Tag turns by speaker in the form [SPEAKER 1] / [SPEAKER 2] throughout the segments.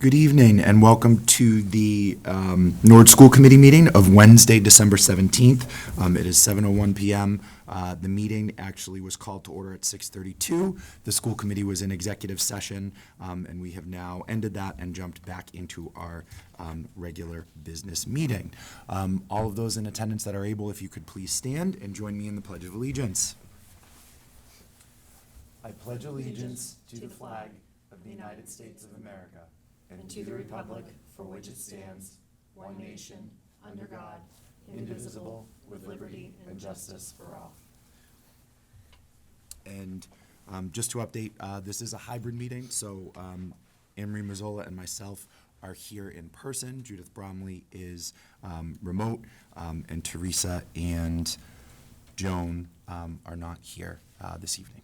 [SPEAKER 1] Good evening and welcome to the Nord School Committee meeting of Wednesday, December 17th. It is 7:01 p.m. The meeting actually was called to order at 6:32. The school committee was in executive session, and we have now ended that and jumped back into our regular business meeting. All of those in attendance that are able, if you could please stand and join me in the Pledge of Allegiance. I pledge allegiance to the flag of the United States of America and to the republic for which it stands, one nation, under God, indivisible, with liberty and justice for all. And just to update, this is a hybrid meeting, so Anne-Marie Mazzola and myself are here in person. Judith Bromley is remote, and Teresa and Joan are not here this evening.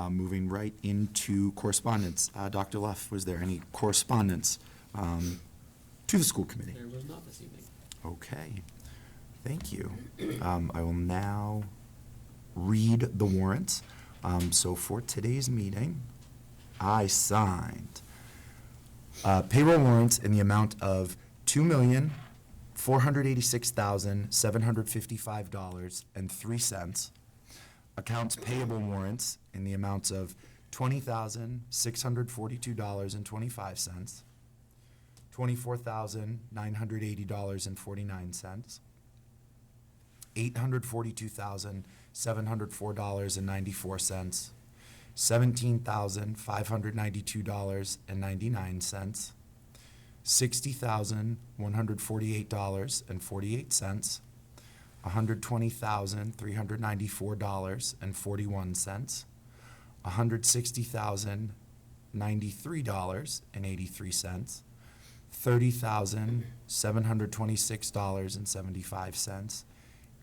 [SPEAKER 1] Moving right into correspondence. Dr. Luff, was there any correspondence to the school committee?
[SPEAKER 2] There was not this evening.
[SPEAKER 1] Okay, thank you. I will now read the warrants. So for today's meeting, I signed payroll warrants in the amount of $2,486,755.03. Accounts payable warrants in the amounts of $20,642.25, $24,980.49, $842,704.94, $17,592.99, $60,148.48, $120,394.41, $160,093.83, $30,726.75,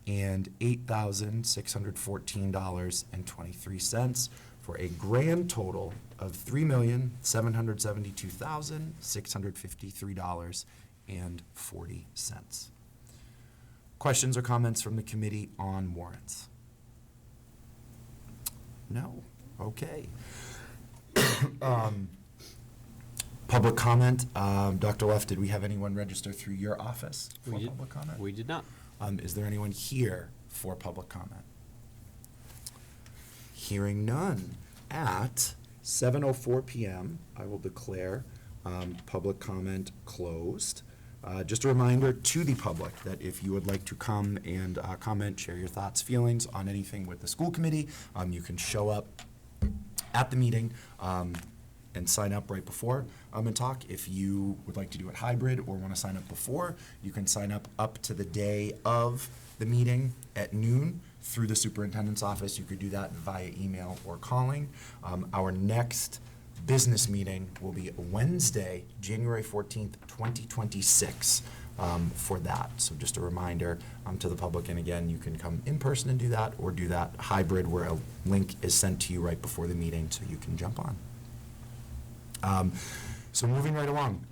[SPEAKER 1] and $8,614.23 for a grand total of $3,772,653.40. Questions or comments from the committee on warrants? No? Okay. Public comment. Dr. Luff, did we have anyone register through your office for public comment?
[SPEAKER 2] We did not.
[SPEAKER 1] Is there anyone here for public comment? Hearing none. At 7:04 p.m., I will declare public comment closed. Just a reminder to the public that if you would like to come and comment, share your thoughts, feelings on anything with the school committee, you can show up at the meeting and sign up right before and talk. If you would like to do it hybrid or want to sign up before, you can sign up to the day of the meeting at noon through the superintendent's office. You could do that via email or calling. Our next business meeting will be Wednesday, January 14th, 2026 for that. So just a reminder to the public, and again, you can come in person and do that or do that hybrid where a link is sent to you right before the meeting so you can jump on. So moving right along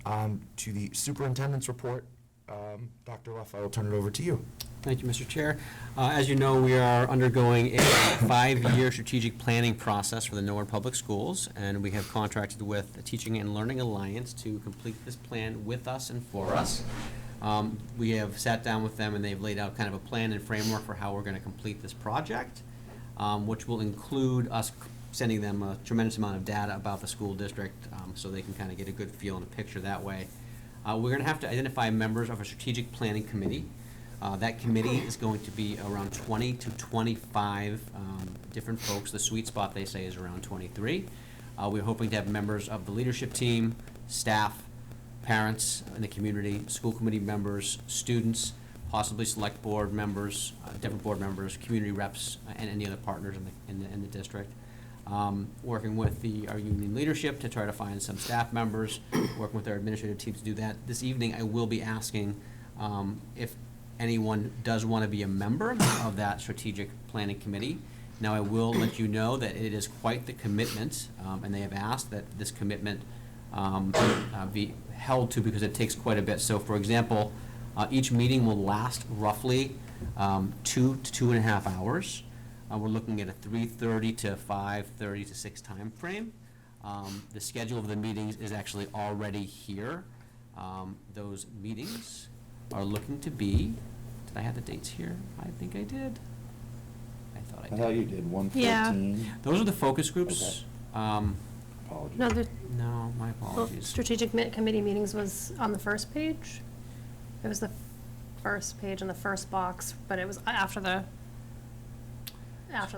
[SPEAKER 1] to the superintendent's report. Dr. Luff, I will turn it over to you.
[SPEAKER 2] Thank you, Mr. Chair. As you know, we are undergoing a 5-year strategic planning process for the Norwood Public Schools, and we have contracted with the Teaching and Learning Alliance to complete this plan with us and for us. We have sat down with them and they've laid out kind of a plan and framework for how we're going to complete this project, which will include us sending them a tremendous amount of data about the school district so they can kind of get a good feel and a picture that way. We're going to have to identify members of a strategic planning committee. That committee is going to be around 20 to 25 different folks. The sweet spot, they say, is around 23. We're hoping to have members of the leadership team, staff, parents in the community, school committee members, students, possibly select board members, different board members, community reps, and any other partners in the district. Working with our union leadership to try to find some staff members, working with our administrative team to do that. This evening, I will be asking if anyone does want to be a member of that strategic planning committee. Now, I will let you know that it is quite the commitment, and they have asked that this commitment be held to because it takes quite a bit. So, for example, each meeting will last roughly 2 to 2.5 hours. We're looking at a 3:30 to 5:30 to 6 time frame. The schedule of the meetings is actually already here. Those meetings are looking to be, did I have the dates here? I think I did. I thought I
[SPEAKER 1] I
[SPEAKER 2] did.
[SPEAKER 1] thought you did 114.
[SPEAKER 3] Yeah.
[SPEAKER 2] Those are the focus groups.
[SPEAKER 1] Apologies.
[SPEAKER 3] No, the
[SPEAKER 2] No, my
[SPEAKER 3] well,
[SPEAKER 2] apologies.
[SPEAKER 3] strategic committee meetings was on the first page. It was the first page in the first box, but it was after the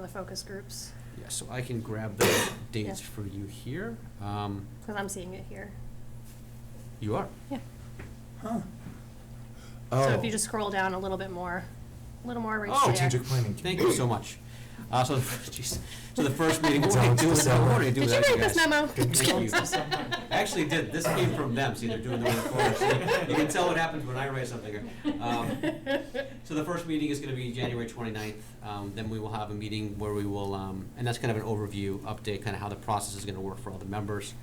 [SPEAKER 3] focus groups,
[SPEAKER 2] Yeah, so I can grab those dates
[SPEAKER 3] Yeah.
[SPEAKER 2] for you here.
[SPEAKER 3] because I'm seeing it here.
[SPEAKER 2] You are.
[SPEAKER 3] Yeah.
[SPEAKER 1] Huh.
[SPEAKER 3] So if you just scroll down a little bit more, right there.
[SPEAKER 1] Strategic planning.
[SPEAKER 2] Thank you so much. So, jeez, so the first meeting, what
[SPEAKER 1] It's
[SPEAKER 2] do I
[SPEAKER 1] almost
[SPEAKER 2] do with that? What do I do
[SPEAKER 3] Did
[SPEAKER 2] with
[SPEAKER 3] you
[SPEAKER 2] that,
[SPEAKER 3] write
[SPEAKER 2] guys?
[SPEAKER 3] this memo?
[SPEAKER 2] Thank you. I actually did. This came from them. See, they're doing the recording. So you can tell what happens when I write something. So the first meeting is going to be January 29th. Then we will have a meeting where we will, and that's kind of an overview, update, kind of how the process is going to work for all the members.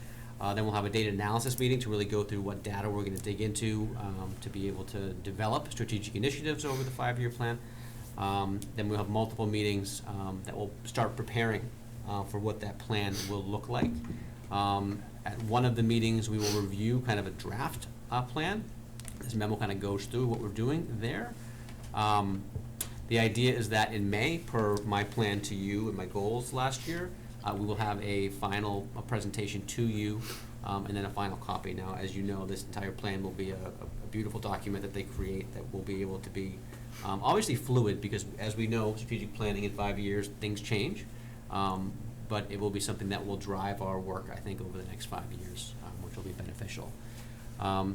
[SPEAKER 2] Then we'll have a data analysis meeting to really go through what data we're going to dig into to be able to develop strategic initiatives over the 5-year plan. Then we'll have multiple meetings that will start preparing for what that plan will look like. At one of the meetings, we will review kind of a draft plan. This memo kind of goes through what we're doing there. The idea is that in May, per my plan to you and my goals last year, we will have a final presentation to you, and then a final copy. Now, as you know, this entire plan will be a beautiful document that they create that will be able to be obviously fluid, because as we know, strategic planning in 5 years, things change. But it will be something that will drive our work, I think, over the next 5 years, which will be beneficial.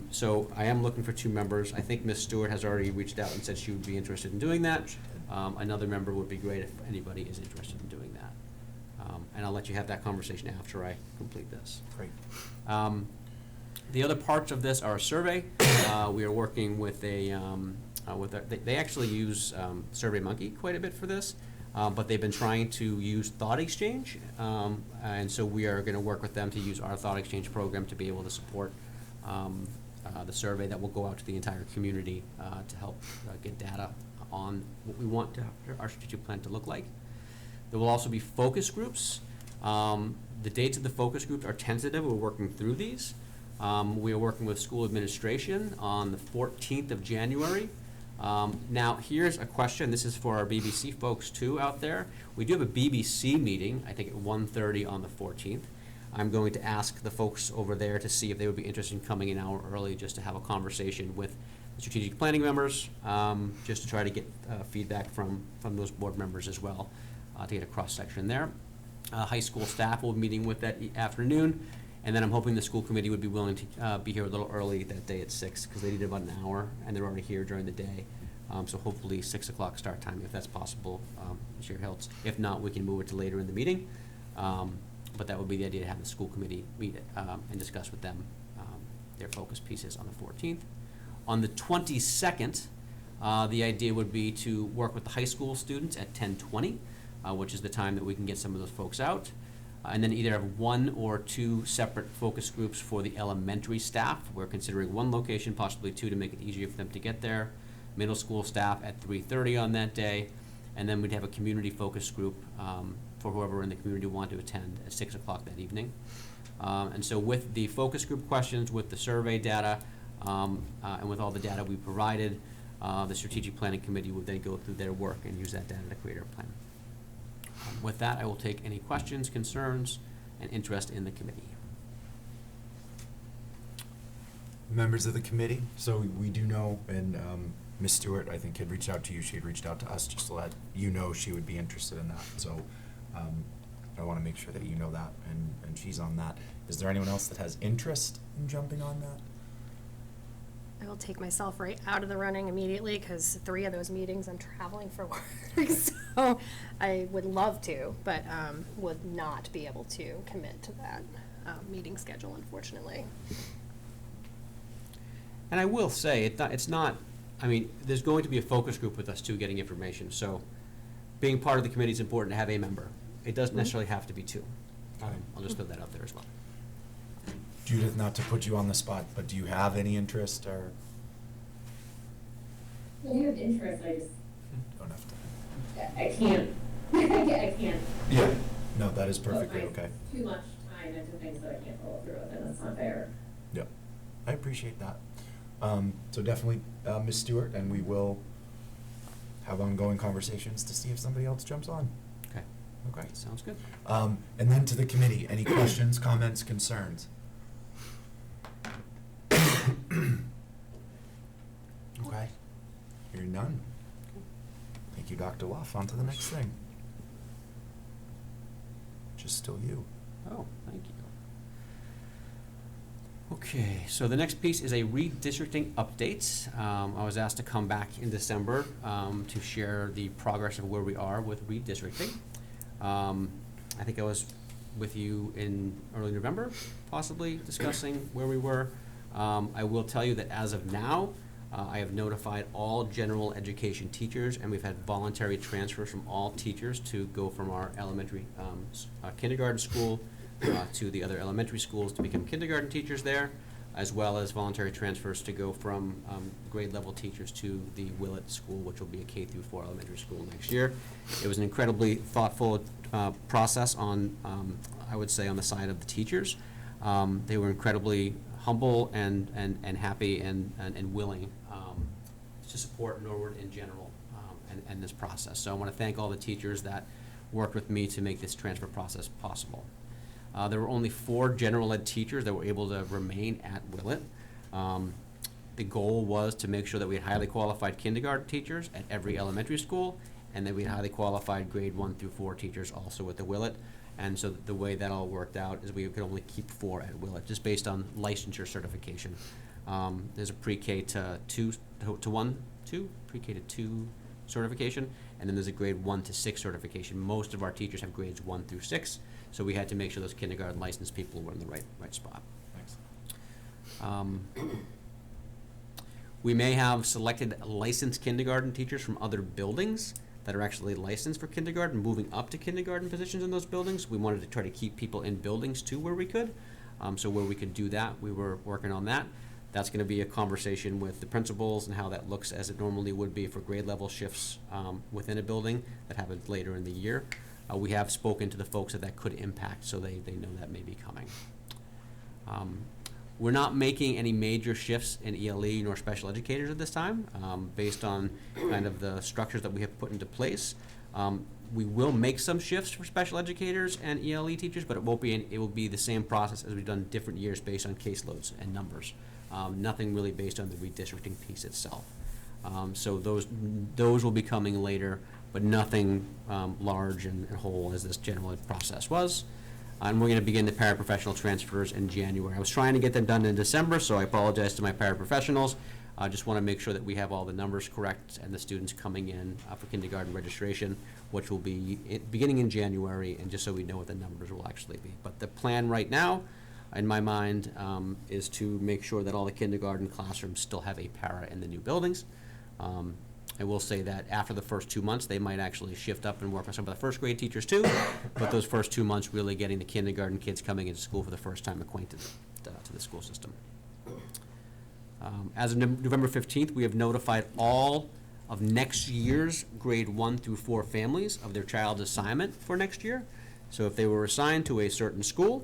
[SPEAKER 2] So I am looking for 2 members. I think Ms. Stewart has already reached out and said she would be interested in doing that. Another member would be great if anybody is interested in doing that. And I'll let you have that conversation after I complete this.
[SPEAKER 1] Great.
[SPEAKER 2] The other parts of this are a survey. We are working with they actually use SurveyMonkey quite a bit for this, but they've been trying to use Thought Exchange, and so we are going to work with them to use our Thought Exchange program to be able to support the survey that will go out to the entire community to help get data on what we want our strategic plan to look like. There will also be focus groups. The dates of the focus groups are tentative. We're working through these. We are working with school administration on the 14th of January. Now, here's a question. This is for our BBC folks, too, out there. We do have a BBC meeting, I think at 1:30 on the 14th. I'm going to ask the folks over there to see if they would be interested in coming an hour early just to have a conversation with the strategic planning members, just to try to get feedback from those board members as well, to get a cross-section there. High school staff will be meeting with that afternoon, and then I'm hoping the school committee would be willing to be here a little early that day at 6, because they need about an hour, and they're already here during the day. So hopefully 6 o'clock start time, if that's possible, Chair Hiltz. If not, we can move it to later in the meeting. But that would be the idea, to have the school committee meet and discuss with them their focus pieces on the 14th. On the 22nd, the idea would be to work with the high school students at 10:20, which is the time that we can get some of those folks out. And then either have 1 or 2 separate focus groups for the elementary staff. We're considering 1 location, possibly 2, to make it easier for them to get there. Middle school staff at 3:30 on that day. And then we'd have a community focus group for whoever in the community want to attend at 6 o'clock that evening. And so with the focus group questions, with the survey data, and with all the data we provided, the strategic planning committee would then go through their work and use that data to create our plan. With that, I will take any questions, concerns, and interest in the committee.
[SPEAKER 1] Members of the committee, so we do know, and Ms. Stewart, I think, had reached out to you. She had reached out to us just to let you know she would be interested in that. So I want to make sure that you know that, and she's on that. Is there anyone else that has interest in jumping on that?
[SPEAKER 3] I will take myself right out of the running immediately, because 3 of those meetings I'm traveling for work. So I would love to, but would not be able to commit to that meeting schedule, unfortunately.
[SPEAKER 2] And I will say, it's not, I mean, there's going to be a focus group with us too, getting information. So being part of the committee is important to have a member. It doesn't necessarily have to be 2. I'll just throw that out there as well.
[SPEAKER 1] Judith, not to put you on the spot, but do you have any interest, or?
[SPEAKER 4] I have interest, I just,
[SPEAKER 1] Don't have to.
[SPEAKER 4] I can't, I can't.
[SPEAKER 1] Yeah, no, that is perfectly
[SPEAKER 4] put my-
[SPEAKER 1] okay.
[SPEAKER 4] Too much time sign into things that I can't follow through with, and that's not fair.
[SPEAKER 1] Yep, I appreciate that. So definitely, Ms. Stewart, and we will have ongoing conversations to see if somebody else jumps on.
[SPEAKER 2] Okay,
[SPEAKER 1] Okay.
[SPEAKER 2] sounds good.
[SPEAKER 1] And then to the committee, any questions, comments, concerns? Okay, hearing none. Thank you, Dr. Luff. On to the next thing. Just still you.
[SPEAKER 2] Oh, thank you. Okay, so the next piece is a redistricting update. I was asked to come back in December to share the progress of where we are with redistricting. I think I was with you in early November, possibly discussing where we were. I will tell you that as of now, I have notified all general education teachers, and we've had voluntary transfers from all teachers to go from our elementary kindergarten school to the other elementary schools to become kindergarten teachers there, as well as voluntary transfers to go from grade level teachers to the Willett School, which will be a K through 4 elementary school next year. It was an incredibly thoughtful process on, I would say, on the side of the teachers. They were incredibly humble and happy and willing to support Norwood in general and this process. So I want to thank all the teachers that worked with me to make this transfer process possible. There were only 4 general ed teachers that were able to remain at Willett. The goal was to make sure that we had highly qualified kindergarten teachers at every elementary school, and that we had highly qualified grade 1 through 4 teachers also at the Willett. And so the way that all worked out is we could only keep 4 at Willett, just based on licensure certification. There's a pre-K to 2 certification, and then there's a grade 1 to 6 certification. Most of our teachers have grades 1 through 6, so we had to make sure those kindergarten licensed people were in the right spot.
[SPEAKER 1] Thanks.
[SPEAKER 2] We may have selected licensed kindergarten teachers from other buildings that are actually licensed for kindergarten, moving up to kindergarten positions in those buildings. We wanted to try to keep people in buildings too where we could. So where we could do that, we were working on that. That's going to be a conversation with the principals and how that looks as it normally would be for grade level shifts within a building that happens later in the year. We have spoken to the folks that could impact, so they know that may be coming. We're not making any major shifts in ELE nor special educators at this time, based on kind of the structures that we have put into place. We will make some shifts for special educators and ELE teachers, but it won't be. It will be the same process as we've done different years based on caseloads and numbers. Nothing really based on the redistricting piece itself. So those will be coming later, but nothing large and whole as this general ed process was. And we're going to begin the paraprofessional transfers in January. I was trying to get them done in December, so I apologize to my paraprofessionals. I just want to make sure that we have all the numbers correct and the students coming in for kindergarten registration, which will be beginning in January, and just so we know what the numbers will actually be. But the plan right now, in my mind, is to make sure that all the kindergarten classrooms still have a para in the new buildings. I will say that after the first 2 months, they might actually shift up and work with some of the first grade teachers too, but those first 2 months really getting the kindergarten kids coming into school for the first time acquainted to the school system. As of November 15th, we have notified all of next year's grade 1 through 4 families of their child's assignment for next year. So if they were assigned to a certain school,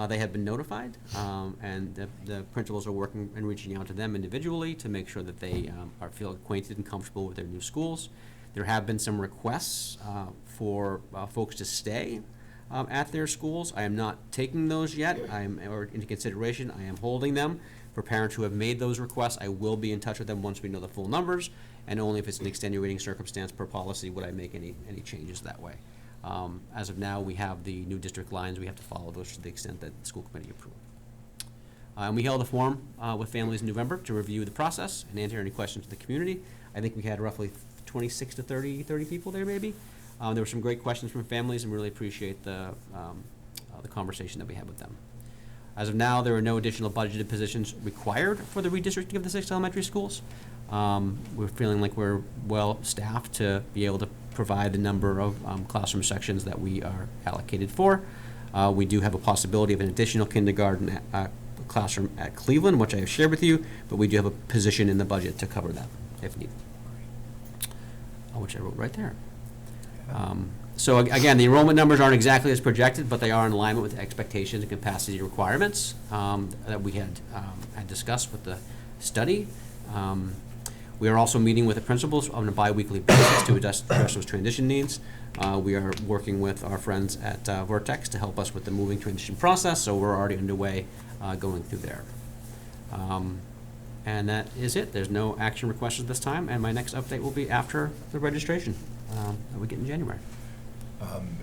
[SPEAKER 2] they have been notified, and the principals are working and reaching out to them individually to make sure that they feel acquainted and comfortable with their new schools. There have been some requests for folks to stay at their schools. I am not taking those yet, or into consideration. I am holding them. For parents who have made those requests, I will be in touch with them once we know the full numbers, and only if it's an extenuating circumstance per policy would I make any changes that way. As of now, we have the new district lines. We have to follow those to the extent that the school committee approved. And we held a forum with families in November to review the process and answer any questions to the community. I think we had roughly 26 to 30 people there maybe. There were some great questions from families, and really appreciate the conversation that we had with them. As of now, there are no additional budgeted positions required for the redistricting of the 6 elementary schools. We're feeling like we're well staffed to be able to provide the number of classroom sections that we are allocated for. We do have a possibility of an additional kindergarten classroom at Cleveland, which I have shared with you, but we do have a position in the budget to cover that if needed, which I wrote right there. So again, the enrollment numbers aren't exactly as projected, but they are in alignment with the expectations and capacity requirements that we had discussed with the study. We are also meeting with the principals on a bi-weekly basis to address those transition needs. We are working with our friends at Vertex to help us with the moving transition process, so we're already underway going through there. And that is it. There's no action requests at this time, and my next update will be after the registration that we get in January.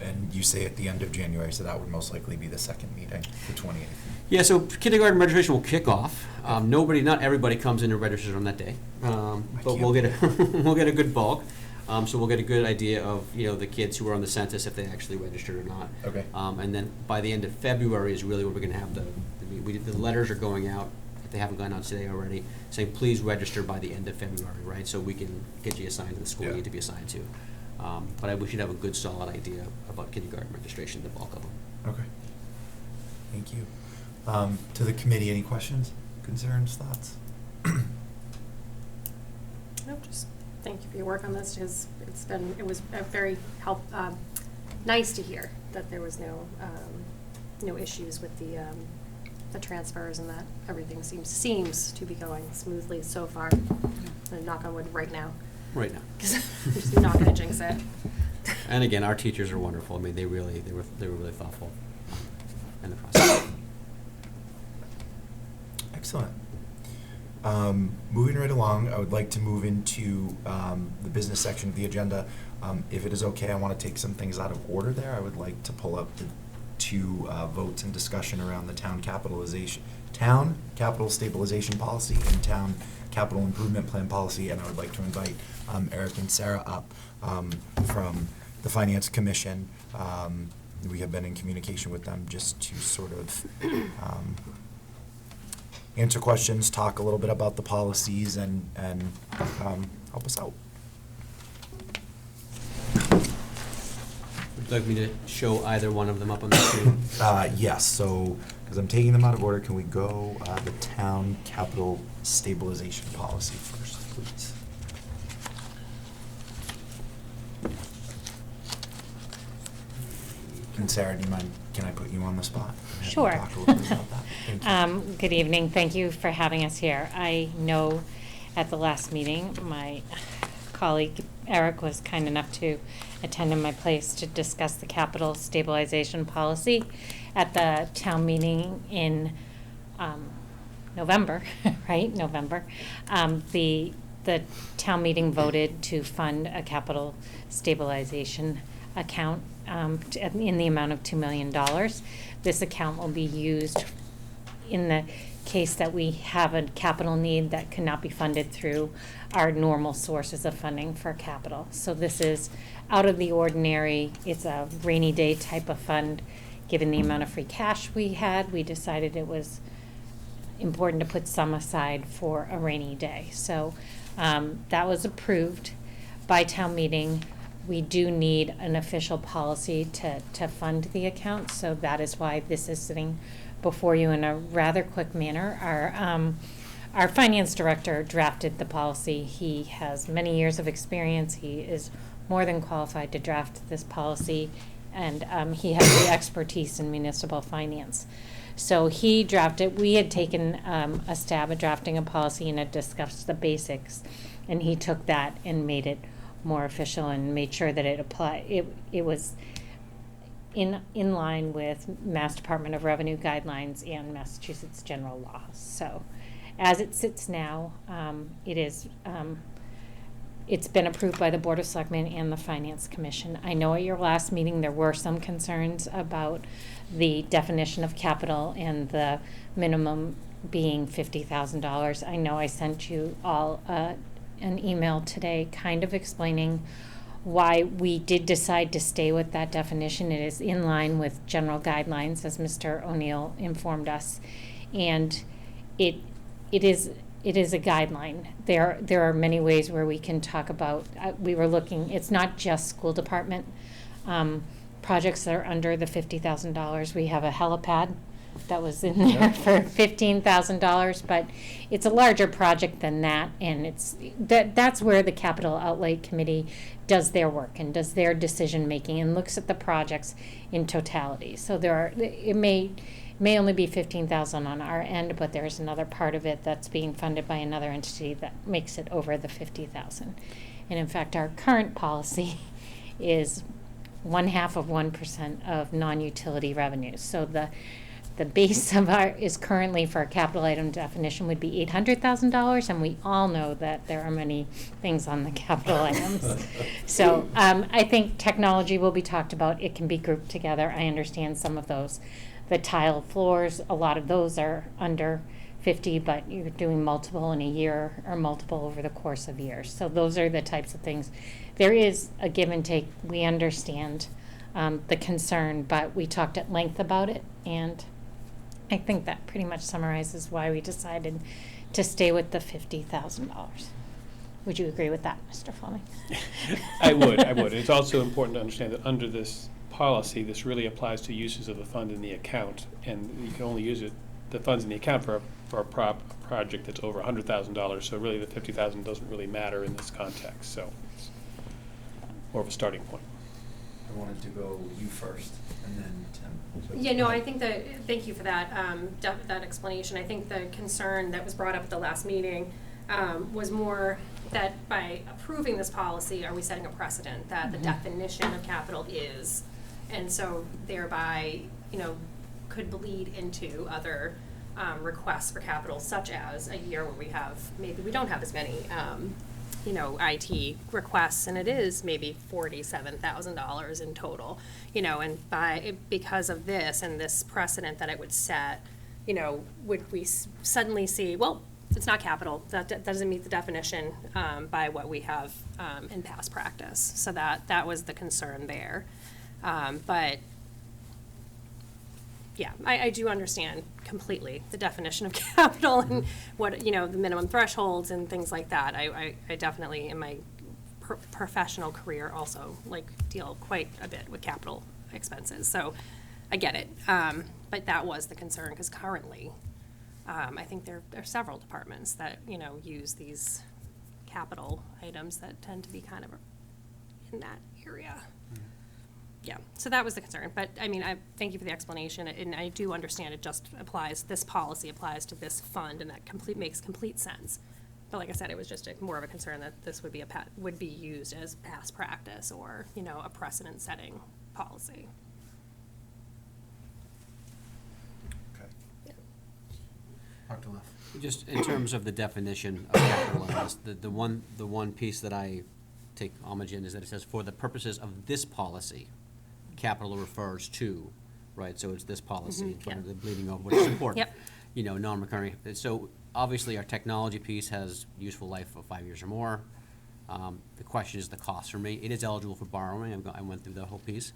[SPEAKER 1] And you say at the end of January, so that would most likely be the second meeting, the 28th.
[SPEAKER 2] Yeah, so kindergarten registration will kick off. Not everybody comes in to register on that day, but we'll get we'll get a good bulk. So we'll get a good idea of, the kids who are on the census, if they actually registered or not.
[SPEAKER 1] Okay.
[SPEAKER 2] And then by the end of February is really where we're gonna have the letters are going out, if they haven't gone out today already, saying please register by the end of February, right? So we can get you assigned to the school you need to be assigned to. But we should have a good solid idea about kindergarten registration, the bulk of them.
[SPEAKER 1] Okay. Thank you. To the committee, any questions, concerns, thoughts?
[SPEAKER 3] No, just thank you for your work on this, because it was a very nice to hear that there was no issues with the transfers, and that everything seems to be going smoothly so far. And knock on wood right now,
[SPEAKER 2] Right now.
[SPEAKER 3] because I'm just not gonna jinx it.
[SPEAKER 2] And again, our teachers are wonderful. I mean, they were really thoughtful in the process.
[SPEAKER 1] Excellent. Moving right along, I would like to move into the business section of the agenda. If it is okay, I want to take some things out of order there. I would like to pull up the two votes and discussion around the town capital stabilization policy and town capital improvement plan policy, and I would like to invite Eric and Sarah up from the Finance Commission. We have been in communication with them just to sort of answer questions, talk a little bit about the policies, and help us out.
[SPEAKER 2] Would you like me to show either one of them up on the screen?
[SPEAKER 1] Yes, so, because I'm taking them out of order, can we go the town capital stabilization policy first, please? And Sarah, do you mind, can I put you on the spot? And have you
[SPEAKER 5] Sure.
[SPEAKER 1] talk a little bit about that? Thank you.
[SPEAKER 5] Good evening. Thank you for having us here. I know at the last meeting, my colleague Eric was kind enough to attend in my place to discuss the capital stabilization policy at the town meeting in November, right? November. The town meeting voted to fund a capital stabilization account in the amount of $2 million. This account will be used in the case that we have a capital need that cannot be funded through our normal sources of funding for capital. So this is out of the ordinary. It's a rainy day type of fund. Given the amount of free cash we had, we decided it was important to put some aside for a rainy day. So that was approved by town meeting. We do need an official policy to fund the account, so that is why this is sitting before you in a rather quick manner. Our finance director drafted the policy. He has many years of experience. He is more than qualified to draft this policy, and he has the expertise in municipal finance. So he drafted, we had taken a stab at drafting a policy and had discussed the basics, and he took that and made it more official and made sure that it was in line with Mass Department of Revenue guidelines and Massachusetts general law. So as it sits now, it's been approved by the Board of Selectmen and the Finance Commission. I know at your last meeting there were some concerns about the definition of capital and the minimum being $50,000. I know I sent you all an email today kind of explaining why we did decide to stay with that definition. It is in line with general guidelines, as Mr. O'Neill informed us, and it is a guideline. There are many ways where we can talk about. We were looking. It's not just school department projects that are under the $50,000. We have a helipad that was in there for $15,000, but it's a larger project than that, and that's where the capital outlay committee does their work and does their decision-making and looks at the projects in totality. So it may only be 15,000 on our end, but there's another part of it that's being funded by another entity that makes it over the 50,000. And in fact, our current policy is 0.5% of non-utility revenues. So the base of is currently for a capital item definition would be $800,000, and we all know that there are many things on the capital items. So I think technology will be talked about. It can be grouped together. I understand some of those. The tile floors, a lot of those are under 50, but you're doing multiple in a year or multiple over the course of years. So those are the types of things. There is a give and take. We understand the concern, but we talked at length about it, and I think that pretty much summarizes why we decided to stay with the $50,000. Would you agree with that, Mr. Fleming?
[SPEAKER 6] I would. It's also important to understand that under this policy, this really applies to uses of the fund in the account, and you can only use the funds in the account for a project that's over $100,000. So really, the $50,000 doesn't really matter in this context. So it's more of a starting point.
[SPEAKER 1] I wanted to go you first, and then Tim.
[SPEAKER 3] Yeah, no, I think thank you for that, that explanation. I think the concern that was brought up at the last meeting was more that by approving this policy, are we setting a precedent that the definition of capital is, and so thereby, could bleed into other requests for capital, such as a year where maybe we don't have as many IT requests, and it is maybe $47,000 in total, and because of this and this precedent that it would set, would we suddenly see, well, it's not capital, that doesn't meet the definition by what we have in past practice. So that was the concern there. But yeah, I do understand completely the definition of capital and what, the minimum thresholds and things like that. I definitely, in my professional career, also deal quite a bit with capital expenses. So I get it. But that was the concern, because currently, I think there are several departments that, use these capital items that tend to be kind of in that area. Yeah, so that was the concern, but I thank you for the explanation, and I do understand it just applies, this policy applies to this fund, and that makes complete sense. But like I said, it was just more of a concern that this would be used as past practice or, a precedent-setting policy.
[SPEAKER 1] Okay.
[SPEAKER 3] Yeah.
[SPEAKER 1] Dr. Leff.
[SPEAKER 2] Just in terms of the definition of capital items, the one piece that I take homage in is that it says, for the purposes of this policy, capital refers to, right? So it's this policy,
[SPEAKER 3] Yeah.
[SPEAKER 2] the bleeding over, which is important.
[SPEAKER 3] Yep.
[SPEAKER 2] Non-recurring. So obviously, our technology piece has useful life of 5 years or more. The question is the cost for me. It is eligible for borrowing. I went through the whole piece.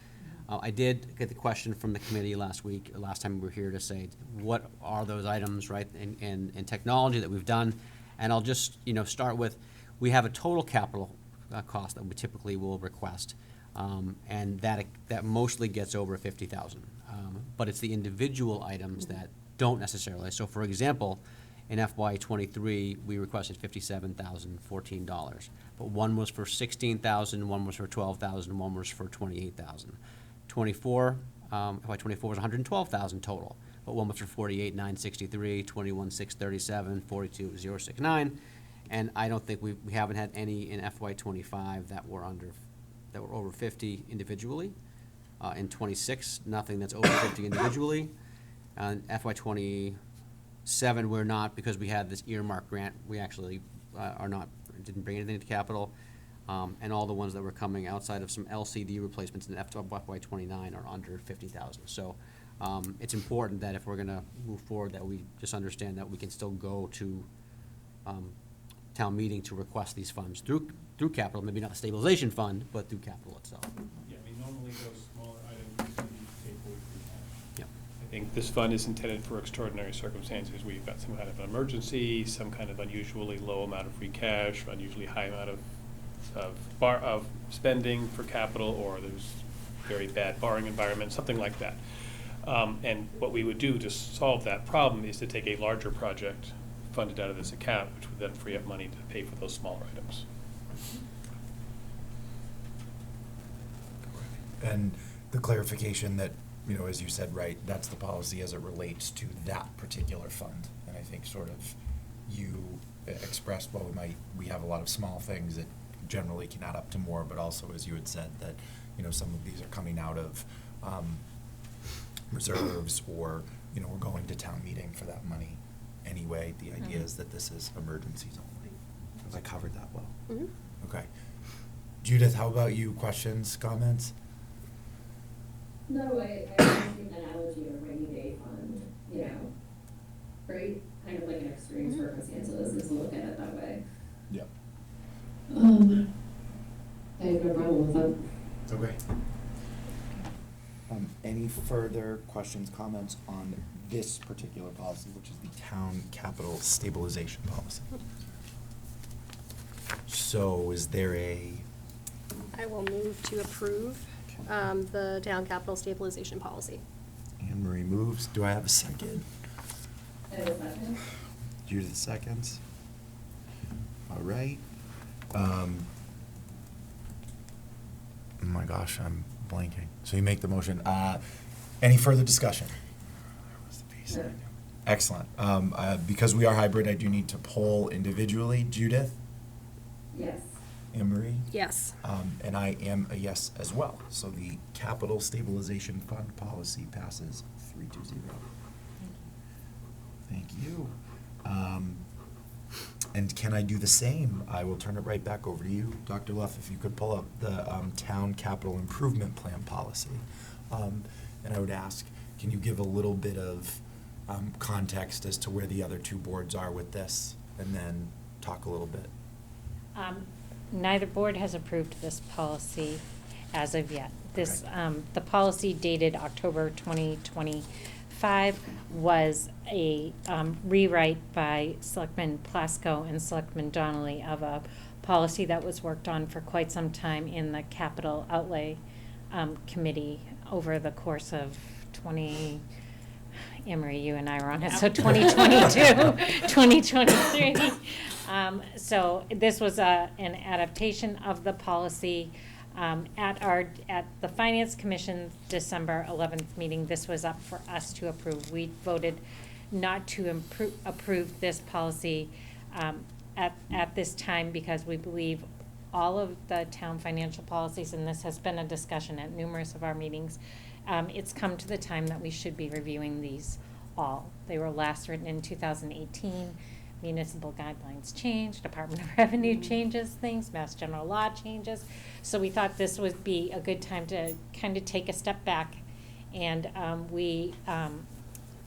[SPEAKER 2] I did get the question from the committee last time we were here, to say, what are those items, right, in technology that we've done? And I'll just, start with, we have a total capital cost that we typically will request. And that mostly gets over 50,000. But it's the individual items that don't necessarily. So for example, in FY23, we requested $57,014. But one was for $16,000, one was for $12,000, one was for $28,000. FY24 was $112,000 total. But one was for $48,963, $21,637, $42,069. And I don't think we haven't had any in FY25 that were over 50 individually. In 26, nothing that's over 50 individually. FY27, we're not, because we had this earmark grant. We actually didn't bring anything to capital. And all the ones that were coming outside of some LCD replacements in FY29 are under 50,000. So it's important that if we're going to move forward, that we just understand that we can still go to town meeting to request these funds through capital, maybe not the stabilization fund, but through capital itself.
[SPEAKER 6] Yeah, normally those smaller items can be paid for through cash.
[SPEAKER 2] Yep.
[SPEAKER 6] I think this fund is intended for extraordinary circumstances. We've got some kind of emergency, some kind of unusually low amount of free cash, unusually high amount of spending for capital, or there's very bad borrowing environment, something like that. And what we would do to solve that problem is to take a larger project funded out of this account, which would then free up money to pay for those smaller items.
[SPEAKER 1] And the clarification that, you know, as you said, right, that's the policy as it relates to that particular fund. And I think sort of you expressed, well, we have a lot of small things that generally can add up to more, but also, as you had said, that, you know, some of these are coming out of reserves, or, you know, we're going to town meeting for that money anyway. The idea is that this is emergencies only. I covered that well.
[SPEAKER 3] Mhm.
[SPEAKER 1] Okay. Judith, how about you? Questions, comments?
[SPEAKER 4] No, I think the analogy of a rainy day fund, you know, right? Kind of like an extreme
[SPEAKER 3] Mhm.
[SPEAKER 4] circumstances is to look at it that way.
[SPEAKER 1] Yep.
[SPEAKER 4] I have no problem with that.
[SPEAKER 1] Okay. Any further questions, comments on this particular policy, which is the town capital stabilization policy? So is there
[SPEAKER 3] I will move to approve the town capital stabilization policy.
[SPEAKER 1] Anne Marie moves, do I have a second?
[SPEAKER 4] And a second?
[SPEAKER 1] Judith seconds. All right. Oh my gosh, I'm blanking. So you make the motion. Any further discussion?
[SPEAKER 4] Sure.
[SPEAKER 1] Excellent. Because we are hybrid, I do need to poll individually. Judith?
[SPEAKER 4] Yes.
[SPEAKER 1] Anne Marie?
[SPEAKER 3] Yes.
[SPEAKER 1] And I am a yes as well. So the capital stabilization fund policy passes 3-0. Thank you. And can I do the same? I will turn it right back over to you, Dr. Luff, if you could pull up the town capital improvement plan policy. And I would ask, can you give a little bit of context as to where the other two boards are with this, and then talk a little bit?
[SPEAKER 5] Neither board has approved this policy as of yet. This,
[SPEAKER 1] Okay.
[SPEAKER 5] the policy dated October 2025 was a rewrite by Selectman Plasko and Selectman Donnelly of a policy that was worked on for quite some time in the capital outlay committee over the course of Emery, you and I were on it, so 2022, 2023. So this was an adaptation of the policy. At the Finance Commission December 11th meeting, this was up for us to approve. We voted not to approve this policy at this time because we believe all of the town financial policies, and this has been a discussion at numerous of our meetings, it's come to the time that we should be reviewing these all. They were last written in 2018. Municipal guidelines change, Department of Revenue changes things, Mass General Law changes. So we thought this would be a good time to kind of take a step back. And we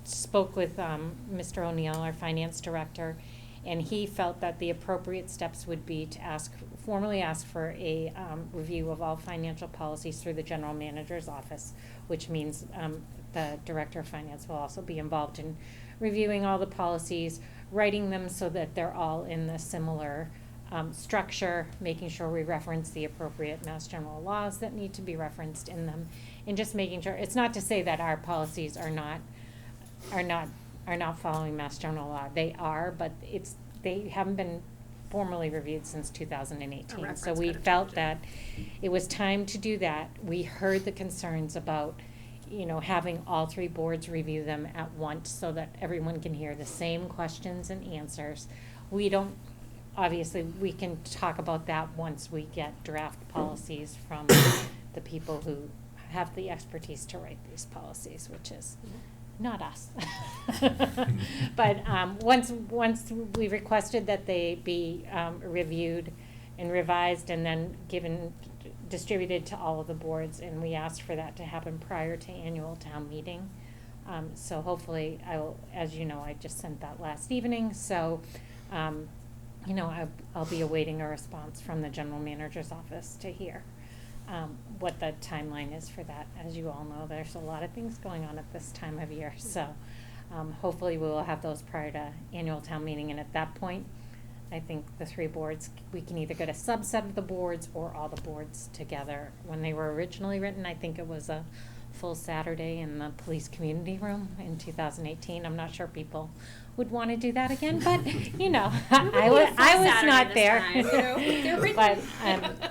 [SPEAKER 5] spoke with Mr. O'Neill, our finance director, and he felt that the appropriate steps would be to formally ask for a review of all financial policies through the general manager's office, which means the director of finance will also be involved in reviewing all the policies, writing them so that they're all in the similar structure, making sure we reference the appropriate Mass General laws that need to be referenced in them, and just making sure, it's not to say that our policies are not following Mass General law. They are, but they haven't been formally reviewed since 2018. So we felt that it was time to do that. We heard the concerns about, having all three boards review them at once so that everyone can hear the same questions and answers. Obviously, we can talk about that once we get draft policies from the people who have the expertise to write these policies, which is not us. But once we requested that they be reviewed and revised and then distributed to all of the boards, and we asked for that to happen prior to annual town meeting. So hopefully as you know, I just sent that last evening, so I'll be awaiting a response from the general manager's office to hear what the timeline is for that. As you all know, there's a lot of things going on at this time of year, so hopefully we will have those prior to annual town meeting, and at that point, I think the three boards, we can either get a subset of the boards or all the boards together. When they were originally written, I think it was a full Saturday in the police community room in 2018. I'm not sure people would want to do that again, but, you know, I was not there. But,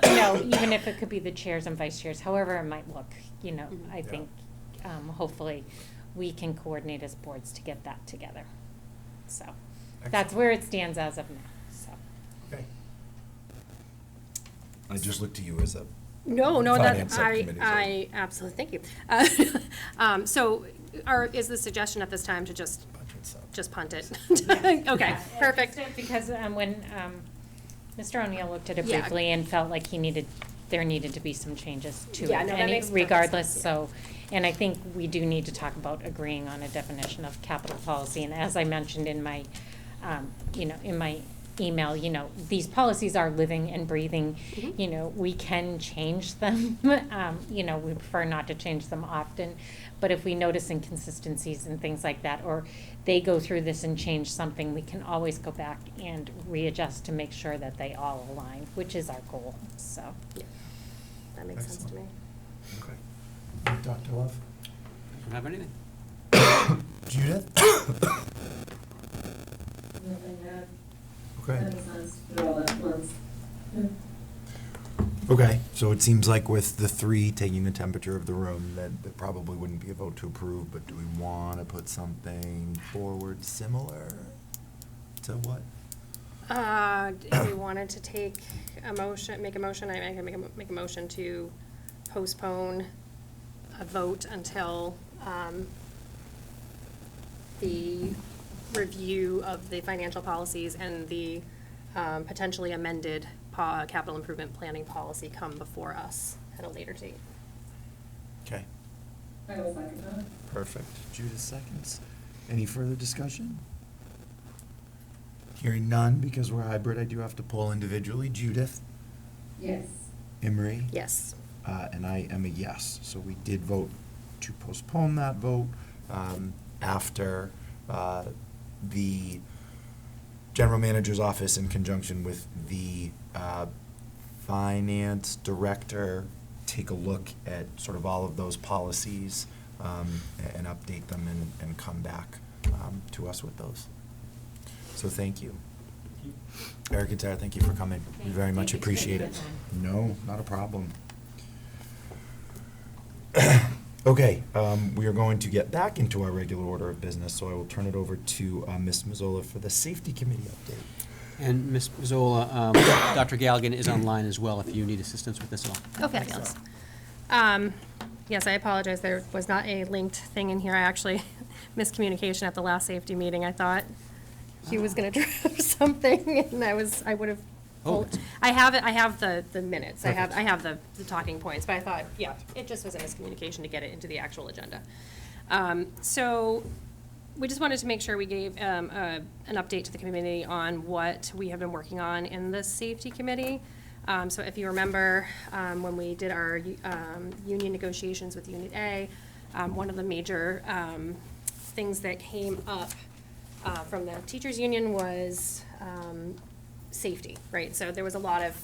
[SPEAKER 5] you know, even if it could be the chairs and vice chairs, however it might look, you know, I think hopefully we can coordinate as boards to get that together. So that's where it stands as of now, so.
[SPEAKER 1] Okay. I just looked to you as a
[SPEAKER 3] No,
[SPEAKER 1] Finance
[SPEAKER 3] that,
[SPEAKER 1] subcommittee,
[SPEAKER 3] I absolutely, thank you. So, is the suggestion at this time to just punt it? Okay,
[SPEAKER 5] Yeah,
[SPEAKER 3] perfect.
[SPEAKER 5] Because when Mr. O'Neill looked at it
[SPEAKER 3] Yeah.
[SPEAKER 5] briefly and felt like there needed to be some changes to it.
[SPEAKER 3] Yeah, no, that makes perfect
[SPEAKER 5] regardless,
[SPEAKER 3] sense,
[SPEAKER 5] so, and I think we do need to talk about agreeing on a definition of capital policy. And as I mentioned in my, you know, in my email, you know, these policies are living and breathing.
[SPEAKER 3] Mhm.
[SPEAKER 5] You know, we can change them. You know, we prefer not to change them often. But if we notice inconsistencies and things like that, or they go through this and change something, we can always go back and readjust to make sure that they all align, which is our goal, so.
[SPEAKER 3] Yeah, that makes sense to me.
[SPEAKER 1] Okay. Dr. Love?
[SPEAKER 2] Don't have anything.
[SPEAKER 1] Judith?
[SPEAKER 4] Nothing bad.
[SPEAKER 1] Okay.
[SPEAKER 4] That sounds good all at once.
[SPEAKER 1] Okay, so it seems like with the three taking the temperature of the room, that there probably wouldn't be a vote to approve, but do we want to put something forward similar to what?
[SPEAKER 3] If we wanted to take a motion, make a motion, I can make a motion to postpone a vote until, the review of the financial policies and the, potentially amended capital improvement planning policy come before us at a later date.
[SPEAKER 1] Okay,
[SPEAKER 4] I will second that.
[SPEAKER 1] perfect. Judith seconds. Any further discussion? Hearing none, because we're hybrid, I do have to poll individually. Judith?
[SPEAKER 4] Yes.
[SPEAKER 1] Emery?
[SPEAKER 3] Yes.
[SPEAKER 1] And I am a yes. So we did vote to postpone that vote after the general manager's office, in conjunction with the finance director, take a look at sort of all of those policies and update them and come back to us with those. So thank you. Eric and Tara, thank you for coming. We very much
[SPEAKER 5] Thank you for
[SPEAKER 1] appreciate
[SPEAKER 5] taking
[SPEAKER 1] it.
[SPEAKER 5] the time.
[SPEAKER 1] No, not a problem. Okay, we are going to get back into our regular order of business, so I will turn it over to Ms. Mazzola for the Safety Committee update.
[SPEAKER 2] And Ms. Mazzola, Dr. Galligan is online as well if you need assistance with this at all.
[SPEAKER 3] Oh, fabulous. Yes, I apologize, there was not a linked thing in here, I actually miscommunication at the last safety meeting, I thought he was gonna drop something, and I would have.
[SPEAKER 2] Oh.
[SPEAKER 3] I have it, I have the minutes, I
[SPEAKER 2] Perfect.
[SPEAKER 3] have the talking points, but I thought, yeah, it just was a miscommunication to get it into the actual agenda. So, we just wanted to make sure we gave an update to the committee on what we have been working on in the safety committee. So if you remember, when we did our union negotiations with Unit A, one of the major things that came up from the teachers' union was safety, right? So there was a lot of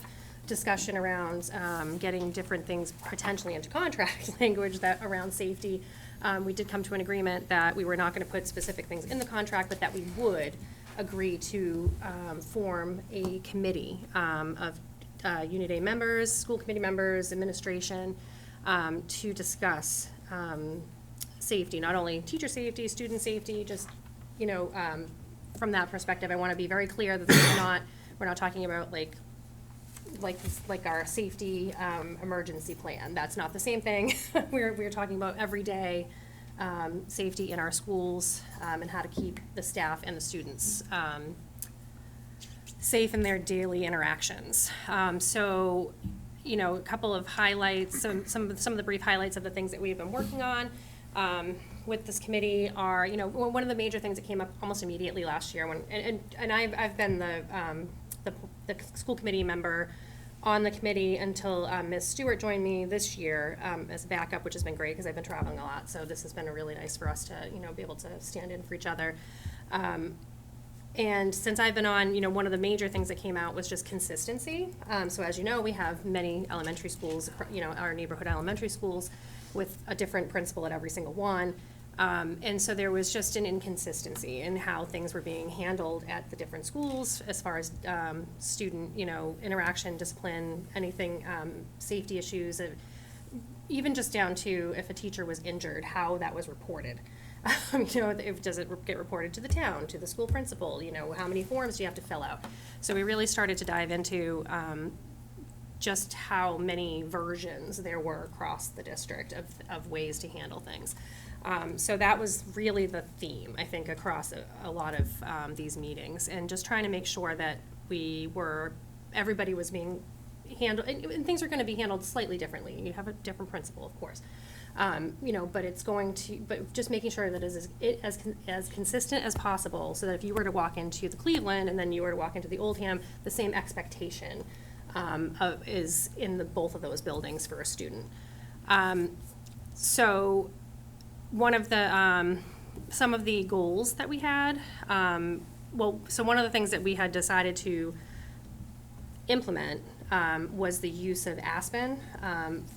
[SPEAKER 3] discussion around getting different things potentially into contract language that around safety. We did come to an agreement that we were not going to put specific things in the contract, but that we would agree to form a committee of Unit A members, school committee members, administration, to discuss safety, not only teacher safety, student safety, just, you know, from that perspective, I want to be very clear that this is not, we're not talking about like our safety emergency plan. That's not the same thing. We're talking about everyday safety in our schools and how to keep the staff and the students safe in their daily interactions. So, you know, a couple of highlights, some of the brief highlights of the things that we've been working on with this committee are, you know, one of the major things that came up almost immediately last year when, and I've been the school committee member on the committee until Ms. Stewart joined me this year as a backup, which has been great because I've been traveling a lot. So this has been really nice for us to, you know, be able to stand in for each other. And since I've been on, you know, one of the major things that came out was just consistency. So as you know, we have many elementary schools, you know, our neighborhood elementary schools. with a different principal at every single one. And so there was just an inconsistency in how things were being handled at the different schools as far as student, interaction, discipline, anything, safety issues, even just down to if a teacher was injured, how that was reported. Does it get reported to the town, to the school principal, how many forms do you have to fill out? So we really started to dive into just how many versions there were across the district of ways to handle things. So that was really the theme, I think, across a lot of these meetings, and just trying to make sure that everybody was being handled, and things are gonna be handled slightly differently. You have a different principal, of course. But just making sure that it is as consistent as possible, so that if you were to walk into the Cleveland and then you were to walk into the Oldham, the same expectation is in both of those buildings for a student. So one of the, some of the goals that we had, so one of the things that we had decided to implement was the use of Aspen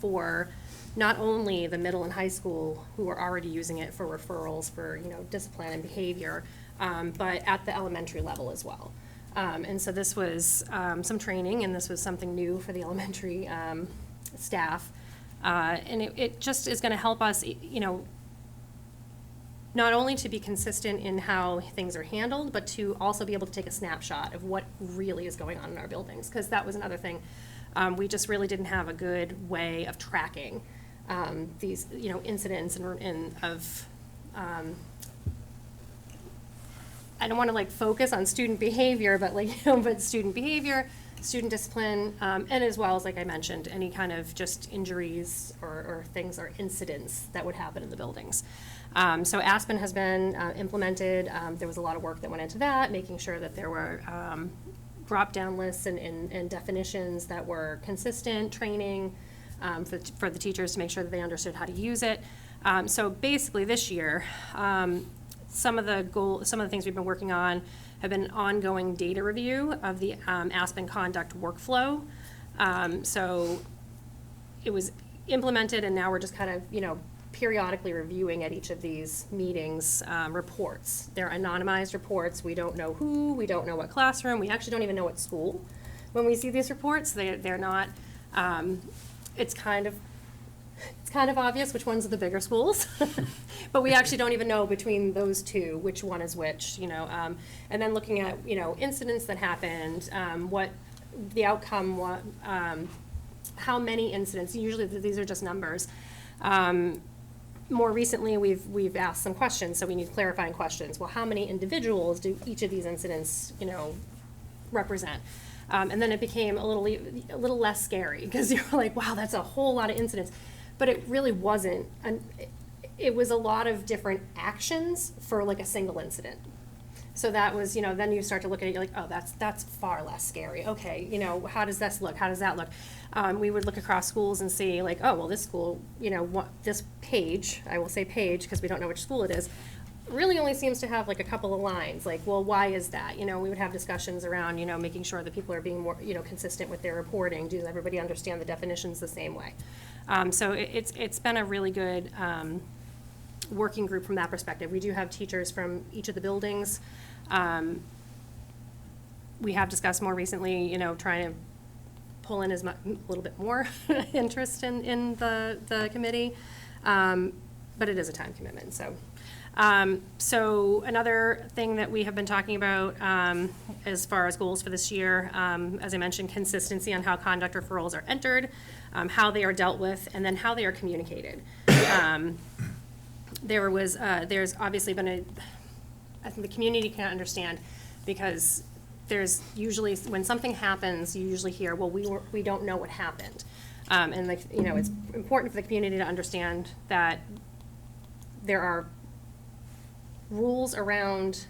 [SPEAKER 3] for not only the middle and high school who are already using it for referrals for, discipline and behavior, but at the elementary level as well. And so this was some training, and this was something new for the elementary staff. And it just is gonna help us, not only to be consistent in how things are handled, but to also be able to take a snapshot of what really is going on in our buildings, because that was another thing. We just really didn't have a good way of tracking these, incidents and of, I don't want to focus on student behavior, but but student behavior, student discipline, and as well as, like I mentioned, any kind of just injuries or things or incidents that would happen in the buildings. So Aspen has been implemented. There was a lot of work that went into that, making sure that there were drop-down lists and definitions that were consistent, training for the teachers to make sure that they understood how to use it. So basically this year, some of the things we've been working on have been ongoing data review of the Aspen conduct workflow. So it was implemented, and now we're just kind of, periodically reviewing at each of these meetings reports. They're anonymized reports. We don't know who, we don't know what classroom, we actually don't even know what school when we see these reports. They're not, it's kind of obvious which ones are the bigger schools, but we actually don't even know between those two which one is which, and then looking at, incidents that happened, what the outcome, how many incidents, usually these are just numbers. More recently, we've asked some questions, so we need clarifying questions. Well, how many individuals do each of these incidents, represent? And then it became a little less scary, because you're like, wow, that's a whole lot of incidents. But it really wasn't. It was a lot of different actions for a single incident. So that was, then you start to look at it, you're like, oh, that's far less scary. Okay, how does this look? How does that look? We would look across schools and see oh, well, this school, this page, I will say page because we don't know which school it is, really only seems to have a couple of lines. Well, why is that? We would have discussions around, making sure that people are being more, consistent with their reporting. Does everybody understand the definitions the same way? So it's been a really good working group from that perspective. We do have teachers from each of the buildings. We have discussed more recently, trying to pull in a little bit more interest in the committee, but it is a time commitment. So another thing that we have been talking about as far as goals for this year, as I mentioned, consistency on how conduct referrals are entered, how they are dealt with, and then how they are communicated. There's obviously been I think the community can understand, because there's usually, when something happens, you usually hear, well, we don't know what happened. And it's important for the community to understand that there are rules around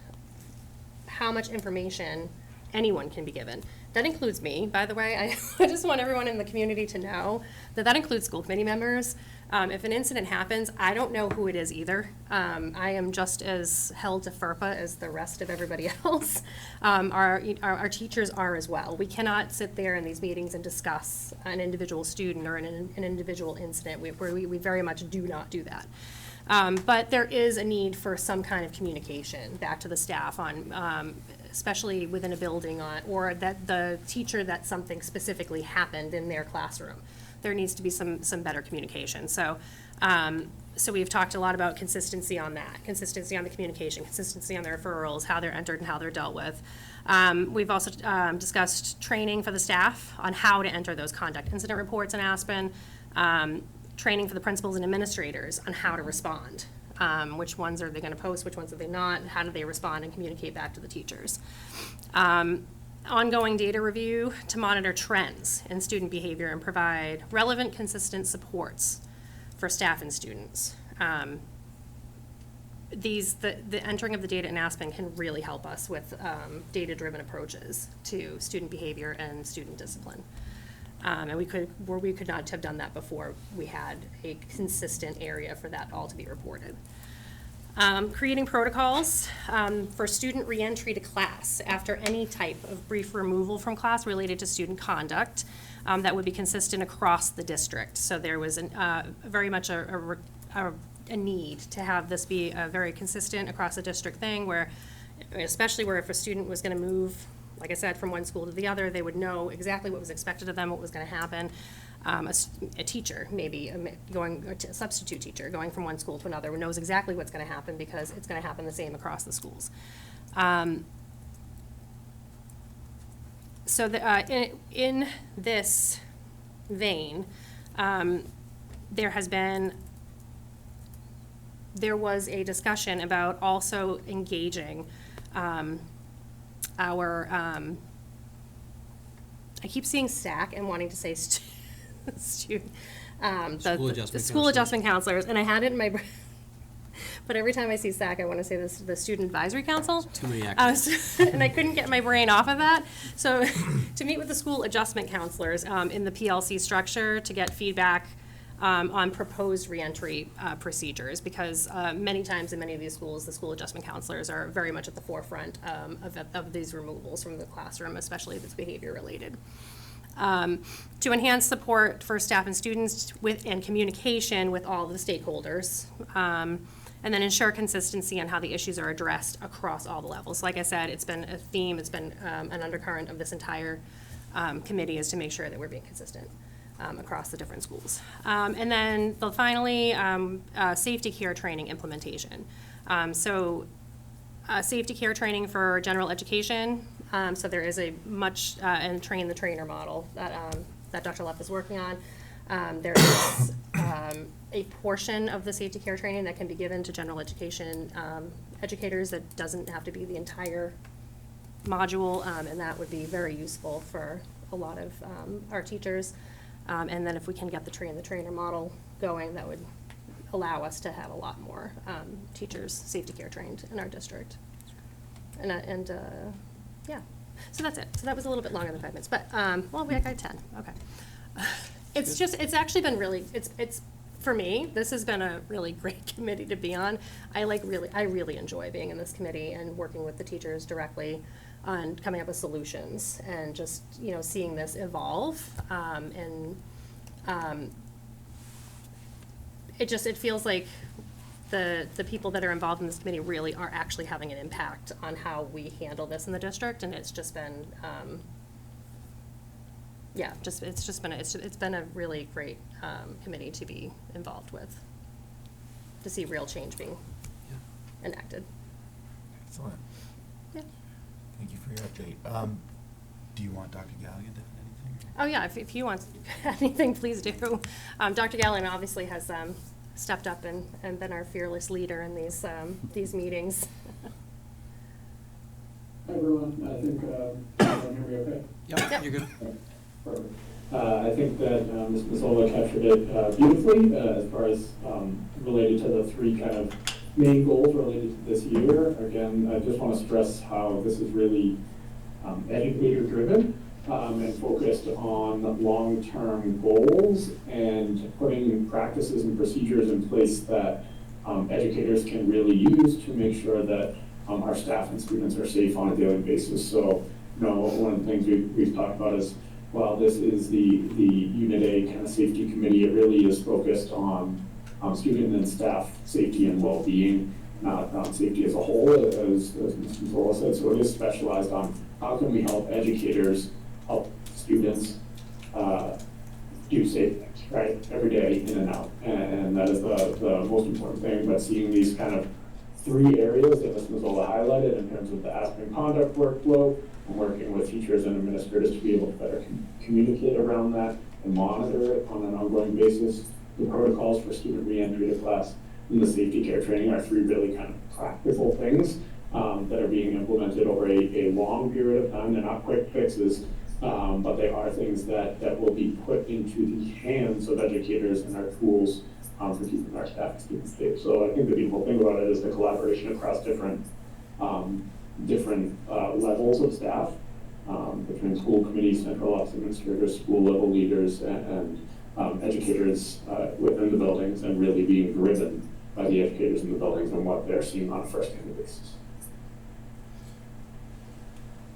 [SPEAKER 3] how much information anyone can be given. That includes me, by the way. I just want everyone in the community to know that includes school committee members. If an incident happens, I don't know who it is either. I am just as held to FERPA as the rest of everybody else. Our teachers are as well. We cannot sit there in these meetings and discuss an individual student or an individual incident. We very much do not do that. But there is a need for some kind of communication back to the staff on, especially within a building or that the teacher that something specifically happened in their classroom. There needs to be some better communication. So we've talked a lot about consistency on that, consistency on the communication, consistency on the referrals, how they're entered and how they're dealt with. We've also discussed training for the staff on how to enter those conduct incident reports in Aspen, training for the principals and administrators on how to respond. Which ones are they going to post, which ones are they not, how do they respond and communicate back to the teachers. Ongoing data review to monitor trends in student behavior and provide relevant, consistent supports for staff and students. The entering of the data in Aspen can really help us with data-driven approaches to student behavior and student discipline. And we could not have done that before we had a consistent area for that all to be reported. Creating protocols for student reentry to class after any type of brief removal from class related to student conduct that would be consistent across the district. So there was very much a need to have this be a very consistent across the district thing where, especially where if a student was going to move, like I said, from one school to the other, they would know exactly what was expected of them, what was going to happen. A teacher, maybe a substitute teacher going from one school to another knows exactly what's going to happen because it's going to happen the same across the schools. So in this vein, there was a discussion about also engaging I keep seeing SAC and wanting to say student, the school adjustment counselors, and I had it in my, but every time I see SAC, I want to say this, the Student Advisory Council.
[SPEAKER 2] Too many acronyms.
[SPEAKER 3] And I couldn't get my brain off of that. So to meet with the school adjustment counselors in the PLC structure to get feedback on proposed reentry procedures, because many times in many of these schools, the school adjustment counselors are very much at the forefront of these removals from the classroom, especially if it's behavior related. To enhance support for staff and students and communication with all the stakeholders, and then ensure consistency on how the issues are addressed across all the levels. Like I said, it's been a theme, it's been an undercurrent of this entire committee is to make sure that we're being consistent across the different schools. And then finally, safety care training implementation. Safety care training for general education. So there is a much, and train the trainer model that Dr. Leff is working on. There is a portion of the safety care training that can be given to general education educators that doesn't have to be the entire module, and that would be very useful for a lot of our teachers. And then if we can get the train the trainer model going, that would allow us to have a lot more teachers safety care trained in our district. Yeah, so that's it. So that was a little bit longer than 5 minutes, but well, we got 10. Okay. It's actually been really, it's for me, this has been a really great committee to be on. I really enjoy being in this committee and working with the teachers directly on coming up with solutions and just, seeing this evolve. It feels like the people that are involved in this committee really are actually having an impact on how we handle this in the district, and it's just been, it's been a really great committee to be involved with, to see real change being enacted.
[SPEAKER 1] Excellent.
[SPEAKER 3] Yeah.
[SPEAKER 1] Thank you for your update. Do you want Dr. Galligan to add anything?
[SPEAKER 3] Oh, yeah, if you want anything, please do. Dr. Galligan obviously has stepped up and been our fearless leader in these meetings.
[SPEAKER 7] Hi, everyone. I think, can you hear me okay?
[SPEAKER 2] Yep, you're good.
[SPEAKER 7] Perfect. I think that Ms. Mazzola captured it beautifully as far as related to the three kind of main goals related to this year. Again, I just want to stress how this is really educator-driven. and focused on long-term goals and putting practices and procedures in place that educators can really use to make sure that our staff and students are safe on a daily basis. So, one of the things we've talked about is, while this is the Unit A kind of safety committee, it really is focused on student and staff safety and well-being, not safety as a whole, as Ms. Mazzola said. So it is specialized on how can we help educators help students do safe things, right, every day in and out. And that is the most important thing. But seeing these kind of 3 areas that Ms. Mazzola highlighted in terms of the Aspen conduct workflow, and working with teachers and administrators to be able to better communicate around that and monitor it on an ongoing basis. The protocols for student reentry to class and the safety care training are 3 really kind of practical things that are being implemented over a long period of time. They're not quick fixes, but they are things that will be put into the hands of educators and our tools for keeping our staff and students safe. So I think the beautiful thing about it is the collaboration across different levels of staff, between school committees, central office administrators, school level leaders, and educators within the buildings, and really being driven by the educators in the buildings and what they're seeing on a first-hand basis.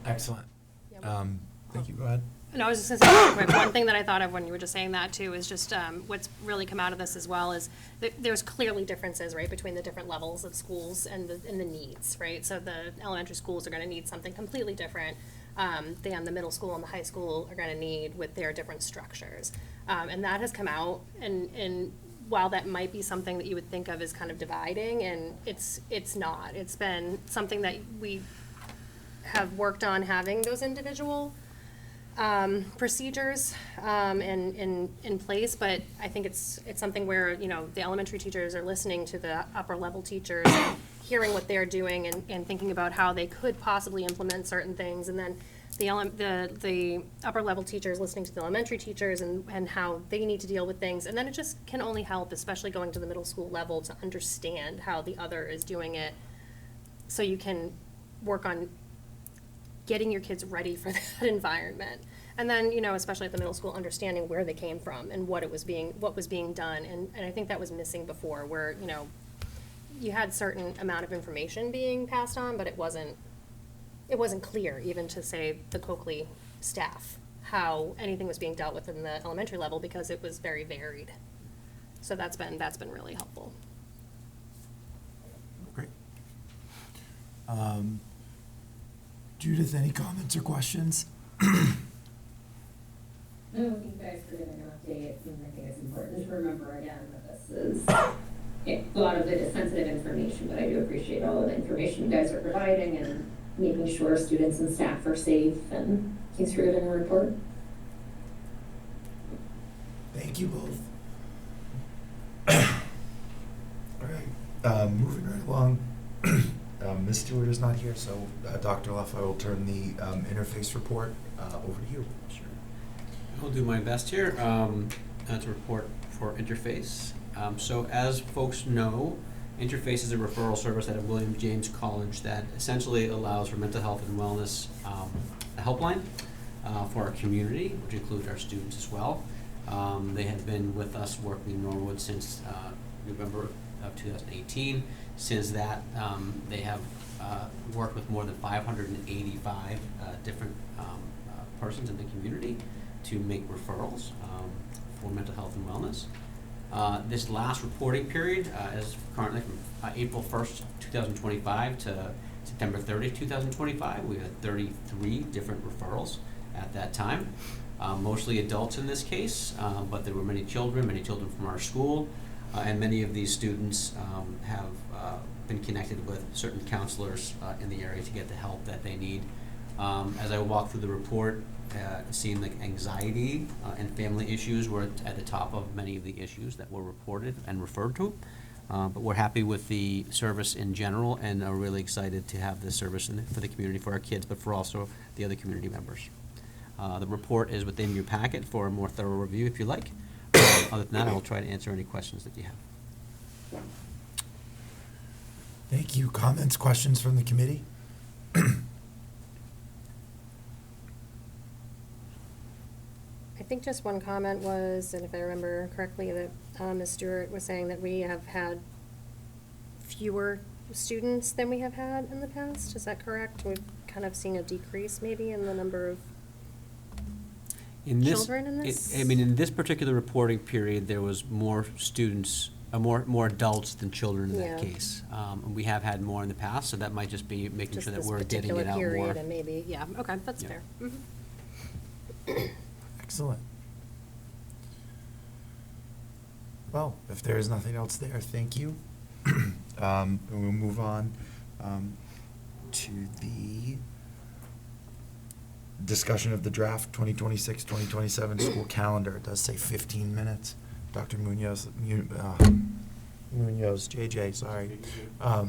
[SPEAKER 1] Excellent.
[SPEAKER 3] Yeah.
[SPEAKER 1] Thank you, go ahead.
[SPEAKER 3] And I was just gonna say real quick, one thing that I thought of when you were just saying that too is just what's really come out of this as well is that there's clearly differences, right, between the different levels of schools and the needs, right? So the elementary schools are gonna need something completely different than the middle school and the high school are gonna need with their different structures. And that has come out, and while that might be something that you would think of as kind of dividing, and it's not. It's been something that we have worked on having those individual procedures in place, but I think it's something where, the elementary teachers are listening to the upper level teachers, and hearing what they're doing and thinking about how they could possibly implement certain things, and then the upper level teachers listening to the elementary teachers and how they need to deal with things. And then it just can only help, especially going to the middle school level, to understand how the other is doing it, so you can work on getting your kids ready for that environment. And then, especially at the middle school, understanding where they came from and what was being done. And I think that was missing before, where, you had certain amount of information being passed on, but it wasn't clear even to, say, the Coakley staff, how anything was being dealt with in the elementary level, because it was very varied. So that's been really helpful.
[SPEAKER 1] Great. Judith, any comments or questions?
[SPEAKER 4] No, thank you guys for giving an update, and I think it's important to remember again that this is, a lot of it is sensitive information, but I do appreciate all of the information you guys are providing and making sure students and staff are safe, and thanks for giving a report.
[SPEAKER 1] Thank you both. All right, moving right along. Ms. Stewart is not here, so Dr. Luff, I will turn the interface report over to you.
[SPEAKER 2] Sure. I'll do my best here to report for Interface. So as folks know, Interface is a referral service at William James College that essentially allows for mental health and wellness, a helpline for our community, which includes our students as well. They have been with us working in Norwood since November of 2018. Since that, they have worked with more than 585 different persons in the community to make referrals for mental health and wellness. This last reporting period is currently from April 1st, 2025 to September 30th, 2025. We had 33 different referrals at that time. Mostly adults in this case, but there were many children from our school, and many of these students have been connected with certain counselors in the area to get the help that they need. As I walk through the report, seeing like anxiety and family issues were at the top of many of the issues that were reported and referred to. But we're happy with the service in general, and are really excited to have this service for the community, for our kids, but for also the other community members. The report is within your packet for a more thorough review if you like. Other than that, I will try to answer any questions that you have.
[SPEAKER 1] Thank you. Comments, questions from the committee?
[SPEAKER 3] I think just one comment was, and if I remember correctly, that Ms. Stewart was saying that we have had fewer students than we have had in the past. Is that correct? We've kind of seen a decrease maybe in the number of
[SPEAKER 2] In this,
[SPEAKER 3] children in this?
[SPEAKER 2] I mean, in this particular reporting period, there was more students, more adults than children in that
[SPEAKER 3] Yeah.
[SPEAKER 2] case. And we have had more in the past, so that might just be making
[SPEAKER 3] just
[SPEAKER 2] sure that
[SPEAKER 3] this
[SPEAKER 2] we're getting
[SPEAKER 3] particular
[SPEAKER 2] it out
[SPEAKER 3] period
[SPEAKER 2] more.
[SPEAKER 3] and maybe, yeah, okay, that's
[SPEAKER 2] Yeah.
[SPEAKER 3] fair.
[SPEAKER 1] Excellent. Well, if there is nothing else there, thank you. And we'll move on to the discussion of the draft 2026-2027 school calendar. It does say 15 minutes. Dr. Munoz, JJ, sorry. But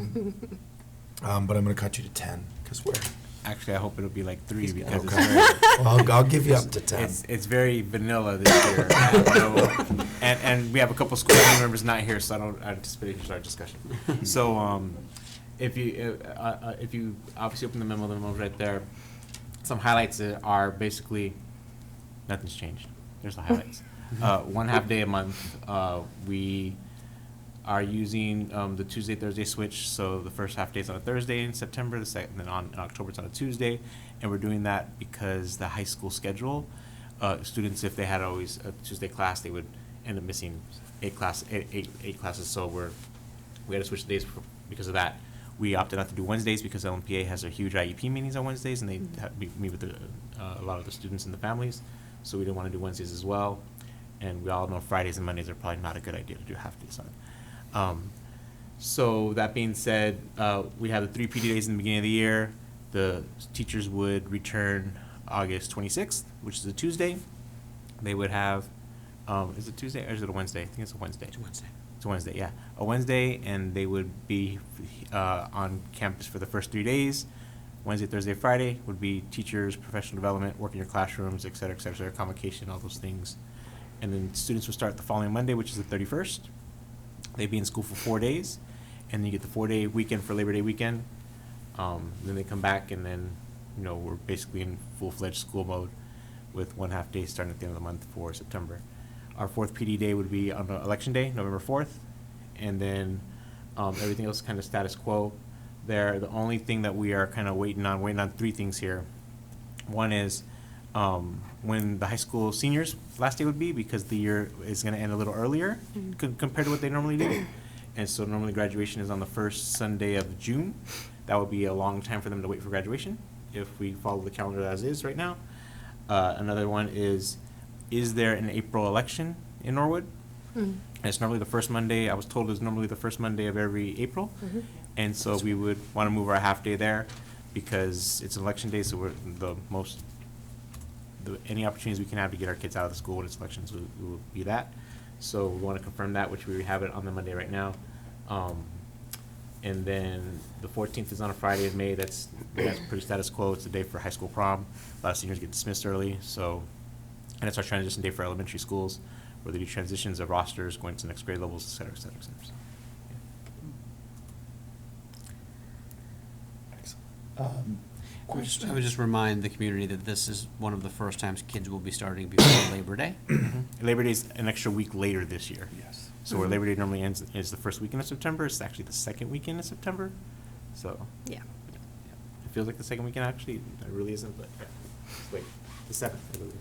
[SPEAKER 1] I'm going to cut you to 10 because we're.
[SPEAKER 8] Actually, I hope it'll be like 3 because it's
[SPEAKER 1] Okay.
[SPEAKER 8] very,
[SPEAKER 1] Well, I'll give you up to 10.
[SPEAKER 8] it's very vanilla this year. And we have a couple school committee members not here, so I don't anticipate you to start discussion. So, if you obviously open the memo's right there. Some highlights are basically, nothing's changed. There's the highlights. 1/2 day a month. We are using the Tuesday, Thursday switch. So the first half day is on a Thursday in September, the second, then in October it's on a Tuesday. And we're doing that because the high school schedule, students, if they had always a Tuesday class, they would end up missing eight classes. So we had to switch the days because of that. We opted not to do Wednesdays because LMPA has their huge IEP meetings on Wednesdays, and they meet with a lot of the students and the families. So we didn't want to do Wednesdays as well. And we all know Fridays and Mondays are probably not a good idea to do half days on. So that being said, we have the 3 PD days in the beginning of the year. The teachers would return August 26th, which is a Tuesday. They would have, is it Tuesday or is it a Wednesday? I think it's a Wednesday.
[SPEAKER 2] It's Wednesday.
[SPEAKER 8] It's a Wednesday, yeah. A Wednesday, and they would be on campus for the first 3 days. Wednesday, Thursday, Friday would be teachers, professional development, work in your classrooms, et cetera, convocation, all those things. And then students would start the following Monday, which is the 31st. They'd be in school for 4 days, and then you get the 4-day weekend for Labor Day weekend. Then they come back, and then, we're basically in full-fledged school mode with 1/2 day starting at the end of the month for September. Our 4th PD day would be on Election Day, November 4th, and then everything else kind of status quo there. The only thing that we are kind of waiting on 3 things here. One is when the high school seniors' last day would be, because the year is going to end a little earlier compared to what they normally do. And so normally graduation is on the first Sunday of June. That would be a long time for them to wait for graduation if we follow the calendar as is right now. Another one is there an April election in Norwood? And it's normally the first Monday. I was told it's normally the first Monday of every April. And so we would want to move our half day there because it's an election day, so we're any opportunities we can have to get our kids out of the school when it's elections will be that. So we want to confirm that, which we have it on the Monday right now. And then the 14th is on a Friday in May. That's pretty status quo. It's the day for high school prom. A lot of seniors get dismissed early. And it's our transition day for elementary schools, where they do transitions of rosters going to next grade levels, et cetera, et cetera, et cetera. So, yeah.
[SPEAKER 1] Excellent.
[SPEAKER 2] I would just remind the community that this is one of the first times kids will be starting before Labor Day.
[SPEAKER 8] Labor Day is an extra week later this year.
[SPEAKER 1] Yes.
[SPEAKER 8] So where Labor Day normally ends is the first weekend of September, it's actually the second weekend of September. So
[SPEAKER 3] Yeah.
[SPEAKER 8] it feels like the second weekend actually. It really isn't, but yeah. It's like the 7th, I believe.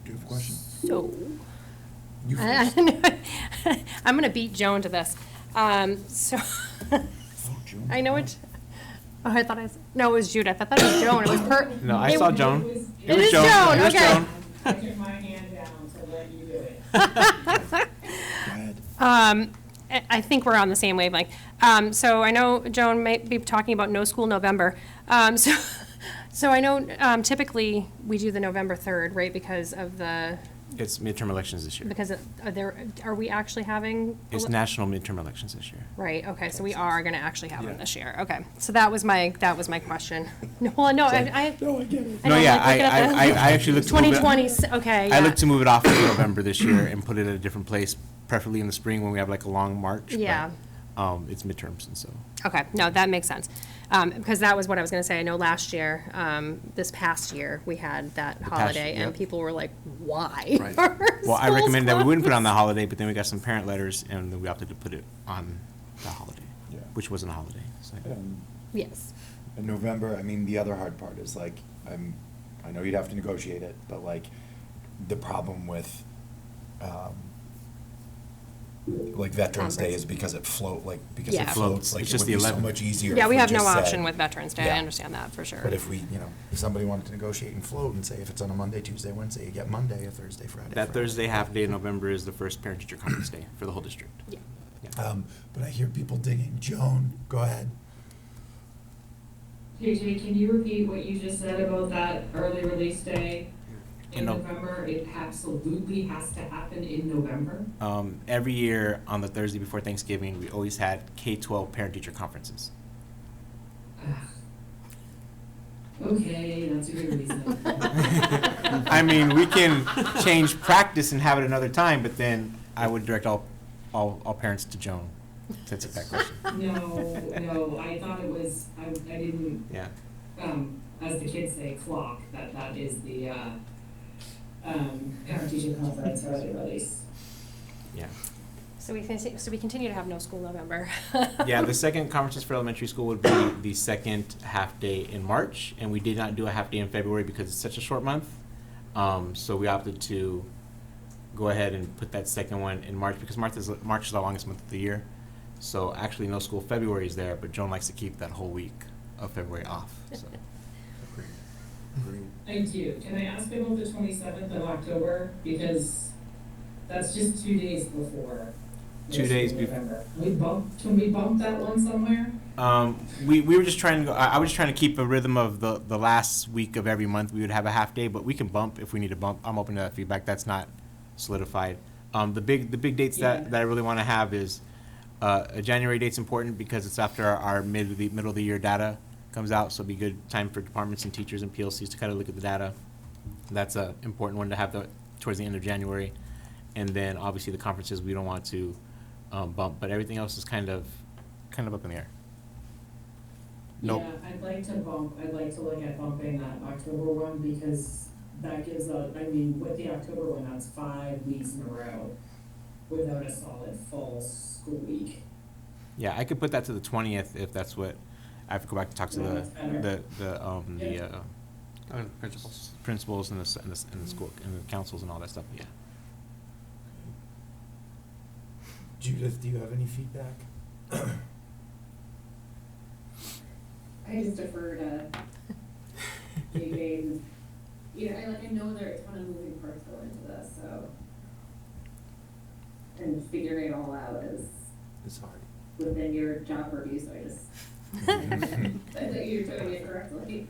[SPEAKER 1] Do you have a question?
[SPEAKER 3] So,
[SPEAKER 1] You first.
[SPEAKER 3] I'm gonna beat Joan to this. So,
[SPEAKER 1] Oh, June.
[SPEAKER 3] I know it. Oh, I thought no, it was Judith. I thought it was Joan. It was
[SPEAKER 8] No, I
[SPEAKER 3] it-
[SPEAKER 8] saw Joan.
[SPEAKER 3] It is Joan,
[SPEAKER 8] It was
[SPEAKER 3] okay.
[SPEAKER 8] Joan.
[SPEAKER 9] I took my hand down to let you do it.
[SPEAKER 1] Go ahead.
[SPEAKER 3] I think we're on the same wavelength. So I know Joan may be talking about No School November. So I know typically we do the November 3rd, right, because of the,
[SPEAKER 8] It's midterm elections this year.
[SPEAKER 3] are we actually having?
[SPEAKER 8] It's national midterm elections this year.
[SPEAKER 3] Right, okay, so we are gonna actually have them this year, okay. So that was my question. No, well, no, I.
[SPEAKER 1] No, I get it.
[SPEAKER 3] I
[SPEAKER 8] No,
[SPEAKER 3] don't
[SPEAKER 8] yeah,
[SPEAKER 3] like looking at the-
[SPEAKER 8] I actually looked to move it.
[SPEAKER 3] 2020, okay,
[SPEAKER 8] I
[SPEAKER 3] yeah.
[SPEAKER 8] look to move it off to November this year and put it at a different place, preferably in the spring when we have like a long March. but,
[SPEAKER 3] Yeah.
[SPEAKER 8] it's midterms, and so.
[SPEAKER 3] Okay, no, that makes sense. Because that was what I was gonna say. I know last year, this past year, we had that
[SPEAKER 8] past
[SPEAKER 3] holiday,
[SPEAKER 8] year,
[SPEAKER 3] and
[SPEAKER 8] yep.
[SPEAKER 3] people were like, why?
[SPEAKER 2] Right.
[SPEAKER 3] are
[SPEAKER 8] Well, I
[SPEAKER 3] schools
[SPEAKER 8] recommended that we wouldn't put it on the
[SPEAKER 3] closed?
[SPEAKER 8] holiday, but then we got some parent letters, and then we opted to put it on the holiday,
[SPEAKER 1] Yeah.
[SPEAKER 8] which wasn't a holiday, so.
[SPEAKER 3] Yes.
[SPEAKER 1] In November, I mean, the other hard part is like, I know you'd have to negotiate it, but like, the problem with, like Veterans Day is because it because
[SPEAKER 3] Yeah.
[SPEAKER 1] it floats, like
[SPEAKER 8] It's
[SPEAKER 1] it
[SPEAKER 8] just
[SPEAKER 1] would
[SPEAKER 8] the
[SPEAKER 1] be so
[SPEAKER 8] 11th.
[SPEAKER 1] much easier.
[SPEAKER 3] Yeah,
[SPEAKER 1] if
[SPEAKER 3] we have no
[SPEAKER 1] just said-
[SPEAKER 3] option with Veterans Day. I
[SPEAKER 1] Yeah.
[SPEAKER 3] understand that for sure.
[SPEAKER 1] But if we, if somebody wanted to negotiate and float and say if it's on a Monday, Tuesday, Wednesday, you get Monday, a Thursday, Friday.
[SPEAKER 8] That
[SPEAKER 1] Friday.
[SPEAKER 8] Thursday, half day in November is the first parent-teacher conference day for the whole district.
[SPEAKER 3] Yeah.
[SPEAKER 8] Yeah.
[SPEAKER 1] But I hear people digging. Joan, go ahead.
[SPEAKER 9] JJ, can you repeat what you just said about that early release day in
[SPEAKER 8] No.
[SPEAKER 9] November? It absolutely has to happen in November?
[SPEAKER 8] Every year on the Thursday before Thanksgiving, we always had K-12 parent-teacher conferences.
[SPEAKER 9] Ugh. Okay, that's a good reason.
[SPEAKER 8] I mean, we can change practice and have it another time, but then I would direct all parents to Joan to answer that question.
[SPEAKER 9] No, I thought it was, I didn't,
[SPEAKER 8] Yeah.
[SPEAKER 9] as the kids say, clock, that is the, parent-teacher conference early release.
[SPEAKER 8] Yeah.
[SPEAKER 3] So we continue to have no school November.
[SPEAKER 8] Yeah, the second conferences for elementary school would be the second half day in March, and we did not do a half day in February because it's such a short month. So we opted to go ahead and put that second one in March because March is the longest month of the year. So actually, no school February is there, but Joan likes to keep that whole week of February off. So.
[SPEAKER 9] I do. Can I ask about the 27th of October? Because that's just 2 days before.
[SPEAKER 8] 2 days bef-
[SPEAKER 9] November. Can we bump that one somewhere?
[SPEAKER 8] We were just trying to go, I was just trying to keep a rhythm of the last week of every month. We would have a half day, but we can bump if we need to bump. I'm open to that feedback. That's not solidified. The big dates
[SPEAKER 9] Yeah.
[SPEAKER 8] that I really want to have is a January date's important because it's after our middle of the year data comes out, so it'd be a good time for departments and teachers and PLCs to kind of look at the data. That's a important one to have towards the end of January. And then obviously the conferences we don't want to bump, but everything else is kind of up in the air. Nope.
[SPEAKER 9] Yeah, I'd like to look at bumping that October one because that gives with the October one, that's 5 weeks in a row without a solid full school week.
[SPEAKER 8] Yeah, I could put that to the 20th if that's what, I have to go back and talk to
[SPEAKER 9] Yeah, that's better.
[SPEAKER 8] the
[SPEAKER 2] Principals.
[SPEAKER 8] principals and the school, and the councils and all that stuff, yeah.
[SPEAKER 1] Judith, do you have any feedback?
[SPEAKER 4] I just defer to JJ. I know there are a ton of moving parts go into this, so. And figuring it all out is
[SPEAKER 1] It's hard.
[SPEAKER 4] within your job review, so I just, I think you're doing it correctly,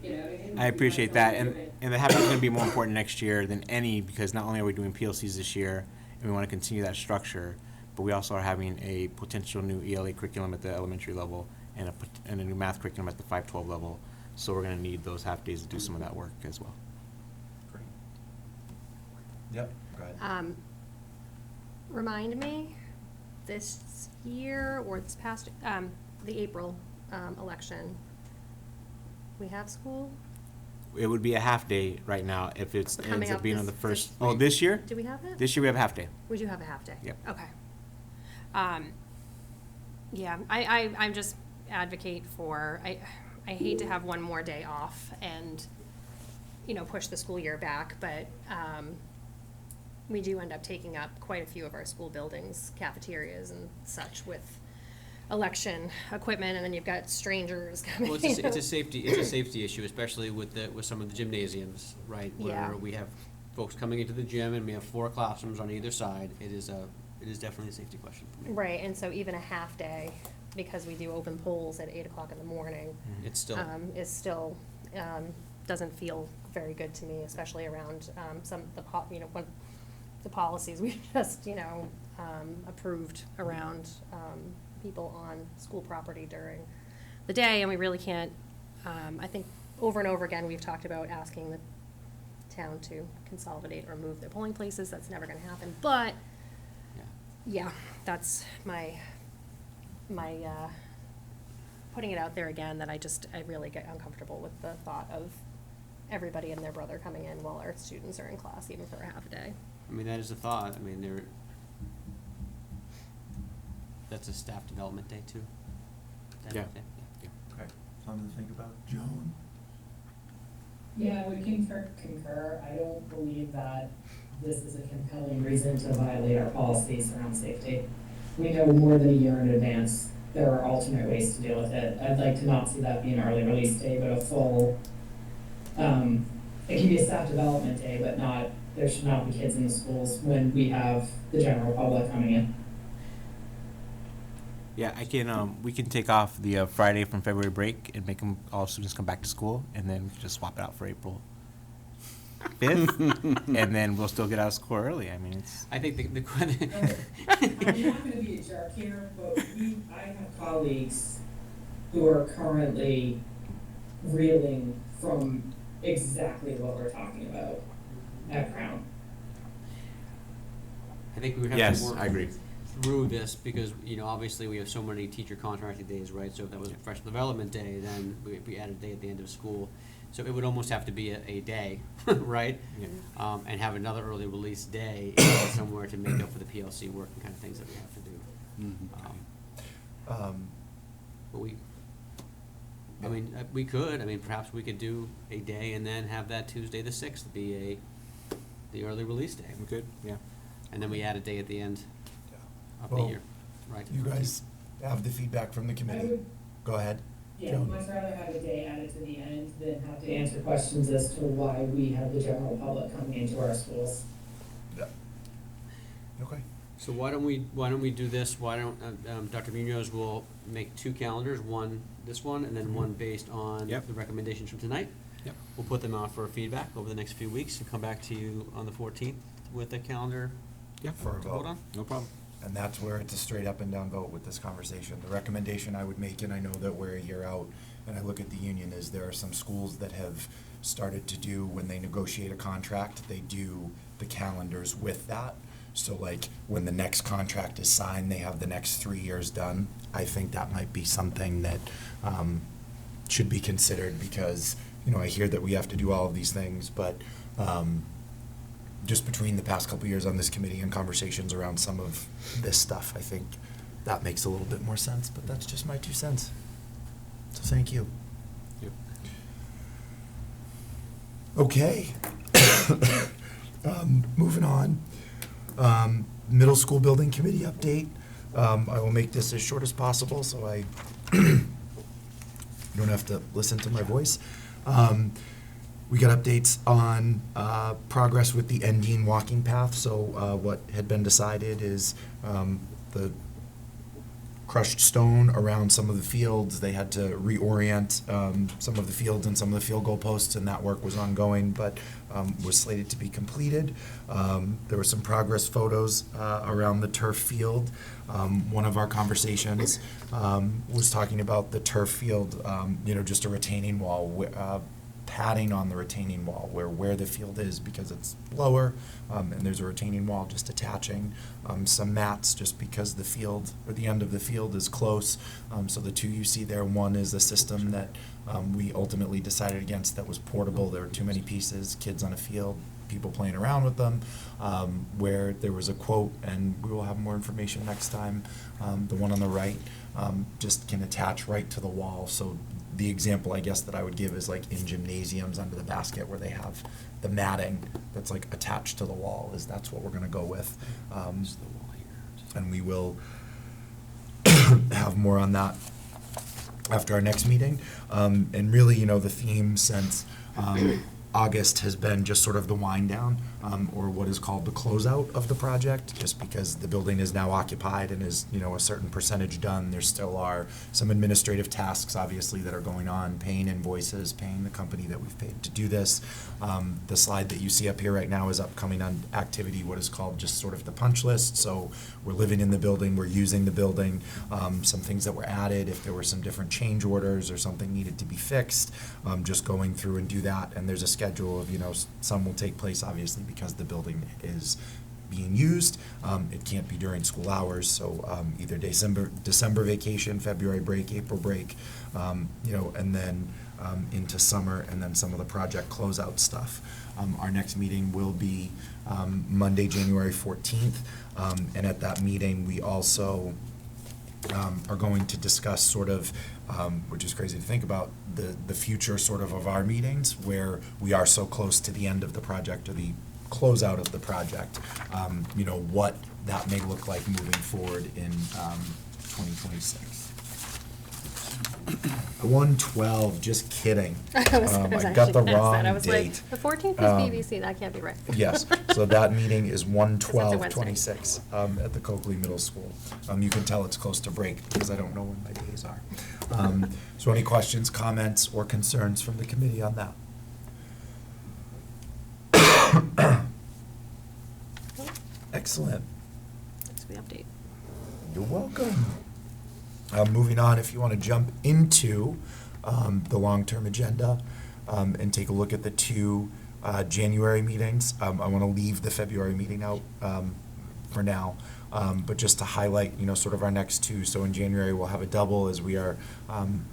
[SPEAKER 8] I appreciate that, and the habit is gonna be more important next year than any, because not only are we doing PLCs this year, and we wanna continue that structure, but we also are having a potential new ELA curriculum at the elementary level, and a new math curriculum at the 512 level, so we're gonna need those half days to do some of that work as well.
[SPEAKER 1] Great. Yep, go ahead.
[SPEAKER 3] Remind me, this year or this past, the April election, we have school?
[SPEAKER 8] It would be a half day right now if it
[SPEAKER 3] Coming
[SPEAKER 8] ends up
[SPEAKER 3] up
[SPEAKER 8] being on the
[SPEAKER 3] this-
[SPEAKER 8] first,
[SPEAKER 3] this-
[SPEAKER 8] this year?
[SPEAKER 3] Do we have it?
[SPEAKER 8] This year we have a half day.
[SPEAKER 3] We do have a half day?
[SPEAKER 8] Yep.
[SPEAKER 3] Okay. Yeah, I just advocate for, I hate to have one more day off and, push the school year back, but, we do end up taking up quite a few of our school buildings, cafeterias and such with election equipment, and then you've got strangers coming.
[SPEAKER 2] Well, it's a safety issue, especially with some of the gymnasiums, right?
[SPEAKER 3] Yeah.
[SPEAKER 2] Where we have folks coming into the gym and we have 4 classrooms on either side. It is definitely a safety question for me.
[SPEAKER 3] Right, and so even a half day, because we do open polls at 8:00 in the morning,
[SPEAKER 2] It's still,
[SPEAKER 3] is still, doesn't feel very good to me, especially around, some, when the policies we just, approved around, people on school property during the day, and we really can't, I think over and over again, we've talked about asking the town to consolidate or move their polling places. That's never gonna happen, but,
[SPEAKER 2] yeah.
[SPEAKER 3] yeah, that's my putting it out there again, that I really get uncomfortable with the thought of everybody and their brother coming in while our students are in class, even for a half a day.
[SPEAKER 2] I mean, that is a thought. I mean, that's a staff development day too.
[SPEAKER 8] Yeah.
[SPEAKER 1] Okay, something to think about. Joan?
[SPEAKER 9] Yeah, I would concur. I don't believe that this is a compelling reason to violate our policies around safety. We know more than a year in advance there are alternate ways to deal with it. I'd like to not see that be an early release day, but a full, it can be a staff development day, but there should not be kids in the schools when we have the general public coming in.
[SPEAKER 8] Yeah, we can take off the Friday from February break and make all students come back to school, and then we can just swap it out for April 5th, and then we'll still get out of school early. I mean, it's.
[SPEAKER 2] I think the
[SPEAKER 9] I'm not gonna be a jerk here, but I have colleagues who are currently reeling from exactly what we're talking about at Crown.
[SPEAKER 2] I think we would have
[SPEAKER 8] Yes,
[SPEAKER 2] to work
[SPEAKER 8] I agree.
[SPEAKER 2] through this because, obviously we have so many teacher contracted days, right? So if that was a professional development day, then we added a day at the end of school. So it would almost have to be a day, right?
[SPEAKER 8] Yeah.
[SPEAKER 2] And have another early release day somewhere to make up for the PLC work and kind of things that we have to do. But we could, perhaps we could do a day and then have that Tuesday the 6th be the early release day.
[SPEAKER 8] We could, yeah.
[SPEAKER 2] And then we add a day at the end of the
[SPEAKER 1] Well,
[SPEAKER 2] year, right?
[SPEAKER 1] You guys have the feedback from the committee. Go ahead.
[SPEAKER 9] Yeah,
[SPEAKER 1] Joan.
[SPEAKER 9] much rather have a day added to the end than have to answer questions as to why we have the general public coming into our schools.
[SPEAKER 1] Yeah. Okay.
[SPEAKER 2] So why don't we do this? Why don't Dr. Munoz will make 2 calendars, this one, and then one based on
[SPEAKER 8] Yep.
[SPEAKER 2] the recommendations from tonight.
[SPEAKER 8] Yep.
[SPEAKER 2] We'll put them out for feedback over the next few weeks and come back to you on the 14th with a calendar
[SPEAKER 8] Yeah.
[SPEAKER 1] For a
[SPEAKER 2] to vote
[SPEAKER 1] vote.
[SPEAKER 2] on.
[SPEAKER 8] No problem.
[SPEAKER 1] And that's where it's a straight up and down vote with this conversation. The recommendation I would make, and I know that we're a year out, and I look at the union, is there are some schools that have started to do, when they negotiate a contract, they do the calendars with that. So like, when the next contract is signed, they have the next 3 years done. I think that might be something that should be considered because, I hear that we have to do all of these things, but just between the past couple of years on this committee and conversations around some of this stuff, I think that makes a little bit more sense, but that's just my 2 cents. So thank you.
[SPEAKER 8] Yep.
[SPEAKER 1] Okay. Moving on. Middle school building committee update. I will make this as short as possible, so I you don't have to listen to my voice. We got updates on progress with the Endine walking path. So what had been decided is the crushed stone around some of the fields. They had to reorient some of the fields and some of the field goal posts, and that work was ongoing, but was slated to be completed. There were some progress photos around the turf field. One of our conversations was talking about the turf field, just a retaining wall, padding on the retaining wall where the field is because it's lower, and there's a retaining wall just attaching some mats just because the field or the end of the field is close. So the 2 you see there, one is a system that we ultimately decided against that was portable. There were too many pieces, kids on a field, people playing around with them, where there was a quote, and we will have more information next time. The one on the right just can attach right to the wall. So the example, I guess, that I would give is like in gymnasiums under the basket where they have the matting that's like attached to the wall, that's what we're gonna go with. And we will have more on that after our next meeting. And really, the theme since August has been just sort of the wind down, or what is called the closeout of the project, just because the building is now occupied and is, a certain percentage done. There still are some administrative tasks, obviously, that are going on, paying invoices, paying the company that we've paid to do this. The slide that you see up here right now is upcoming on activity, what is called just sort of the punch list. So we're living in the building, we're using the building, some things that were added, if there were some different change orders or something needed to be fixed, just going through and do that. And there's a schedule of, some will take place, obviously, because the building is being used. It can't be during school hours, so either December vacation, February break, April break, you know, and then into summer, and then some of the project closeout stuff. Our next meeting will be Monday, January 14th, and at that meeting, we also are going to discuss sort of, which is crazy to think about, the future sort of our meetings, where we are so close to the end of the project or the closeout of the project, you know, what that may look like moving forward in 2026. 112, just kidding.
[SPEAKER 3] I was
[SPEAKER 1] I
[SPEAKER 3] actually
[SPEAKER 1] got the
[SPEAKER 3] gonna ask
[SPEAKER 1] wrong
[SPEAKER 3] that. I was like,
[SPEAKER 1] date.
[SPEAKER 3] the 14th is BBC, that can't be right.
[SPEAKER 1] Yes, so that meeting is
[SPEAKER 3] Wednesday.
[SPEAKER 1] 1/12/26 at the Coakley Middle School. You can tell it's close to break because I don't know when my days are. So any questions, comments, or concerns from the committee on that? Excellent.
[SPEAKER 3] Thanks for the update.
[SPEAKER 1] You're welcome. Moving on, if you want to jump into the long-term agenda and take a look at the two January meetings. I want to leave the February meeting out for now, but just to highlight, you know, sort of our next two. So in January, we'll have a double as we are,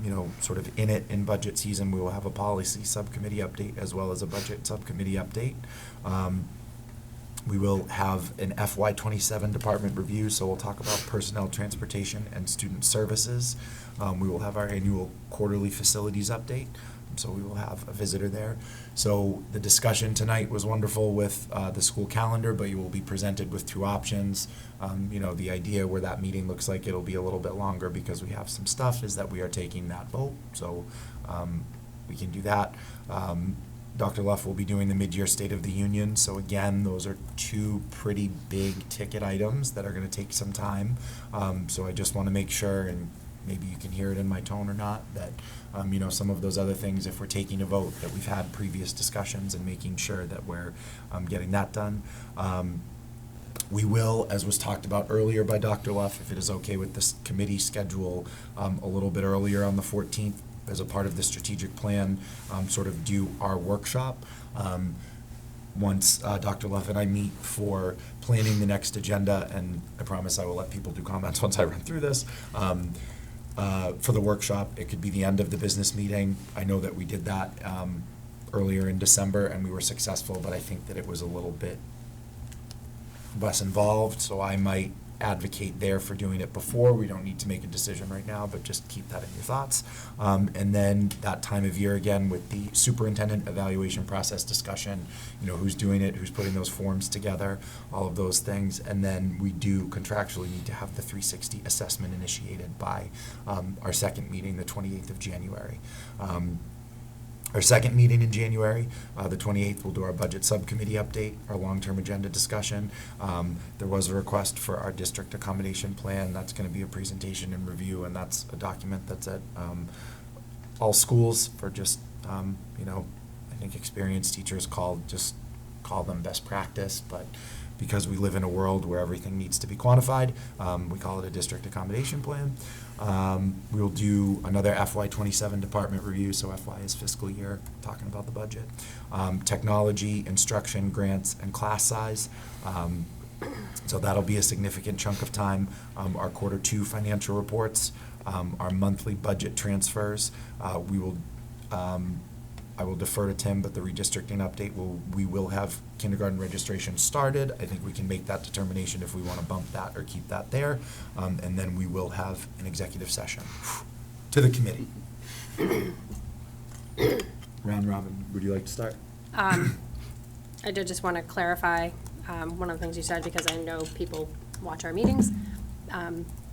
[SPEAKER 1] you know, sort of in it in budget season. We will have a policy subcommittee update as well as a budget subcommittee update. We will have an FY27 department review, so we'll talk about personnel, transportation, and student services. We will have our annual quarterly facilities update, so we will have a visitor there. So the discussion tonight was wonderful with the school calendar, but you will be presented with two options. You know, the idea where that meeting looks like it'll be a little bit longer because we have some stuff is that we are taking that vote, so we can do that. Dr. Luff will be doing the mid-year State of the Union, so again, those are two pretty big ticket items that are gonna take some time. So I just wanna make sure, and maybe you can hear it in my tone or not, that, you know, some of those other things, if we're taking a vote, that we've had previous discussions and making sure that we're getting that done. We will, as was talked about earlier by Dr. Luff, if it is okay with this committee, schedule a little bit earlier on the 14th as a part of the strategic plan, sort of do our workshop. Once Dr. Luff and I meet for planning the next agenda, and I promise I will let people do comments once I run through this. For the workshop, it could be the end of the business meeting. I know that we did that earlier in December and we were successful, but I think that it was a little bit less involved, so I might advocate there for doing it before. We don't need to make a decision right now, but just keep that in your thoughts. And then that time of year again with the superintendent evaluation process discussion, you know, who's doing it, who's putting those forms together, all of those things. And then we do contractually need to have the 360 assessment initiated by our second meeting, the 28th of January. Our second meeting in January, the 28th, we'll do our budget subcommittee update, our long-term agenda discussion. There was a request for our district accommodation plan. That's going to be a presentation and review, and that's a document that's at all schools for just, you know, I think experienced teachers call them best practice, but because we live in a world where everything needs to be quantified, we call it a district accommodation plan. We'll do another FY27 department review, so FY is fiscal year, talking about the budget. Technology, instruction, grants, and class size. So that'll be a significant chunk of time. Our Q2 financial reports, our monthly budget transfers. I will defer to Tim, but the redistricting update, we will have kindergarten registration started. I think we can make that determination if we want to bump that or keep that there. And then we will have an executive session to the committee. Round robin, would you like to start?
[SPEAKER 3] I did just want to clarify one of the things you said, because I know people watch our meetings,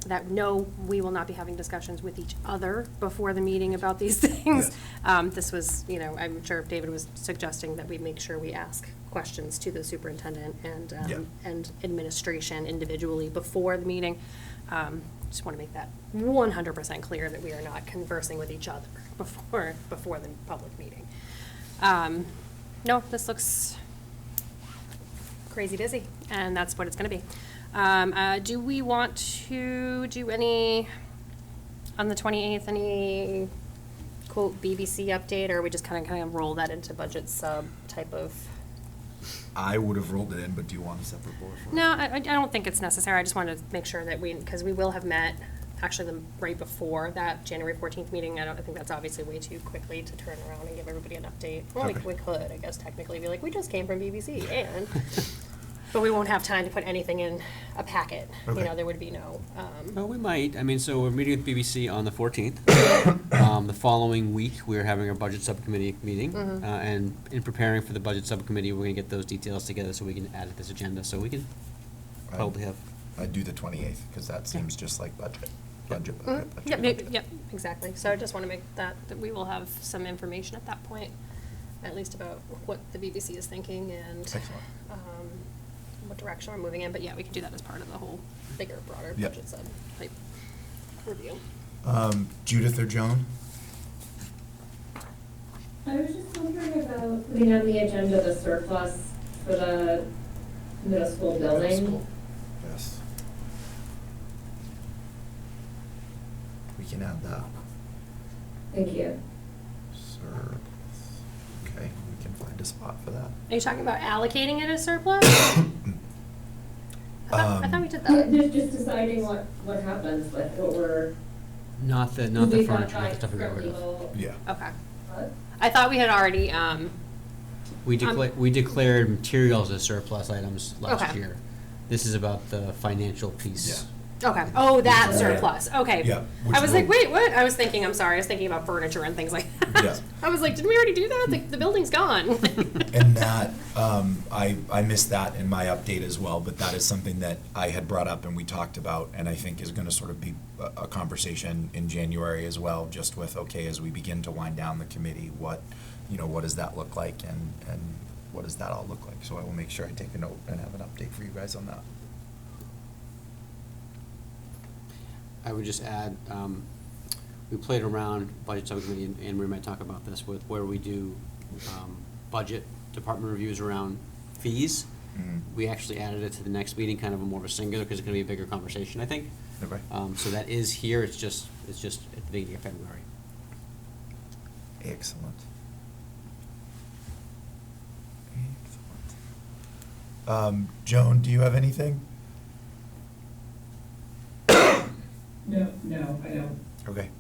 [SPEAKER 3] that no, we will not be having discussions with each other before the meeting about these things. This was, you know, I'm sure David was suggesting that we make sure we ask questions to the superintendent and administration individually before the meeting. Just want to make that 100% clear that we are not conversing with each other before the public meeting. No, this looks crazy busy, and that's what it's going to be. Do we want to do any, on the 28th, any quote BBC update, or we just kind of roll that into budget sub type of?
[SPEAKER 1] I would have rolled it in, but do you want a separate board for it?
[SPEAKER 3] No, I don't think it's necessary. I just wanted to make sure that because we will have met actually right before that January 14th meeting. I think that's obviously way too quickly to turn around and give everybody an update. Well,
[SPEAKER 1] Okay.
[SPEAKER 3] we could, I guess, technically be like, we just came from BBC and, but we won't have time to put anything in a packet. You
[SPEAKER 1] Okay.
[SPEAKER 3] know, there would be no,
[SPEAKER 2] Well, we might. I mean, so we're meeting with BBC on the 14th. The following week, we're having our budget subcommittee meeting. And in preparing for the budget subcommittee, we're gonna get those details together so we can add it to this agenda, so we can probably have.
[SPEAKER 1] I'd do the 28th, because that seems just like budget. Budget.
[SPEAKER 3] Yep, exactly. So I just want to make that we will have some information at that point, at least about what the BBC is thinking and
[SPEAKER 1] Excellent.
[SPEAKER 3] what direction we're moving in. But yeah, we can do that as part of the whole bigger, broader
[SPEAKER 1] Yep.
[SPEAKER 3] budget sub type review.
[SPEAKER 1] Judith or Joan?
[SPEAKER 4] I was just wondering about putting on the agenda the surplus for the middle school building.
[SPEAKER 1] Yes. We can add that.
[SPEAKER 4] Thank you.
[SPEAKER 1] Surplus. Okay, we can find a spot for that.
[SPEAKER 3] Are you talking about allocating it as surplus? I thought we did
[SPEAKER 4] Yeah,
[SPEAKER 3] that.
[SPEAKER 4] just deciding what happens, like what we're.
[SPEAKER 2] Not the
[SPEAKER 4] we've got
[SPEAKER 2] furniture, not the stuff we got
[SPEAKER 4] from
[SPEAKER 2] rid of.
[SPEAKER 4] legal-
[SPEAKER 1] Yeah.
[SPEAKER 3] Okay.
[SPEAKER 4] What?
[SPEAKER 3] I thought we had already.
[SPEAKER 2] We declared materials as surplus items last
[SPEAKER 3] Okay.
[SPEAKER 2] year. This is about the financial piece.
[SPEAKER 3] Okay. Oh, that
[SPEAKER 1] Yeah.
[SPEAKER 3] surplus. Okay.
[SPEAKER 1] Yeah,
[SPEAKER 3] I
[SPEAKER 1] which
[SPEAKER 3] was
[SPEAKER 1] will-
[SPEAKER 3] like, wait, what? I was thinking. I'm sorry. I was thinking about furniture and things like that.
[SPEAKER 1] Yeah.
[SPEAKER 3] I was like, didn't we already do that? The building's gone.
[SPEAKER 1] And that, I missed that in my update as well, but that is something that I had brought up and we talked about, and I think is gonna sort of be a conversation in January as well, just with, okay, as we begin to wind down the committee, what does that look like, and what does that all look like? So I will make sure I take a note and have an update for you guys on that.
[SPEAKER 2] I would just add, we played around budget subcommittee, and Anne Marie might talk about this, with where we do budget department reviews around fees.
[SPEAKER 1] Mhm.
[SPEAKER 2] We actually added it to the next meeting, kind of a more of a singular, because it's gonna be a bigger conversation, I think.
[SPEAKER 1] Okay.
[SPEAKER 2] So that is here, it's just at the beginning of February.
[SPEAKER 1] Excellent. Excellent. Joan, do you have anything?
[SPEAKER 9] No, I don't.
[SPEAKER 1] Okay.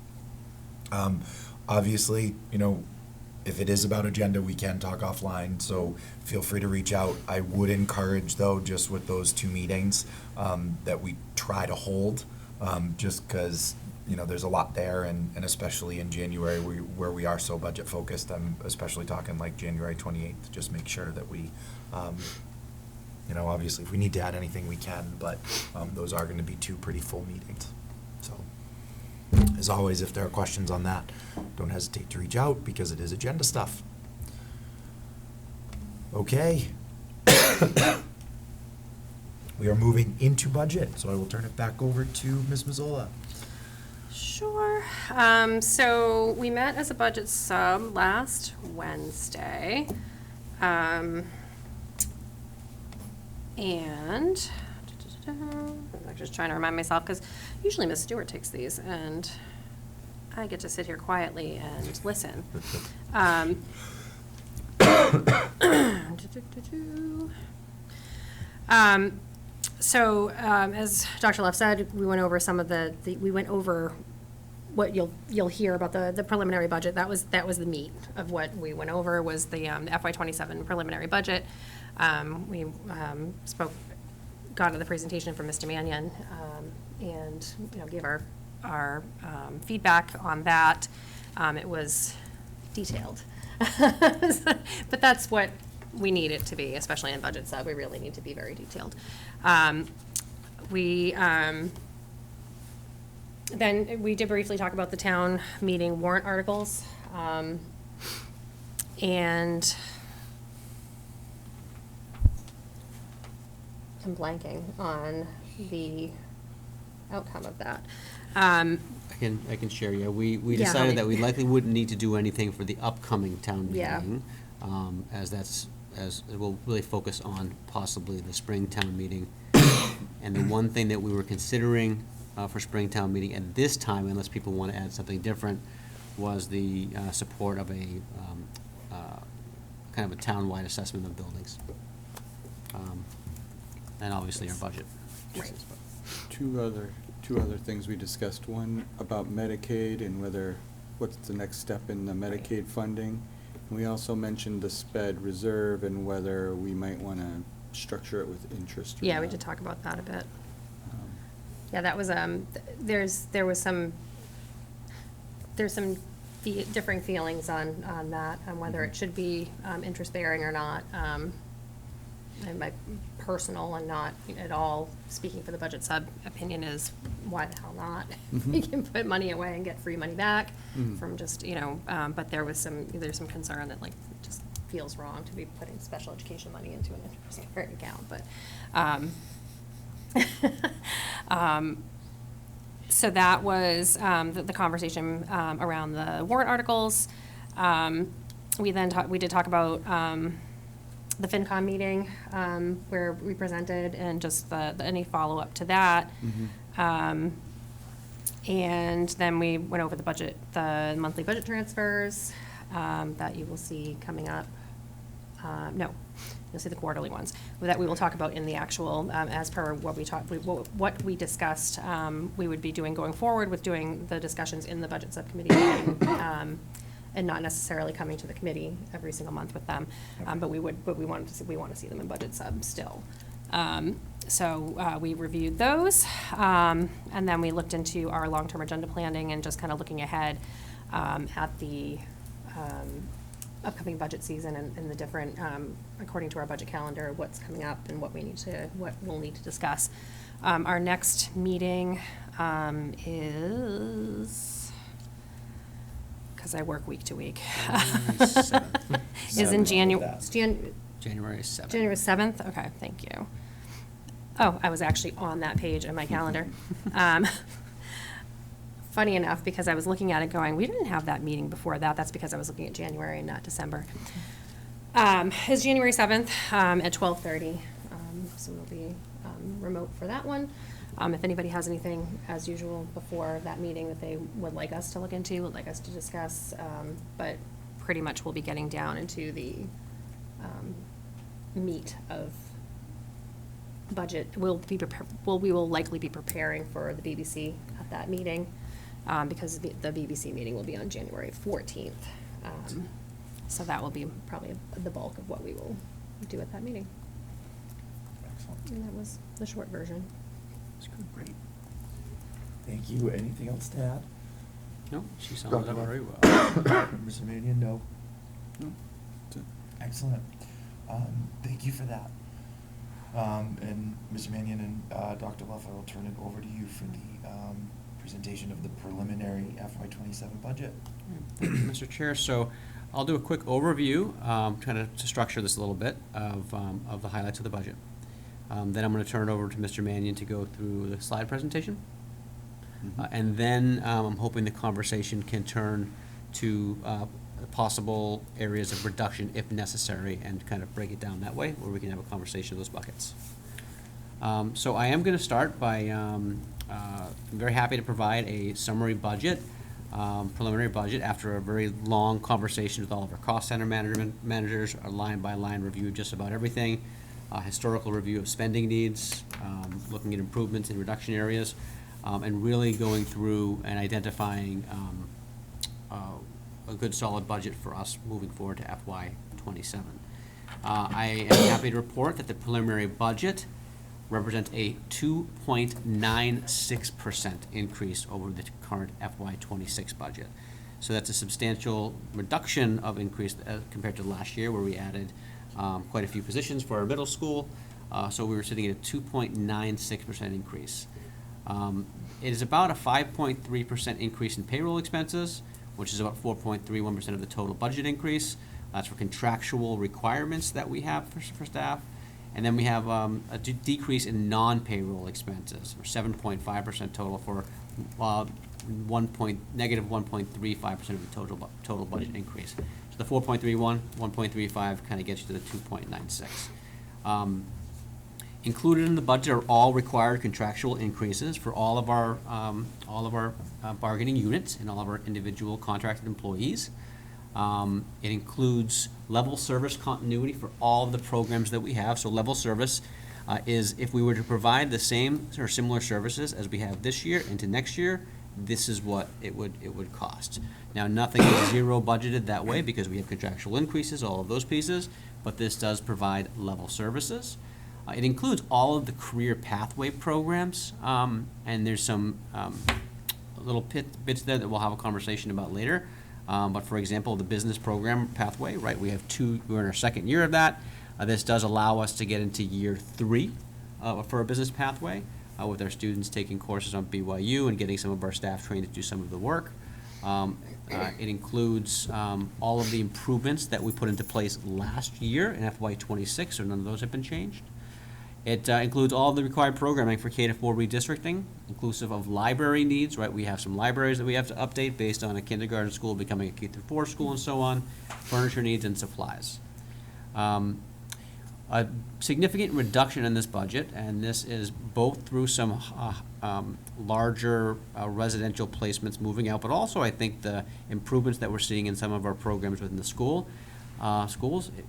[SPEAKER 1] Obviously, if it is about agenda, we can talk offline, so feel free to reach out. I would encourage, though, just with those two meetings, that we try to hold, just because, there's a lot there, and especially in January, where we are so budget focused, I'm especially talking like January 28th, just make sure that we, obviously, if we need to add anything, we can, but those are going to be two pretty full meetings. So, as always, if there are questions on that, don't hesitate to reach out, because it is agenda stuff. Okay. We are moving into budget, so I will turn it back over to Ms. Mazzola.
[SPEAKER 3] Sure. So we met as a budget sub last Wednesday. And I'm just trying to remind myself, because usually Ms. Stewart takes these and I get to sit here quietly and listen. As Dr. Leff said, we went over some of we went over what you'll hear about the preliminary budget. That was the meat of what we went over, was the FY27 preliminary budget. We got into the presentation from Mr. Mannion, and gave our feedback on that. It was detailed, but that's what we need it to be, especially in budget sub. We really need to be very detailed. Then we did briefly talk about the town meeting warrant articles, and I'm blanking on the outcome of that.
[SPEAKER 2] I can share, yeah. We
[SPEAKER 3] Yeah,
[SPEAKER 2] decided that
[SPEAKER 3] honey.
[SPEAKER 2] we likely wouldn't need to do anything for the upcoming town
[SPEAKER 3] Yeah.
[SPEAKER 2] meeting. As we'll really focus on possibly the spring town meeting. And the one thing that we were considering for spring town meeting at this time, unless people want to add something different, was the support of a kind of a town-wide assessment of buildings. and obviously our budget.
[SPEAKER 3] Right.
[SPEAKER 10] Two other things we discussed. One about Medicaid and what's the next step in the Medicaid funding. And we also mentioned the SPED reserve and whether we might want to structure it with interest or
[SPEAKER 3] Yeah, we
[SPEAKER 10] not.
[SPEAKER 3] did talk about that a bit.
[SPEAKER 10] Um,
[SPEAKER 3] Yeah, that was, there's some differing feelings on that, on whether it should be, interest-bearing or not. And my personal and not at all speaking for the budget sub opinion is, why the hell not? We can put money away and get free money back from just, but there's some concern that like, it just feels wrong to be putting special education money into an interest-bearing account, but, so that was the conversation around the warrant articles. We did talk about the FinCom meeting where we presented and just any follow-up to that. And then we went over the monthly budget transfers that you will see coming up. No, you'll see the quarterly ones that we will talk about in the actual, as per what we discussed, we would be doing going forward with doing the discussions in the budget subcommittee meeting, and not necessarily coming to the committee every single month with them, but we want to see them in budget sub still. So we reviewed those, and then we looked into our long-term agenda planning and just kind of looking ahead at the upcoming budget season and the different, according to our budget calendar, what's coming up and what we'll need to discuss. Our next meeting is, because I work week to week, is in January.
[SPEAKER 2] January 7th.
[SPEAKER 3] January 7th? Okay, thank you. Oh, I was actually on that page in my calendar. Funny enough, because I was looking at it going, we didn't have that meeting before that. That's because I was looking at January and not December. Is January 7th at 12:30. So we'll be remote for that one. If anybody has anything, as usual, before that meeting that they would like us to look into, would like us to discuss, but pretty much we'll be getting down into the meat of budget. We will likely be preparing for the BBC at that meeting, because the BBC meeting will be on January 14th. So that will be probably the bulk of what we will do at that meeting.
[SPEAKER 1] Excellent.
[SPEAKER 3] And that was the short version.
[SPEAKER 1] Great. Thank you. Anything else to add?
[SPEAKER 2] No, she summed it
[SPEAKER 1] Dr.
[SPEAKER 2] up
[SPEAKER 1] Love?
[SPEAKER 2] very well.
[SPEAKER 1] Mr. Mannion, no?
[SPEAKER 10] No, that's it.
[SPEAKER 1] Excellent. Thank you for that. And Mr. Mannion and Dr. Luff, I will turn it over to you for the presentation of the preliminary FY27 budget.
[SPEAKER 2] Thank you, Mr. Chair. So I'll do a quick overview, kind of to structure this a little bit of the highlights of the budget. Then I'm going to turn it over to Mr. Mannion to go through the slide presentation. And then I'm hoping the conversation can turn to possible areas of reduction if necessary and kind of break it down that way, where we can have a conversation of those buckets. So I am going to start by, I'm very happy to provide a summary budget, preliminary budget, after a very long conversation with all of our cost center managers, a line-by-line review of just about everything, historical review of spending needs, looking at improvements in reduction areas, and really going through and identifying a good solid budget for us moving forward to FY27. I am happy to report that the preliminary budget represents a 2.96% increase over the current FY26 budget. So that's a substantial reduction of increase compared to last year, where we added quite a few positions for our middle school. So we were sitting at a 2.96% increase. It is about a 5.3% increase in payroll expenses, which is about 4.31% of the total budget increase. That's for contractual requirements that we have for staff. And then we have a decrease in non-payroll expenses, or 7.5% total for negative 1.35% of the total budget increase. So the 4.31, 1.35 kind of gets you to the 2.96. Included in the budget are all required contractual increases for all of our bargaining units and all of our individual contracted employees. It includes level service continuity for all of the programs that we have. So level service is if we were to provide the same or similar services as we have this year into next year, this is what it would cost. Now, nothing is zero budgeted that way because we have contractual increases, all of those pieces, but this does provide level services. It includes all of the career pathway programs, and there's some little bits there that we'll have a conversation about later. But for example, the business program pathway, right? We're in our second year of that. This does allow us to get into year 3 for a business pathway with our students taking courses on BYU and getting some of our staff trained to do some of the work. It includes all of the improvements that we put into place last year in FY26, so none of those have been changed. It includes all of the required programming for K-4 redistricting, inclusive of library needs, right? We have some libraries that we have to update based on a kindergarten school becoming a K-4 school and so on, furniture needs and supplies. A significant reduction in this budget, and this is both through some larger residential placements moving out, but also I think the improvements that we're seeing in some of our programs within the schools.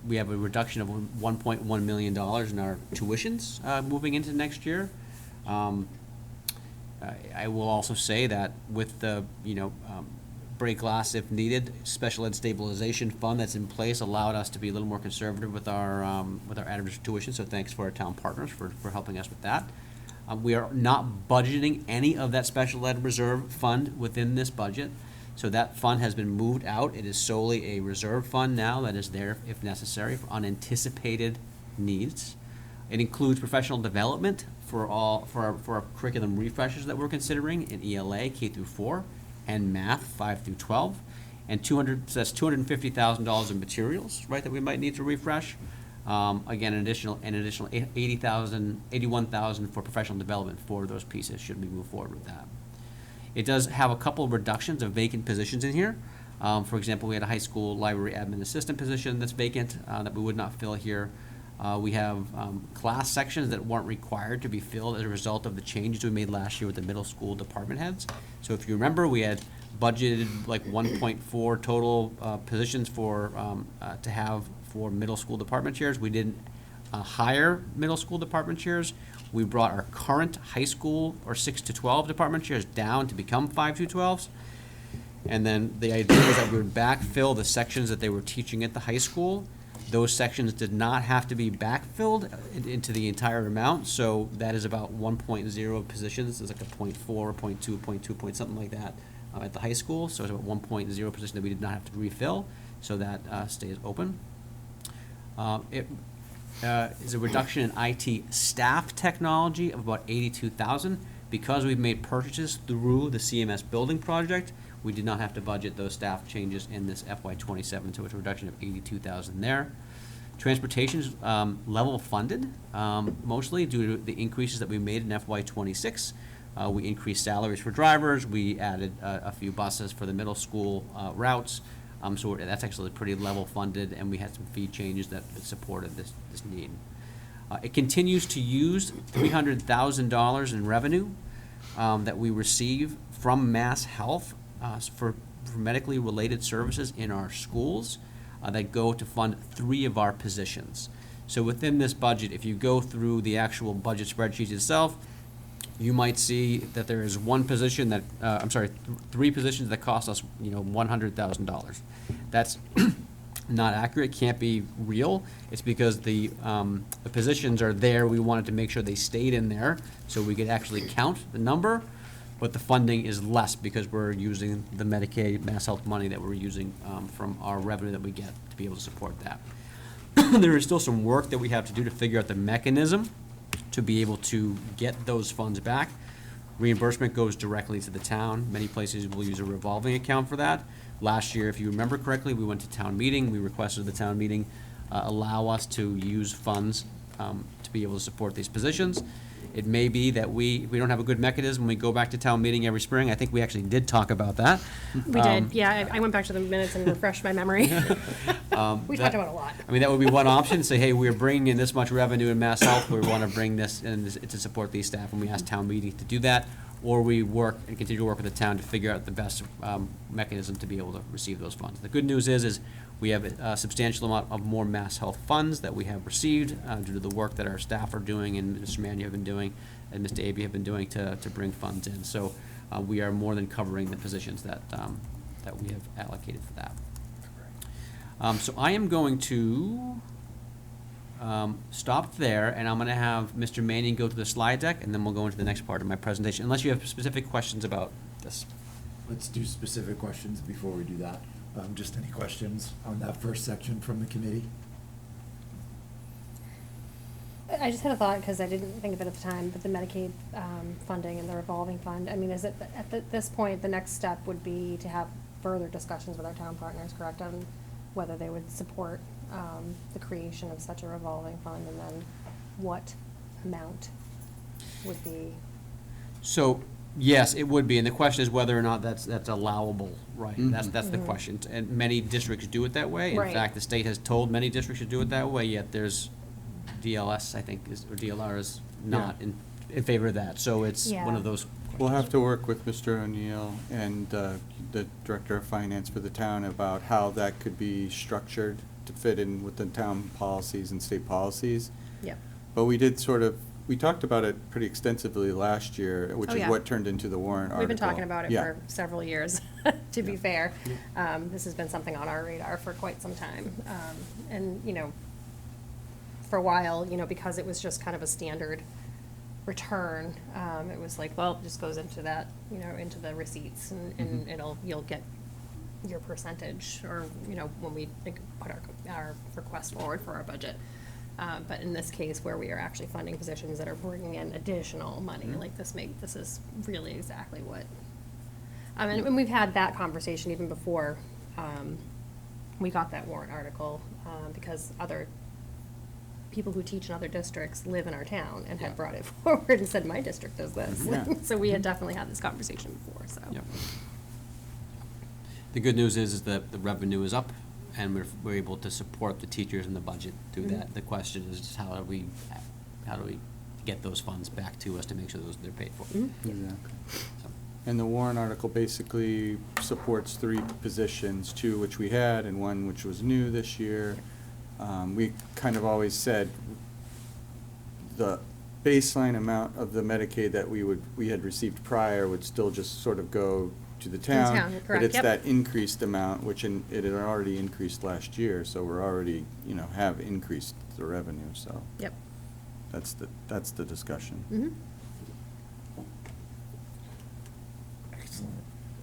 [SPEAKER 2] We have a reduction of $1.1 million in our tuitions moving into next year. I will also say that with the, break glass if needed, special ed stabilization fund that's in place allowed us to be a little more conservative with our average tuition, so thanks for our town partners for helping us with that. We are not budgeting any of that special ed reserve fund within this budget. So that fund has been moved out. It is solely a reserve fund now that is there if necessary for unanticipated needs. It includes professional development for our curriculum refreshes that we're considering in ELA K-4 and math 5 through 12, and that's $250,000 in materials, right, that we might need to refresh. Again, an additional $81,000 for professional development for those pieces should we move forward with that. It does have a couple of reductions of vacant positions in here. For example, we had a high school library admin assistant position that's vacant that we would not fill here. We have class sections that weren't required to be filled as a result of the changes we made last year with the middle school department heads. So if you remember, we had budgeted like 1.4 total positions for to have for middle school department chairs. We didn't hire middle school department chairs. We brought our current high school or 6 to 12 department chairs down to become 5 to 12s. And then the idea was that we would backfill the sections that they were teaching at the high school. Those sections did not have to be backfilled into the entire amount, so that is about 1.0 positions. It's like a 0.4, 0.2, 0.2, something like that at the high school. So it's about 1.0 position that we did not have to refill, so that stays open. It is a reduction in IT staff technology of about $82,000. Because we've made purchases through the CMS building project, we did not have to budget those staff changes in this FY27, so it's a reduction of $82,000 there. Transportation's level funded, mostly due to the increases that we made in FY26. We increased salaries for drivers. We added a few buses for the middle school routes. So that's actually pretty level funded, and we had some fee changes that supported this need. It continues to use $300,000 in revenue that we receive from Mass Health for medically related services in our schools that go to fund 3 of our positions. So within this budget, if you go through the actual budget spreadsheet itself, you might see that there is one position that, 3 positions that cost us, $100,000. That's not accurate, can't be real. It's because the positions are there. We wanted to make sure they stayed in there so we could actually count the number, but the funding is less because we're using the Medicaid Mass Health money that we're using from our revenue that we get to be able to support that. There is still some work that we have to do to figure out the mechanism to be able to get those funds back. Reimbursement goes directly to the town. Many places will use a revolving account for that. Last year, if you remember correctly, we went to town meeting. We requested the town meeting allow us to use funds to be able to support these positions. It may be that if we don't have a good mechanism, we go back to town meeting every spring. I think we actually did talk about that.
[SPEAKER 3] We did, yeah. I went back to the minutes and refreshed my memory. We talked about it a lot.
[SPEAKER 2] I mean, that would be one option, say, hey, we're bringing in this much revenue in Mass Health, we want to bring this in to support these staff, and we ask town meeting to do that. or we work and continue to work with the town to figure out the best mechanism to be able to receive those funds. The good news is we have a substantial amount of more Mass Health funds that we have received due to the work that our staff are doing and Mr. Manny have been doing and Mr. Aby have been doing to bring funds in. So we are more than covering the positions that we have allocated for that. So I am going to stop there, and I'm going to have Mr. Manning go to the slide deck, and then we'll go into the next part of my presentation, unless you have specific questions about this.
[SPEAKER 1] Let's do specific questions before we do that. Just any questions on that first section from the committee?
[SPEAKER 3] I just had a thought, because I didn't think of it at the time, but the Medicaid funding and the revolving fund, I mean, is it, at this point, the next step would be to have further discussions with our town partners, correct, on whether they would support the creation of such a revolving fund, and then what amount would be?
[SPEAKER 2] So, yes, it would be, and the question is whether or not that's allowable, right? That's the question. And many districts do it that way. In
[SPEAKER 3] Right.
[SPEAKER 2] fact, the state has told many districts to do it that way, yet there's DLS, I think, or DLR is not in favor of that. So it's one
[SPEAKER 3] Yeah.
[SPEAKER 2] of those
[SPEAKER 10] We'll have
[SPEAKER 2] questions.
[SPEAKER 10] to work with Mr. O'Neill and the Director of Finance for the town about how that could be structured to fit in with the town policies and state policies.
[SPEAKER 3] Yep.
[SPEAKER 10] But we talked about it pretty extensively last year, which
[SPEAKER 3] Oh,
[SPEAKER 10] is
[SPEAKER 3] yeah.
[SPEAKER 10] what turned into the warrant article.
[SPEAKER 3] We've been talking about it
[SPEAKER 10] Yeah.
[SPEAKER 3] for several years, to be fair. This has been something on our radar for quite some time. And, you know, for a while, you know, because it was just kind of a standard return, it was like, well, it just goes into that, you know, into the receipts, and you'll get your percentage, or, you know, when we put our request forward for our budget. But in this case, where we are actually funding positions that are bringing in additional money, like this is really exactly what, and we've had that conversation even before we got that warrant article, because other people who teach in other districts live in our town and had brought it forward and said, my district does this.
[SPEAKER 10] Yeah.
[SPEAKER 3] So we had definitely had this conversation before, so.
[SPEAKER 2] Yep. The good news is that the revenue is up, and we're able to support the teachers in the budget through that. The question is just how do we get those funds back to us to make sure they're paid for?
[SPEAKER 10] Exactly.
[SPEAKER 2] So,
[SPEAKER 10] And the warrant article basically supports 3 positions, 2 which we had and 1 which was new this year. We kind of always said the baseline amount of the Medicaid that we had received prior would still just sort of go to the town.
[SPEAKER 3] town,
[SPEAKER 10] But
[SPEAKER 3] correct,
[SPEAKER 10] it's
[SPEAKER 3] yep.
[SPEAKER 10] that increased amount, which it had already increased last year, so we're already, have increased the revenue, so.
[SPEAKER 3] Yep.
[SPEAKER 10] That's the discussion.
[SPEAKER 3] Mm-hmm.
[SPEAKER 1] Excellent.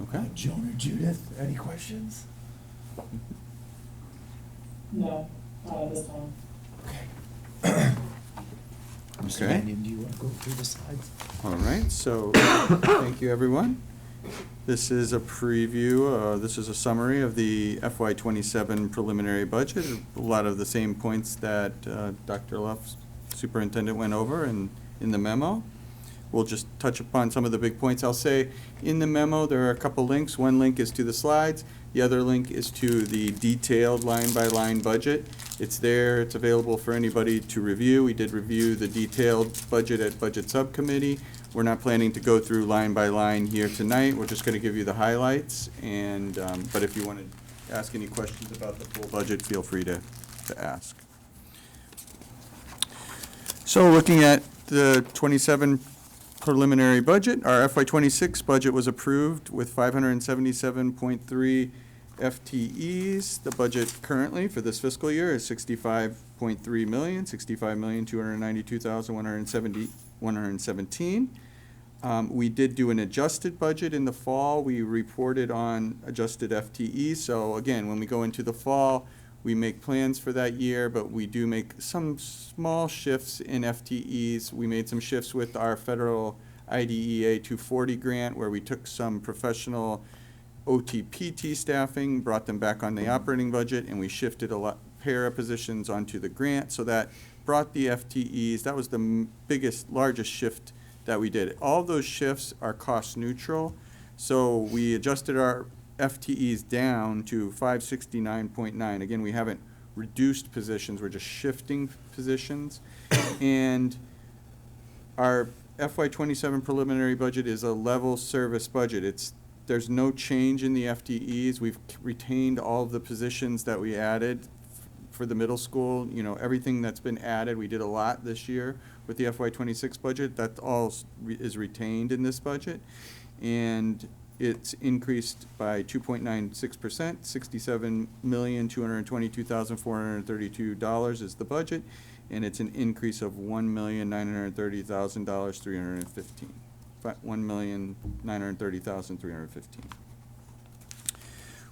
[SPEAKER 10] Okay.
[SPEAKER 1] Joan or Judith, any questions?
[SPEAKER 9] No, not at this time.
[SPEAKER 1] Okay. Mr.
[SPEAKER 10] Okay.
[SPEAKER 1] Mannion, do you want to go through the slides?
[SPEAKER 10] All right, so, thank you, everyone. This is a preview, this is a summary of the FY '27 preliminary budget. A lot of the same points that Dr. Luff, Superintendent, went over in the memo. We'll just touch upon some of the big points. I'll say, in the memo, there are a couple links. One link is to the slides. The other link is to the detailed line-by-line budget. It's there, it's available for anybody to review. We did review the detailed budget at Budget Subcommittee. We're not planning to go through line by line here tonight. We're just gonna give you the highlights, and, but if you want to ask any questions about the full budget, feel free to ask. So looking at the '27 preliminary budget, our FY '26 budget was approved with 577.3 FTEs. The budget currently for this fiscal year is 65.3 million, 65,292,117. We did do an adjusted budget in the fall. We reported on adjusted FTEs. So again, when we go into the fall, we make plans for that year, but we do make some small shifts in FTEs. We made some shifts with our federal IDEA 240 grant, where we took some professional OT-PT staffing, brought them back on the operating budget, and we shifted a lot para positions onto the grant. So that brought the FTEs. That was the largest shift that we did. All those shifts are cost neutral. So we adjusted our FTEs down to 569.9. Again, we haven't reduced positions, we're just shifting positions. And our FY '27 preliminary budget is a level service budget. There's no change in the FTEs. We've retained all of the positions that we added for the middle school. You know, everything that's been added, we did a lot this year with the FY '26 budget. That all is retained in this budget. And it's increased by 2.96%, $67,222,432 is the budget, and it's an increase of $1,930,315. $1,930,315.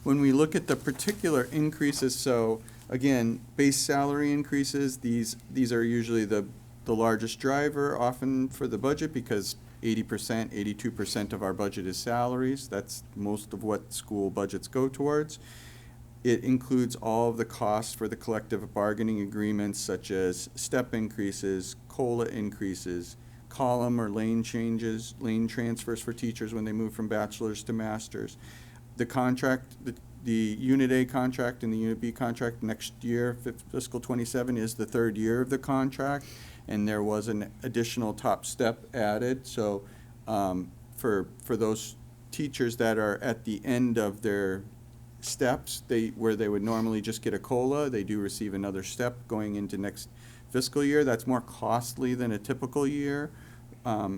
[SPEAKER 10] When we look at the particular increases, so again, base salary increases, these are usually the largest driver often for the budget because 80%, 82% of our budget is salaries. That's most of what school budgets go towards. It includes all of the costs for the collective bargaining agreements such as step increases, COLA increases, column or lane changes, lane transfers for teachers when they move from bachelor's to master's. The contract, the Unit A contract and the Unit B contract next year, fiscal '27, is the third year of the contract, and there was an additional top step added. So for those teachers that are at the end of their steps, where they would normally just get a COLA, they do receive another step going into next fiscal year. That's more costly than a typical year.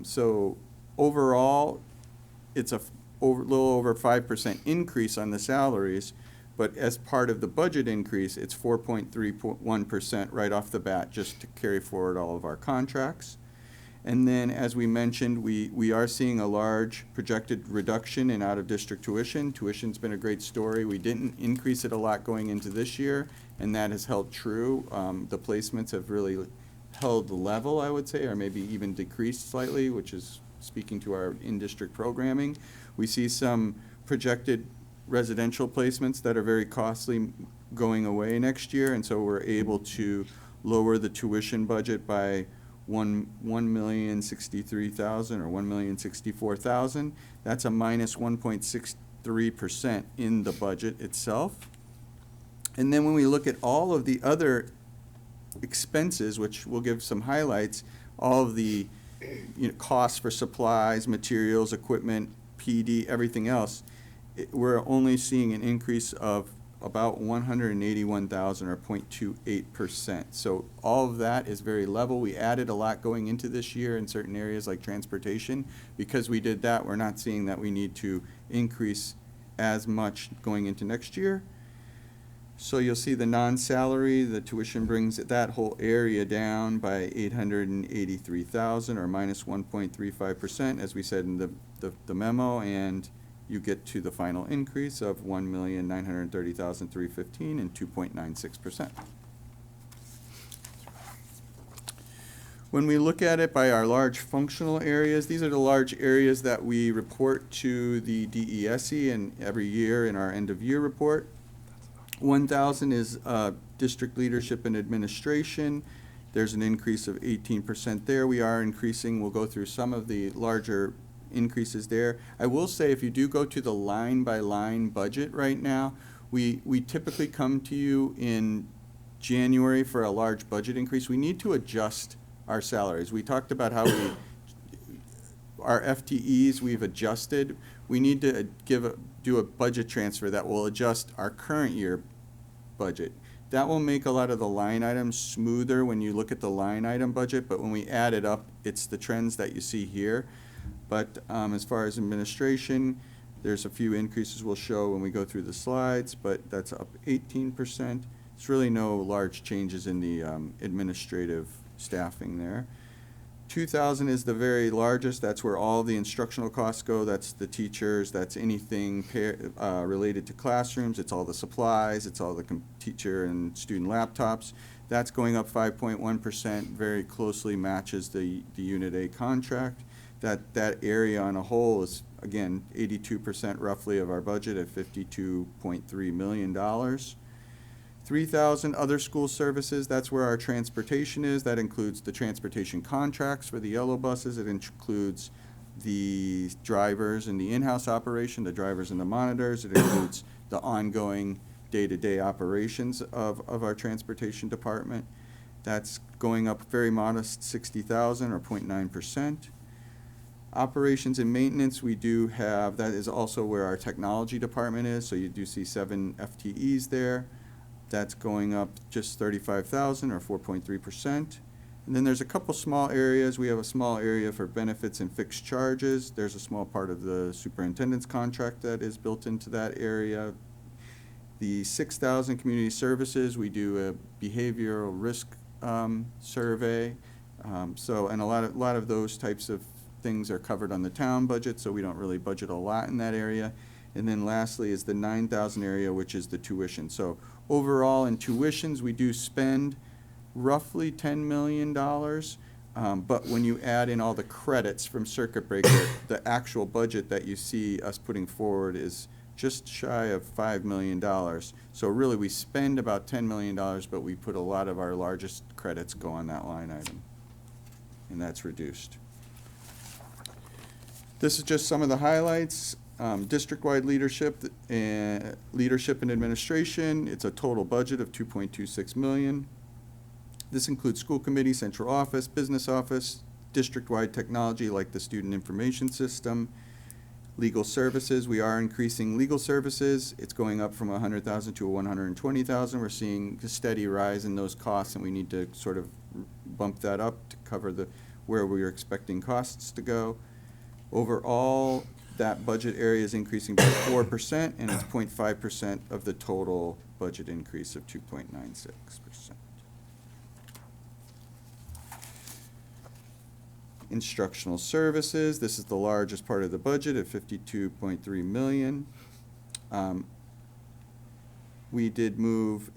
[SPEAKER 10] So overall, it's a little over 5% increase on the salaries, but as part of the budget increase, it's 4.31% right off the bat, just to carry forward all of our contracts. And then, as we mentioned, we are seeing a large projected reduction in out-of-district tuition. Tuition's been a great story. We didn't increase it a lot going into this year, and that has held true. The placements have really held level, I would say, or maybe even decreased slightly, which is speaking to our in-district programming. We see some projected residential placements that are very costly going away next year, and so we're able to lower the tuition budget by $1,063,000 or $1,064,000. That's a minus 1.63% in the budget itself. And then when we look at all of the other expenses, which we'll give some highlights, all of the costs for supplies, materials, equipment, PD, everything else, we're only seeing an increase of about $181,000 or 0.28%. So all of that is very level. We added a lot going into this year in certain areas like transportation. Because we did that, we're not seeing that we need to increase as much going into next year. So you'll see the non-salary, the tuition brings that whole area down by $883,000 or minus 1.35%, as we said in the memo, and you get to the final increase of $1,930,315 and 2.96%. When we look at it by our large functional areas, these are the large areas that we report to the DESE and every year in our end-of-year report. 1,000 is district leadership and administration. There's an increase of 18% there. We are increasing, we'll go through some of the larger increases there. I will say, if you do go to the line-by-line budget right now, we typically come to you in January for a large budget increase. We need to adjust our salaries. We talked about how our FTEs we've adjusted. We need to do a budget transfer that will adjust our current year budget. That will make a lot of the line items smoother when you look at the line item budget, but when we add it up, it's the trends that you see here. But as far as administration, there's a few increases we'll show when we go through the slides, but that's up 18%. It's really no large changes in the administrative staffing there. 2,000 is the very largest. That's where all the instructional costs go. That's the teachers. That's anything related to classrooms. It's all the supplies. It's all the teacher and student laptops. That's going up 5.1%. Very closely matches the Unit A contract. That area on a whole is, again, 82% roughly of our budget at $52.3 million. 3,000 other school services, that's where our transportation is. That includes the transportation contracts for the yellow buses. It includes the drivers and the in-house operation, the drivers and the monitors. It includes the ongoing day-to-day operations of our transportation department. That's going up very modest, 60,000 or 0.9%. Operations and maintenance, we do have, that is also where our technology department is, so you do see 7 FTEs there. That's going up just 35,000 or 4.3%. And then there's a couple small areas. We have a small area for benefits and fixed charges. There's a small part of the superintendent's contract that is built into that area. The 6,000 community services, we do a behavioral risk survey. And a lot of those types of things are covered on the town budget, so we don't really budget a lot in that area. And then lastly is the 9,000 area, which is the tuition. So overall in tuitions, we do spend roughly $10 million. But when you add in all the credits from circuit breaker, the actual budget that you see us putting forward is just shy of $5 million. So really, we spend about $10 million, but we put a lot of our largest credits go on that line item, and that's reduced. This is just some of the highlights. District-wide leadership and administration. It's a total budget of $2.26 million. This includes school committee, central office, business office, district-wide technology like the student information system, legal services. We are increasing legal services. It's going up from $100,000 to $120,000. We're seeing a steady rise in those costs, and we need to sort of bump that up to cover where we are expecting costs to go. Overall, that budget area is increasing by 4%, and it's 0.5% of the total budget increase of 2.96%. Instructional services, this is the largest part of the budget at $52.3 million. We did move,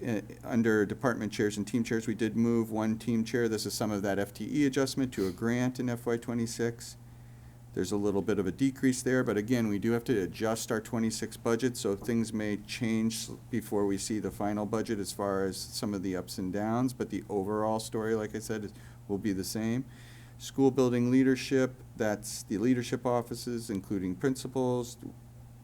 [SPEAKER 10] under department chairs and team chairs, we did move one team chair. This is some of that FTE adjustment to a grant in FY26. There's a little bit of a decrease there, but again, we do have to adjust our 26 budget, so things may change before we see the final budget as far as some of the ups and downs, but the overall story, like I said, will be the same. School building leadership, that's the leadership offices, including principals.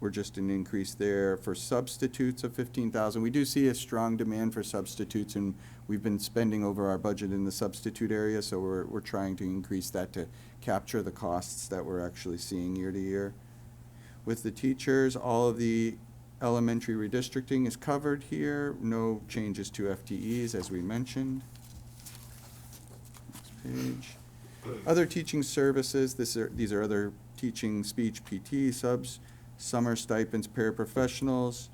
[SPEAKER 10] We're just an increase there. For substitutes of $15,000. We do see a strong demand for substitutes, and we've been spending over our budget in the substitute area, so we're trying to increase that to capture the costs that we're actually seeing year to year. With the teachers, all of the elementary redistricting is covered here. No changes to FTEs, as we mentioned. Next page. Other teaching services, these are other teaching, speech, PT, subs, summer stipends, paraprofessionals.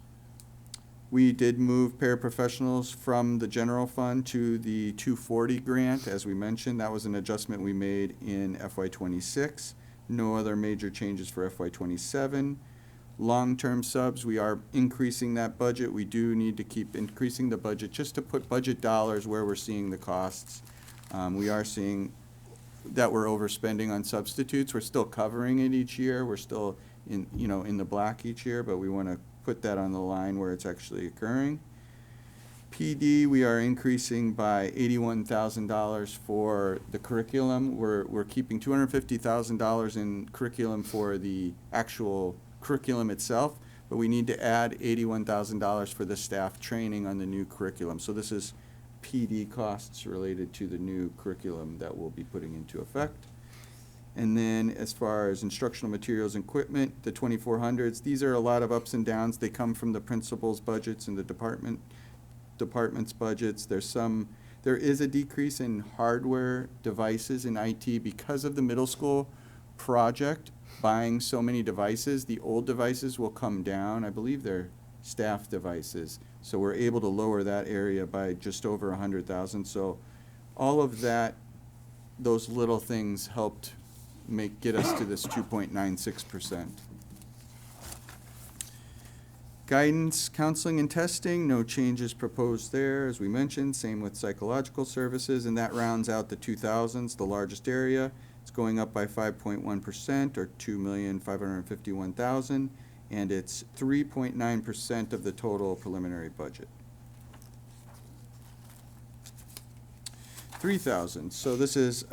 [SPEAKER 10] We did move paraprofessionals from the general fund to the 240 grant, as we mentioned. That was an adjustment we made in FY26. No other major changes for FY27. Long-term subs, we are increasing that budget. We do need to keep increasing the budget just to put budget dollars where we're seeing the costs. We are seeing that we're overspending on substitutes. We're still covering it each year. We're still in the black each year, but we want to put that on the line where it's actually occurring. PD, we are increasing by $81,000 for the curriculum. We're keeping $250,000 in curriculum for the actual curriculum itself, but we need to add $81,000 for the staff training on the new curriculum. So this is PD costs related to the new curriculum that we'll be putting into effect. And then as far as instructional materials and equipment, the 2400s, these are a lot of ups and downs. They come from the principal's budgets and the department's budgets. There is a decrease in hardware devices in IT because of the middle school project buying so many devices. The old devices will come down. I believe they're staff devices. So we're able to lower that area by just over 100,000. So all of that, those little things helped get us to this 2.96%. Guidance, counseling, and testing, no changes proposed there, as we mentioned. Same with psychological services, and that rounds out the 2000s, the largest area. It's going up by 5.1%, or $2,551,000, and it's 3.9% of the total preliminary budget. 3,000. So this is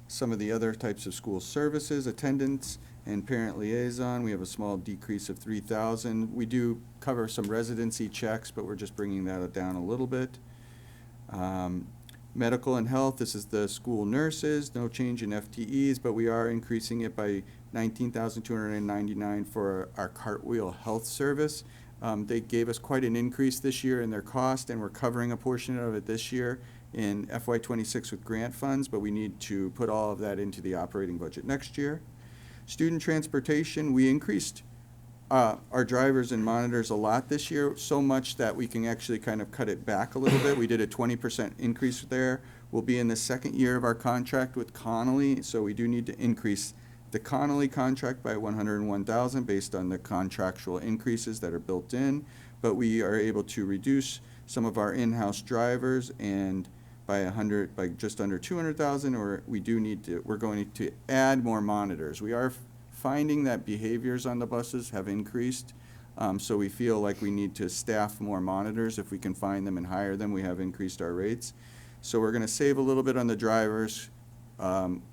[SPEAKER 10] some of the other types of school services, attendance and parent liaison. We have a small decrease of 3,000. We do cover some residency checks, but we're just bringing that down a little bit. Medical and health, this is the school nurses, no change in FTEs, but we are increasing it by $19,299 for our Cartwheel Health Service. They gave us quite an increase this year in their cost, and we're covering a portion of it this year in FY26 with grant funds, but we need to put all of that into the operating budget next year. Student transportation, we increased our drivers and monitors a lot this year, so much that we can actually kind of cut it back a little bit. We did a 20% increase there. We'll be in the second year of our contract with Connolly, so we do need to increase the Connolly contract by $101,000 based on the contractual increases that are built in, but we are able to reduce some of our in-house drivers and by just under $200,000, or we're going to add more monitors. We are finding that behaviors on the buses have increased, so we feel like we need to staff more monitors. If we can find them and hire them, we have increased our rates. So we're going to save a little bit on the drivers,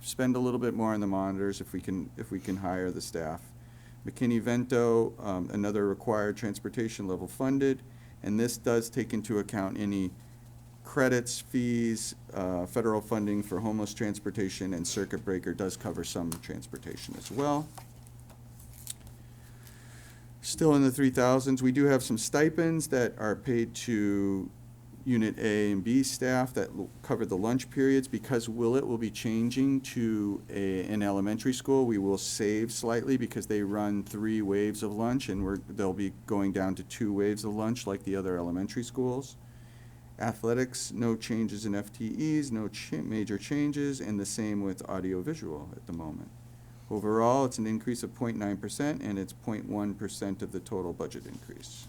[SPEAKER 10] spend a little bit more on the monitors if we can hire the staff. McKinney-Vento, another required transportation level funded, and this does take into account any credits, fees, federal funding for homeless transportation, and circuit breaker does cover some transportation as well. Still in the 3,000s, we do have some stipends that are paid to Unit A and B staff that cover the lunch periods. Because Willett will be changing to an elementary school, we will save slightly because they run 3 waves of lunch, and they'll be going down to 2 waves of lunch like the other elementary schools. Athletics, no changes in FTEs, no major changes, and the same with audiovisual at the moment. Overall, it's an increase of 0.9%, and it's 0.1% of the total budget increase.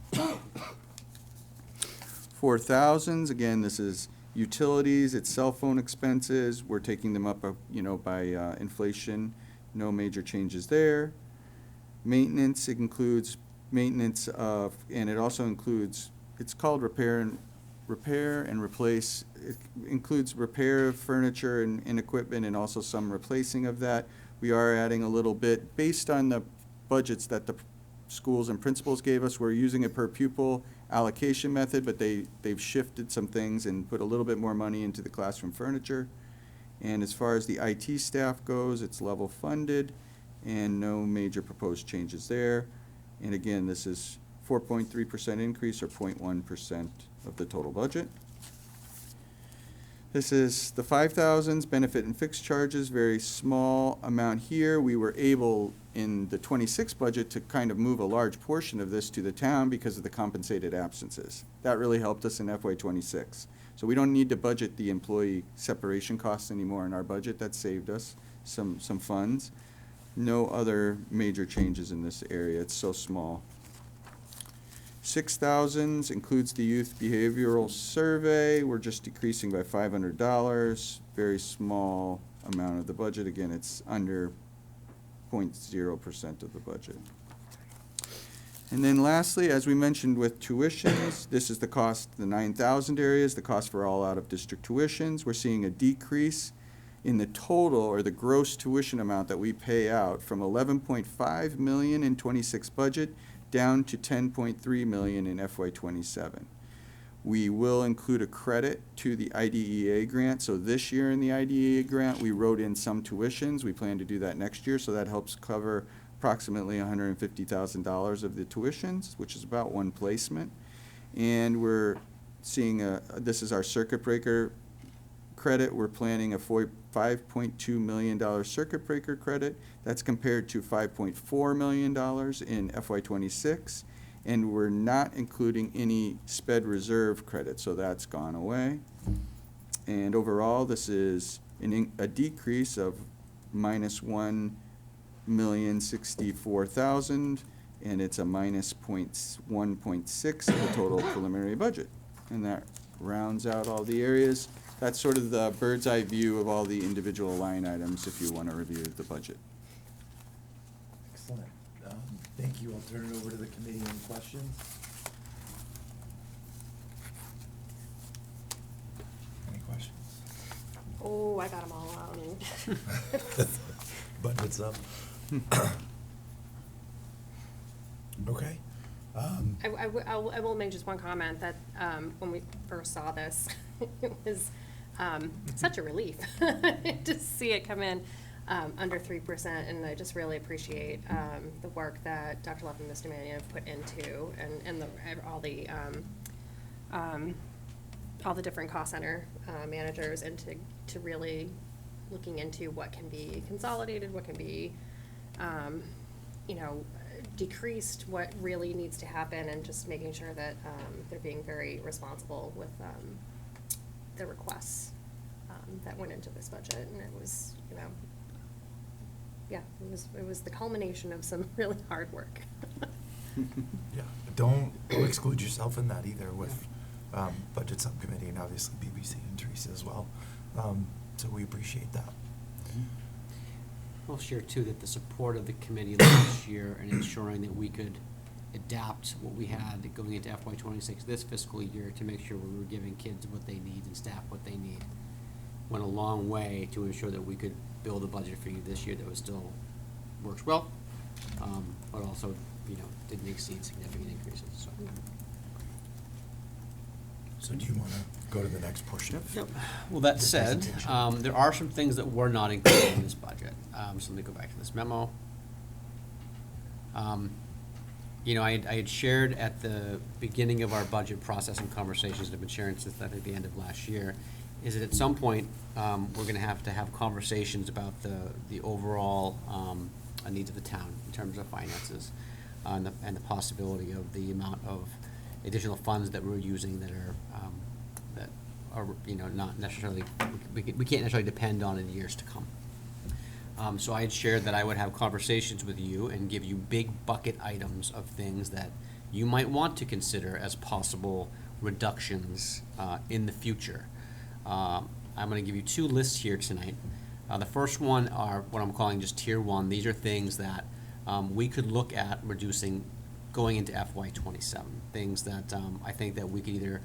[SPEAKER 10] 4,000s, again, this is utilities, it's cell phone expenses. We're taking them up, by inflation. No major changes there. Maintenance, it includes maintenance of, and it also includes, it's called repair and replace. It includes repair of furniture and equipment, and also some replacing of that. We are adding a little bit based on the budgets that the schools and principals gave us. We're using a per pupil allocation method, but they've shifted some things and put a little bit more money into the classroom furniture. And as far as the IT staff goes, it's level funded and no major proposed changes there. And again, this is 4.3% increase, or 0.1% of the total budget. This is the 5,000s, benefit and fixed charges, very small amount here. We were able in the 26 budget to kind of move a large portion of this to the town because of the compensated absences. That really helped us in FY26. So we don't need to budget the employee separation costs anymore in our budget. That saved us some funds. No other major changes in this area. It's so small. 6,000s includes the youth behavioral survey. We're just decreasing by $500. Very small amount of the budget. Again, it's under 0.0% of the budget. And then lastly, as we mentioned with tuitions, this is the cost, the 9,000 areas, the cost for all out-of-district tuitions. We're seeing a decrease in the total, or the gross tuition amount that we pay out, from $11.5 million in 26 budget down to $10.3 million in FY27. We will include a credit to the IDEA grant. So this year in the IDEA grant, we wrote in some tuitions. We plan to do that next year, so that helps cover approximately $150,000 of the tuitions, which is about one placement. And we're seeing this is our circuit breaker credit. We're planning a $5.2 million circuit breaker credit. That's compared to $5.4 million in FY26. And we're not including any SPED reserve credit, so that's gone away. And overall, this is a decrease of minus $1,064,000, and it's a minus 1.6 of the total preliminary budget. And that rounds out all the areas. That's sort of the bird's eye view of all the individual line items if you want to review the budget.
[SPEAKER 1] Excellent. Thank you. I'll turn it over to the committee. Any questions? Any questions?
[SPEAKER 3] Oh, I got them all out.
[SPEAKER 1] Budget's up. Okay.
[SPEAKER 3] I will make just one comment that when we first saw this, it was such a relief to see it come in under 3%, and I just really appreciate the work that Dr. Love and Mr. Mannion have put into, and all the different cost center managers, and to really looking into what can be consolidated, what can be, decreased, what really needs to happen, and just making sure that they're being very responsible with the requests that went into this budget. And it was, it was the culmination of some really hard work.
[SPEAKER 11] Yeah, don't exclude yourself in that either with budget subcommittee and obviously BBC and Teresa as well. So we appreciate that.
[SPEAKER 2] I'll share too that the support of the committee last year and ensuring that we could adapt what we had going into FY26 this fiscal year to make sure we were giving kids what they need and staff what they need went a long way to ensure that we could build a budget for you this year that was still works well, but also didn't exceed significant increases.
[SPEAKER 11] So do you want to go to the next portion?
[SPEAKER 2] Yep. Well, that said, there are some things that were not included in this budget. So let me go back to this memo. I had shared at the beginning of our budget process and conversations that I've been sharing since I think the end of last year, is that at some point we're going to have conversations about the overall needs of the town in terms of finances, and the possibility of the amount of additional funds that we're using that are not necessarily we can't necessarily depend on in years to come. So I had shared that I would have conversations with you and give you big bucket items of things that you might want to consider as possible reductions in the future. I'm going to give you two lists here tonight. The first one are what I'm calling just tier one. These are things that we could look at reducing going into FY27. Things that I think that we could either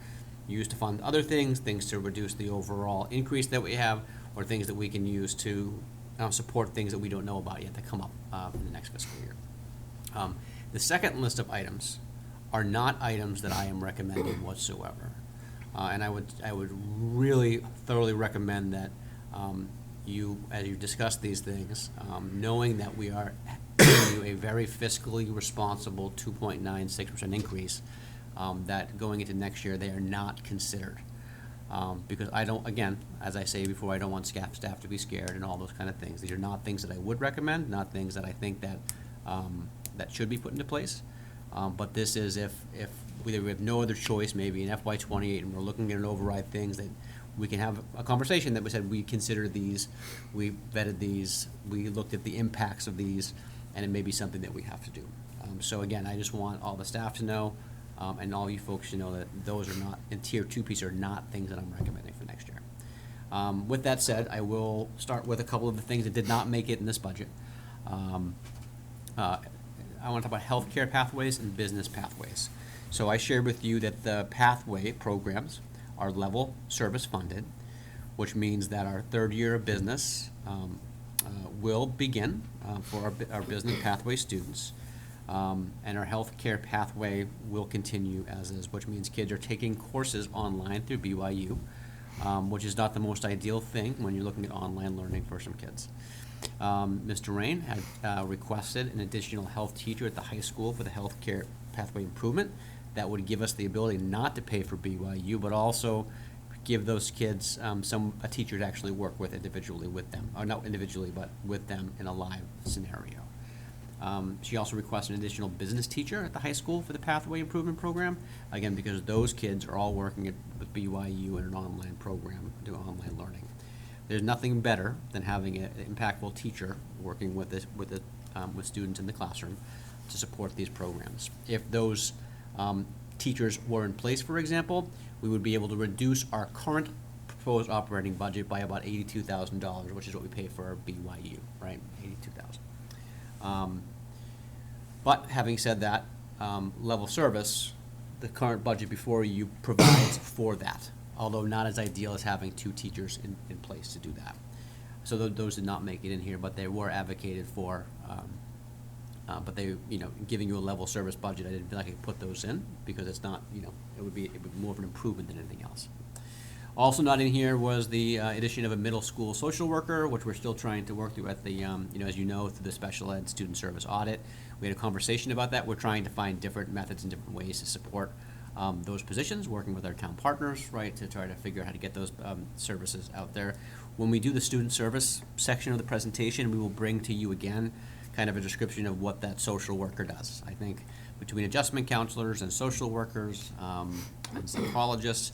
[SPEAKER 2] use to fund other things to reduce the overall increase that we have, or things that we can use to support things that we don't know about yet that come up in the next fiscal year. The second list of items are not items that I am recommending whatsoever. And I would really thoroughly recommend that you, as you discuss these things, knowing that we are giving you a very fiscally responsible 2.96% increase, that going into next year they are not considered. Because I don't, again, as I say before, I don't want staff to be scared and all those kind of things. These are not things that I would recommend, not things that I think that that should be put into place. But this is if we have no other choice, maybe in FY28, and we're looking at an override things that we can have a conversation that we said we considered these, we vetted these, we looked at the impacts of these, and it may be something that we have to do. So again, I just want all the staff to know, and all you folks to know that those are not, in tier 2 piece, are not things that I'm recommending for next year. With that said, I will start with a couple of the things that did not make it in this budget. I want to talk about healthcare pathways and business pathways. So I shared with you that the pathway programs are level service funded, which means that our third year of business will begin for our business pathway students. And our healthcare pathway will continue as is, which means kids are taking courses online through BYU, which is not the most ideal thing when you're looking at online learning for some kids. Mr. Rain had requested an additional health teacher at the high school for the healthcare pathway improvement. That would give us the ability not to pay for BYU, but also give those kids a teacher to actually work with individually with them, or not individually, but with them in a live scenario. She also requested an additional business teacher at the high school for the pathway improvement program, again, because those kids are all working with BYU in an online program, doing online learning. There's nothing better than having an impactful teacher working with students in the classroom to support these programs. If those teachers were in place, for example, we would be able to reduce our current proposed operating budget by about $82,000, which is what we pay for our BYU, right? $82,000. But having said that, level service, the current budget before you provides for that, although not as ideal as having 2 teachers in place to do that. So those did not make it in here, but they were advocated for. But they, giving you a level service budget, I didn't feel like I could put those in because it's not, it would be more of an improvement than anything else. Also not in here was the addition of a middle school social worker, which we're still trying to work through at the, as you know, through the special ed student service audit. We had a conversation about that. We're trying to find different methods and different ways to support those positions, working with our town partners, right, to try to figure out how to get those services out there. When we do the student service section of the presentation, we will bring to you again kind of a description of what that social worker does. I think between adjustment counselors and social workers and psychologists,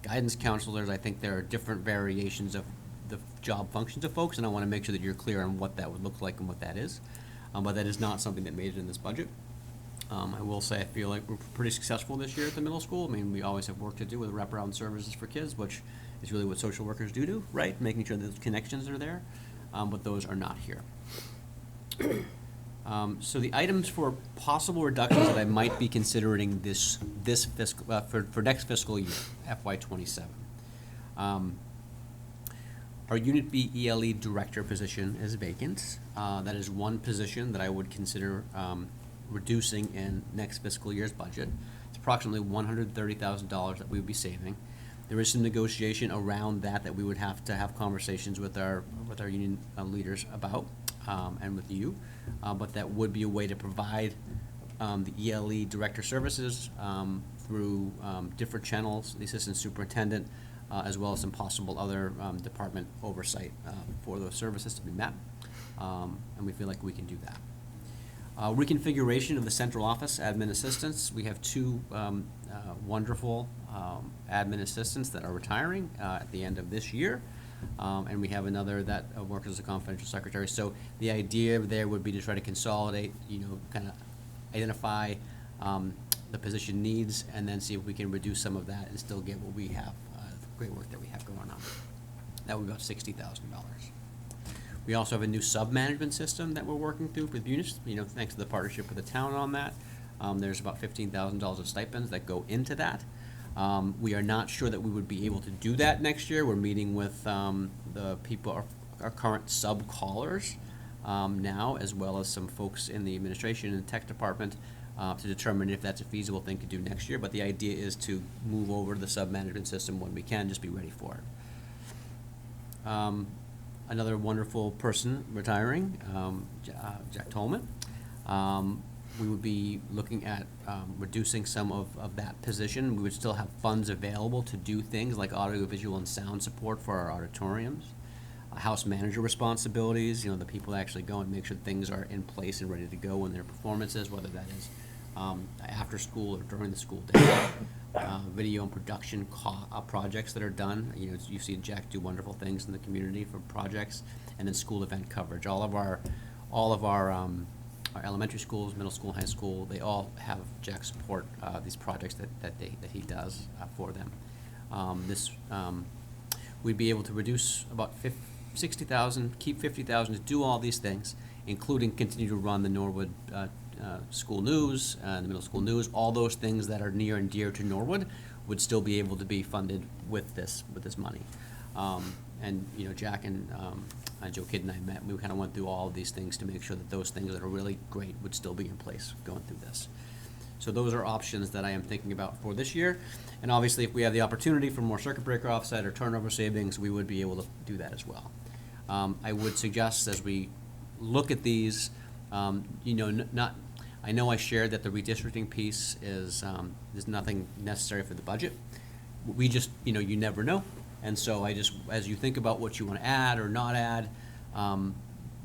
[SPEAKER 2] guidance counselors, I think there are different variations of the job functions of folks, and I want to make sure that you're clear on what that would look like and what that is. But that is not something that made it in this budget. I will say I feel like we're pretty successful this year at the middle school. I mean, we always have work to do with wraparound services for kids, which is really what social workers do, right? Making sure that those connections are there, but those are not here. So the items for possible reductions that I might be considering this fiscal, for next fiscal year, FY '27. Our Unit B ELE Director position is vacant. That is one position that I would consider reducing in next fiscal year's budget. It's approximately $130,000 that we would be saving. There is some negotiation around that we would have to have conversations with our union leaders about, and with you, but that would be a way to provide the ELE Director services through different channels, the Assistant Superintendent, as well as some possible other department oversight for those services to be met, and we feel like we can do that. Reconfiguration of the central office admin assistants. We have two wonderful admin assistants that are retiring at the end of this year, and we have another that works as a confidential secretary. So the idea there would be to try to consolidate, kind of identify the position needs, and then see if we can reduce some of that and still get what we have, the great work that we have going on. That would be about $60,000. We also have a new sub-management system that we're working through with Munis, thanks to the partnership with the town on that. There's about $15,000 of stipends that go into that. We are not sure that we would be able to do that next year. We're meeting with the people, our current sub-callers now, as well as some folks in the administration and tech department to determine if that's a feasible thing to do next year. But the idea is to move over to the sub-management system when we can, just be ready for it. Another wonderful person retiring, Jack Tolman. We would be looking at reducing some of that position. We would still have funds available to do things like audiovisual and sound support for our auditoriums, house manager responsibilities, the people that actually go and make sure things are in place and ready to go when their performances, whether that is after school or during the school day. Video and production projects that are done. You've seen Jack do wonderful things in the community for projects, and then school event coverage. All of our our elementary schools, middle school, high school, they all have Jack support these projects that he does for them. We'd be able to reduce about $60,000, keep $50,000 to do all these things, including continue to run the Norwood school news, the middle school news. All those things that are near and dear to Norwood would still be able to be funded with this money. And Jack and Joe Kidd and I met, and we kind of went through all of these things to make sure that those things that are really great would still be in place going through this. So those are options that I am thinking about for this year. And obviously, if we have the opportunity for more circuit breaker offset or turnover savings, we would be able to do that as well. I would suggest as we look at these, I know I shared that the redistricting piece is nothing necessary for the budget. We just, you never know. And so as you think about what you want to add or not add,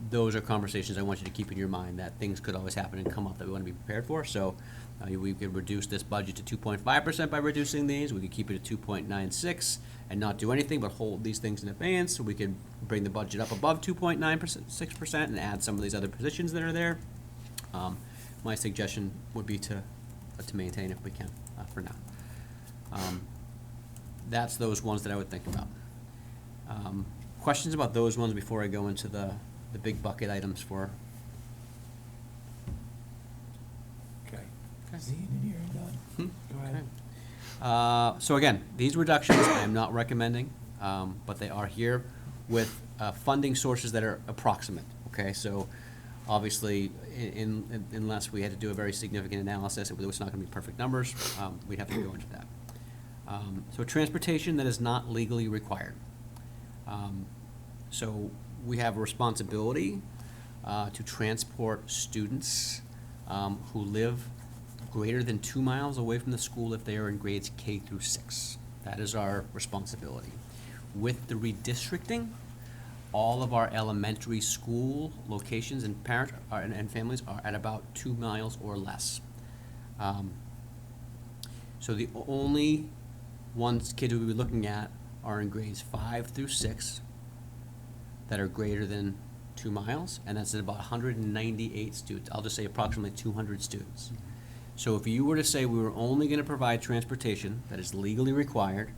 [SPEAKER 2] those are conversations I want you to keep in your mind, that things could always happen and come up that we want to be prepared for. So we could reduce this budget to 2.5% by reducing these. We could keep it at 2.96 and not do anything but hold these things in advance. We could bring the budget up above 2.96% and add some of these other positions that are there. My suggestion would be to maintain if we can for now. That's those ones that I would think about. Questions about those ones before I go into the big bucket items for?
[SPEAKER 11] Okay.
[SPEAKER 2] Okay.
[SPEAKER 11] Seeing and hearing none. Go ahead.
[SPEAKER 2] So again, these reductions I am not recommending, but they are here with funding sources that are approximate. Okay, so obviously, unless we had to do a very significant analysis, it was not going to be perfect numbers. We'd have to go into that. So transportation that is not legally required. So we have a responsibility to transport students who live greater than 2 miles away from the school if they are in grades K through 6. That is our responsibility. With the redistricting, all of our elementary school locations and parents and families are at about 2 miles or less. So the only ones kids we'll be looking at are in grades 5 through 6 that are greater than 2 miles, and that's at about 198 students. I'll just say approximately 200 students. So if you were to say we were only going to provide transportation that is legally required,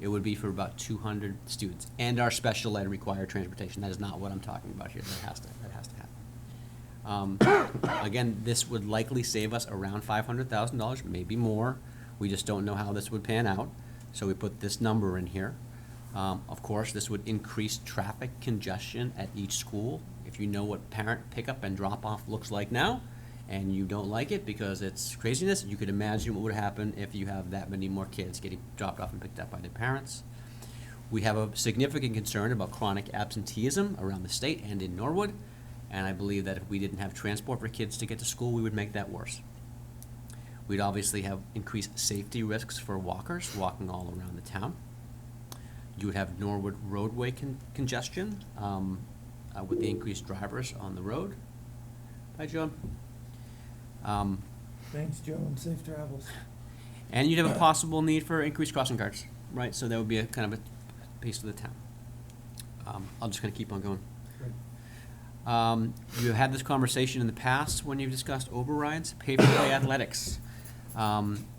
[SPEAKER 2] it would be for about 200 students. And our special ed required transportation. That is not what I'm talking about here. That has to happen. Again, this would likely save us around $500,000, maybe more. We just don't know how this would pan out. So we put this number in here. Of course, this would increase traffic congestion at each school. If you know what parent pickup and drop-off looks like now, and you don't like it because it's craziness, you could imagine what would happen if you have that many more kids getting dropped off and picked up by their parents. We have a significant concern about chronic absenteeism around the state and in Norwood, and I believe that if we didn't have transport for kids to get to school, we would make that worse. We'd obviously have increased safety risks for walkers walking all around the town. You would have Norwood roadway congestion with the increased drivers on the road. Hi, Joan.
[SPEAKER 11] Thanks, Joan. Safe travels.
[SPEAKER 2] And you'd have a possible need for increased crossing guards, right? So that would be a kind of a piece of the town. I'll just kind of keep on going. You had this conversation in the past when you've discussed overrides, pay-for-play athletics.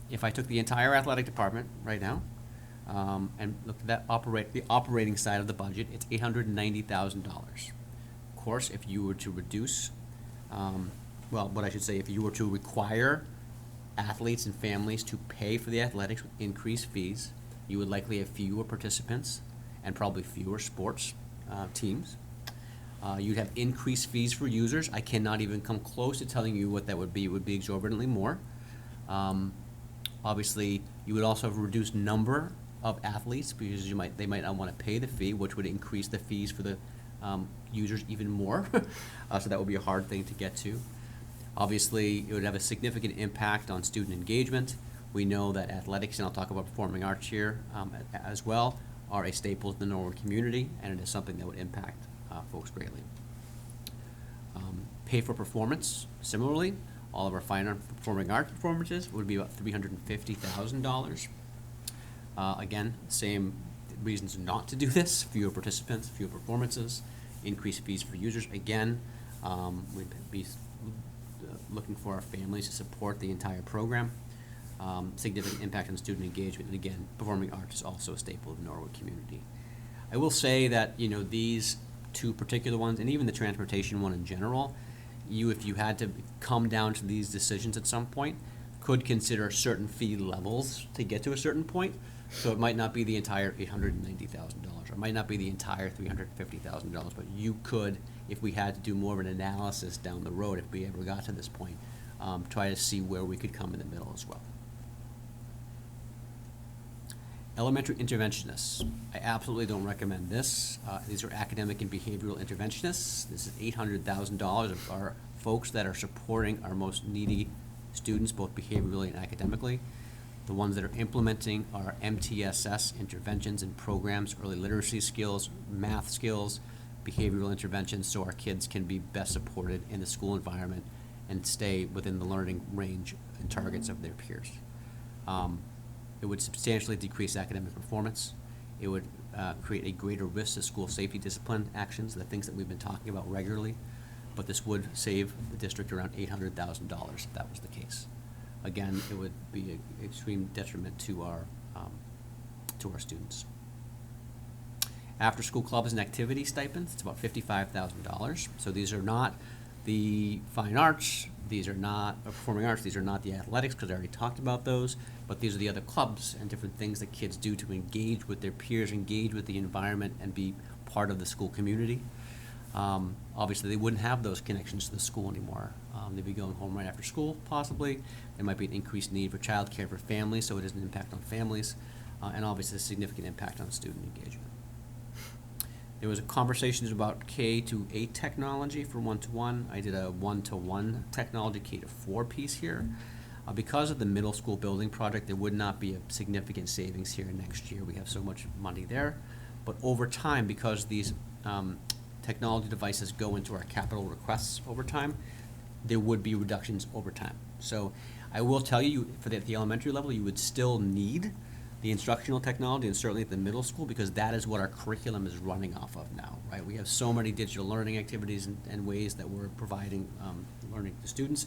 [SPEAKER 2] If I took the entire athletic department right now and looked at that the operating side of the budget, it's $890,000. Of course, if you were to reduce, if you were to require athletes and families to pay for the athletics with increased fees, you would likely have fewer participants and probably fewer sports teams. You'd have increased fees for users. I cannot even come close to telling you what that would be. It would be exorbitantly more. Obviously, you would also have a reduced number of athletes because they might not want to pay the fee, which would increase the fees for the users even more. So that would be a hard thing to get to. Obviously, it would have a significant impact on student engagement. We know that athletics, and I'll talk about performing arts here as well, are a staple in the Norwood community, and it is something that would impact folks greatly. Pay for performance, similarly, all of our fine art performing arts performances would be about $350,000. Again, same reasons not to do this: fewer participants, fewer performances, increased fees for users. Again, we'd be looking for our families to support the entire program. Significant impact on student engagement, and again, performing arts is also a staple of the Norwood community. I will say that these two particular ones, and even the transportation one in general, if you had to come down to these decisions at some point, could consider certain fee levels to get to a certain point. So it might not be the entire $890,000, or it might not be the entire $350,000, but you could, if we had to do more of an analysis down the road, if we ever got to this point, try to see where we could come in the middle as well. Elementary interventionists. I absolutely don't recommend this. These are academic and behavioral interventionists. This is $800,000 of our folks that are supporting our most needy students, both behaviorally and academically. The ones that are implementing are MTSS interventions and programs, early literacy skills, math skills, behavioral interventions, so our kids can be best supported in the school environment and stay within the learning range and targets of their peers. It would substantially decrease academic performance. It would create a greater risk to school safety discipline actions, the things that we've been talking about regularly, but this would save the district around $800,000 if that was the case. Again, it would be an extreme detriment to our students. After-school clubs and activity stipends, it's about $55,000. So these are not the fine arts, these are not performing arts, these are not the athletics, because I already talked about those, but these are the other clubs and different things that kids do to engage with their peers, engage with the environment, and be part of the school community. Obviously, they wouldn't have those connections to the school anymore. They'd be going home right after school, possibly. There might be an increased need for childcare for families, so it has an impact on families. and obviously a significant impact on student engagement. There was a conversations about K-8 technology for one-to-one. I did a one-to-one technology K-4 piece here. Because of the middle school building project, there would not be a significant savings here next year. We have so much money there. But over time, because these technology devices go into our capital requests over time, there would be reductions over time. So I will tell you, for the, at the elementary level, you would still need the instructional technology, and certainly at the middle school, because that is what our curriculum is running off of now, right? We have so many digital learning activities and ways that we're providing learning to students.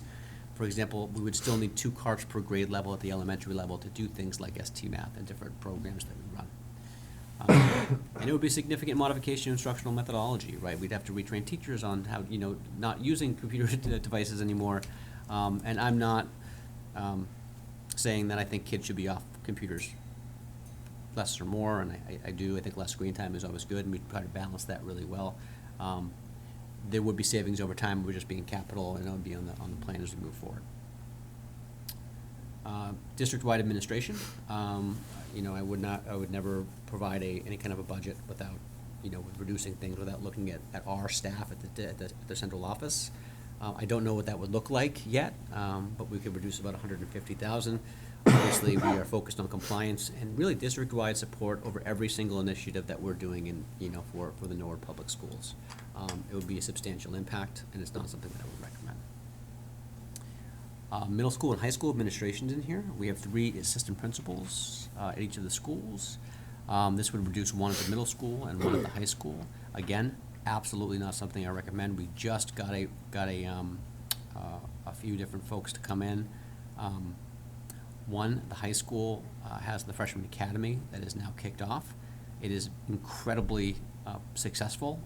[SPEAKER 2] For example, we would still need 2 carts per grade level at the elementary level to do things like ST Math and different programs that we run. And it would be a significant modification of instructional methodology, right? We'd have to retrain teachers on how, not using computer devices anymore. And I'm not saying that I think kids should be off computers less or more, and I think less screen time is always good, and we try to balance that really well. There would be savings over time, it would just be in capital, and it would be on the plan as we move forward. District-wide administration, I would never provide any kind of a budget without, with reducing things, without looking at our staff at the central office. I don't know what that would look like yet, but we could reduce about $150,000. Obviously, we are focused on compliance and really district-wide support over every single initiative that we're doing for the Norwood Public Schools. It would be a substantial impact, and it's not something that I would recommend. Middle school and high school administration's in here. We have 3 assistant principals at each of the schools. This would reduce 1 at the middle school and 1 at the high school. Again, absolutely not something I recommend. We just got a few different folks to come in. One, the high school has the freshman academy that is now kicked off. It is incredibly successful.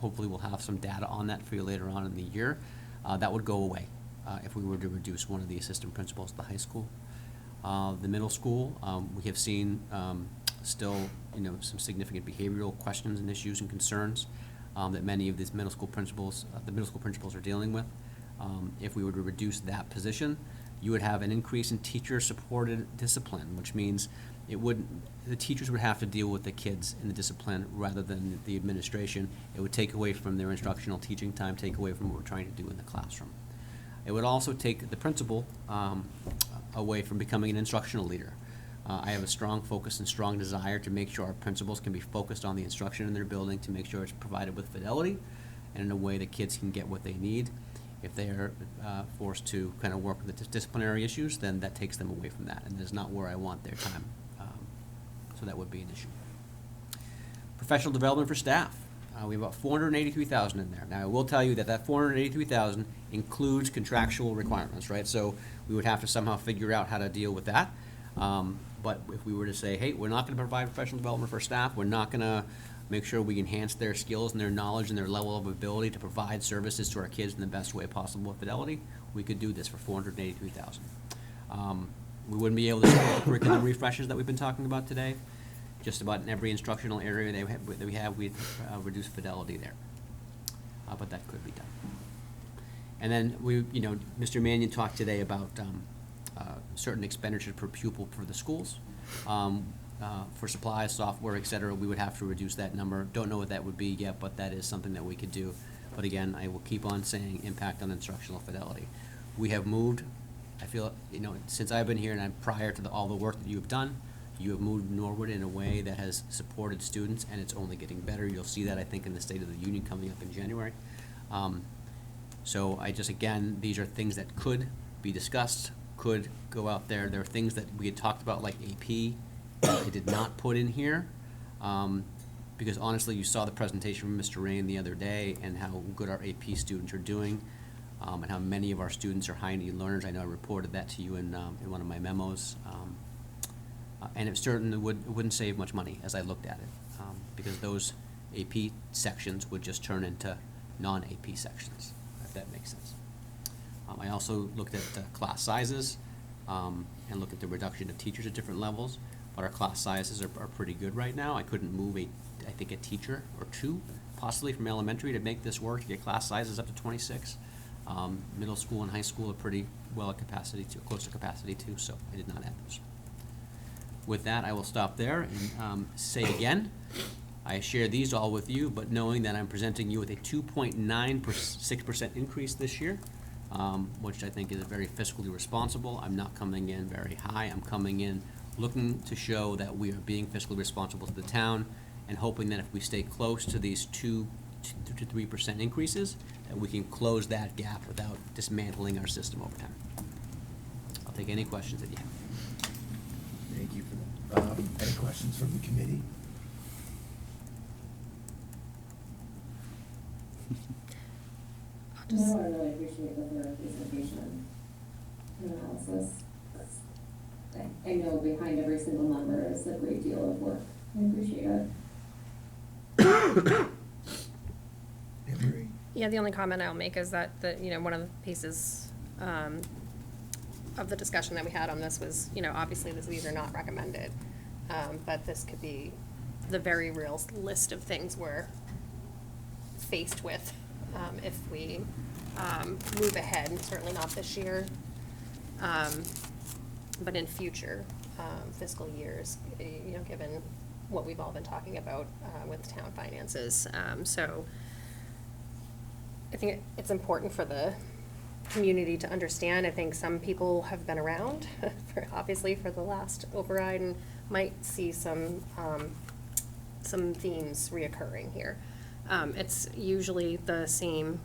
[SPEAKER 2] Hopefully we'll have some data on that for you later on in the year. That would go away if we were to reduce 1 of the assistant principals at the high school. The middle school, we have seen still some significant behavioral questions and issues and concerns that many of these middle school principals are dealing with. If we were to reduce that position, you would have an increase in teacher-supported discipline, which means the teachers would have to deal with the kids in the discipline rather than the administration. It would take away from their instructional teaching time, take away from what we're trying to do in the classroom. It would also take the principal away from becoming an instructional leader. I have a strong focus and strong desire to make sure our principals can be focused on the instruction in their building, to make sure it's provided with fidelity and in a way that kids can get what they need. If they are forced to kind of work with the disciplinary issues, then that takes them away from that, and is not where I want their time. So that would be an issue. Professional development for staff. We have about $483,000 in there. Now, I will tell you that $483,000 includes contractual requirements, right? So we would have to somehow figure out how to deal with that. But if we were to say, hey, we're not going to provide professional development for staff, we're not going to make sure we enhance their skills and their knowledge and their level of ability to provide services to our kids in the best way possible with fidelity, we could do this for $483,000. We wouldn't be able to support the curriculum refreshes that we've been talking about today. Just about in every instructional area that we have, we'd reduce fidelity there. But that could be done. And then Mr. Mannion talked today about certain expenditures per pupil for the schools. For supplies, software, et cetera, we would have to reduce that number. Don't know what that would be yet, but that is something that we could do. But again, I will keep on saying impact on instructional fidelity. We have moved, I feel, since I've been here and prior to all the work that you have done, you have moved Norwood in a way that has supported students, and it's only getting better. You'll see that, I think, in the State of the Union coming up in January. So again, these are things that could be discussed, could go out there. There are things that we had talked about, like AP, I did not put in here, because honestly, you saw the presentation from Mr. Rain the other day and how good our AP students are doing, and how many of our students are high-need learners. I know I reported that to you in one of my memos, and it certainly wouldn't save much money as I looked at it, because those AP sections would just turn into non-AP sections, if that makes sense. I also looked at class sizes and looked at the reduction of teachers at different levels. But our class sizes are pretty good right now. I couldn't move I think a teacher or 2, possibly from elementary, to make this work, to get class sizes up to 26. Middle school and high school are pretty well at capacity too, close to capacity too, so I did not add those. With that, I will stop there and say again, I share these all with you, but knowing that I'm presenting you with a 2.96% increase this year, which I think is very fiscally responsible. I'm not coming in very high. I'm coming in looking to show that we are being fiscally responsible to the town and hoping that if we stay close to these 2 to 3% increases, that we can close that gap without dismantling our system over time. I'll take any questions that you have.
[SPEAKER 1] Thank you for that. Any questions from the committee?
[SPEAKER 4] No, I really appreciate the thorough presentation and analysis. I know behind every single number is a great deal of work. I appreciate it.
[SPEAKER 1] Anne Marie?
[SPEAKER 3] Yeah, the only comment I'll make is that, one of the pieces of the discussion that we had on this was, obviously these are not recommended, but this could be the very real list of things we're faced with if we move ahead, and certainly not this year, but in future fiscal years, given what we've all been talking about with town finances. So I think it's important for the community to understand. I think some people have been around, obviously, for the last override and might see some themes reoccurring here. It's usually the same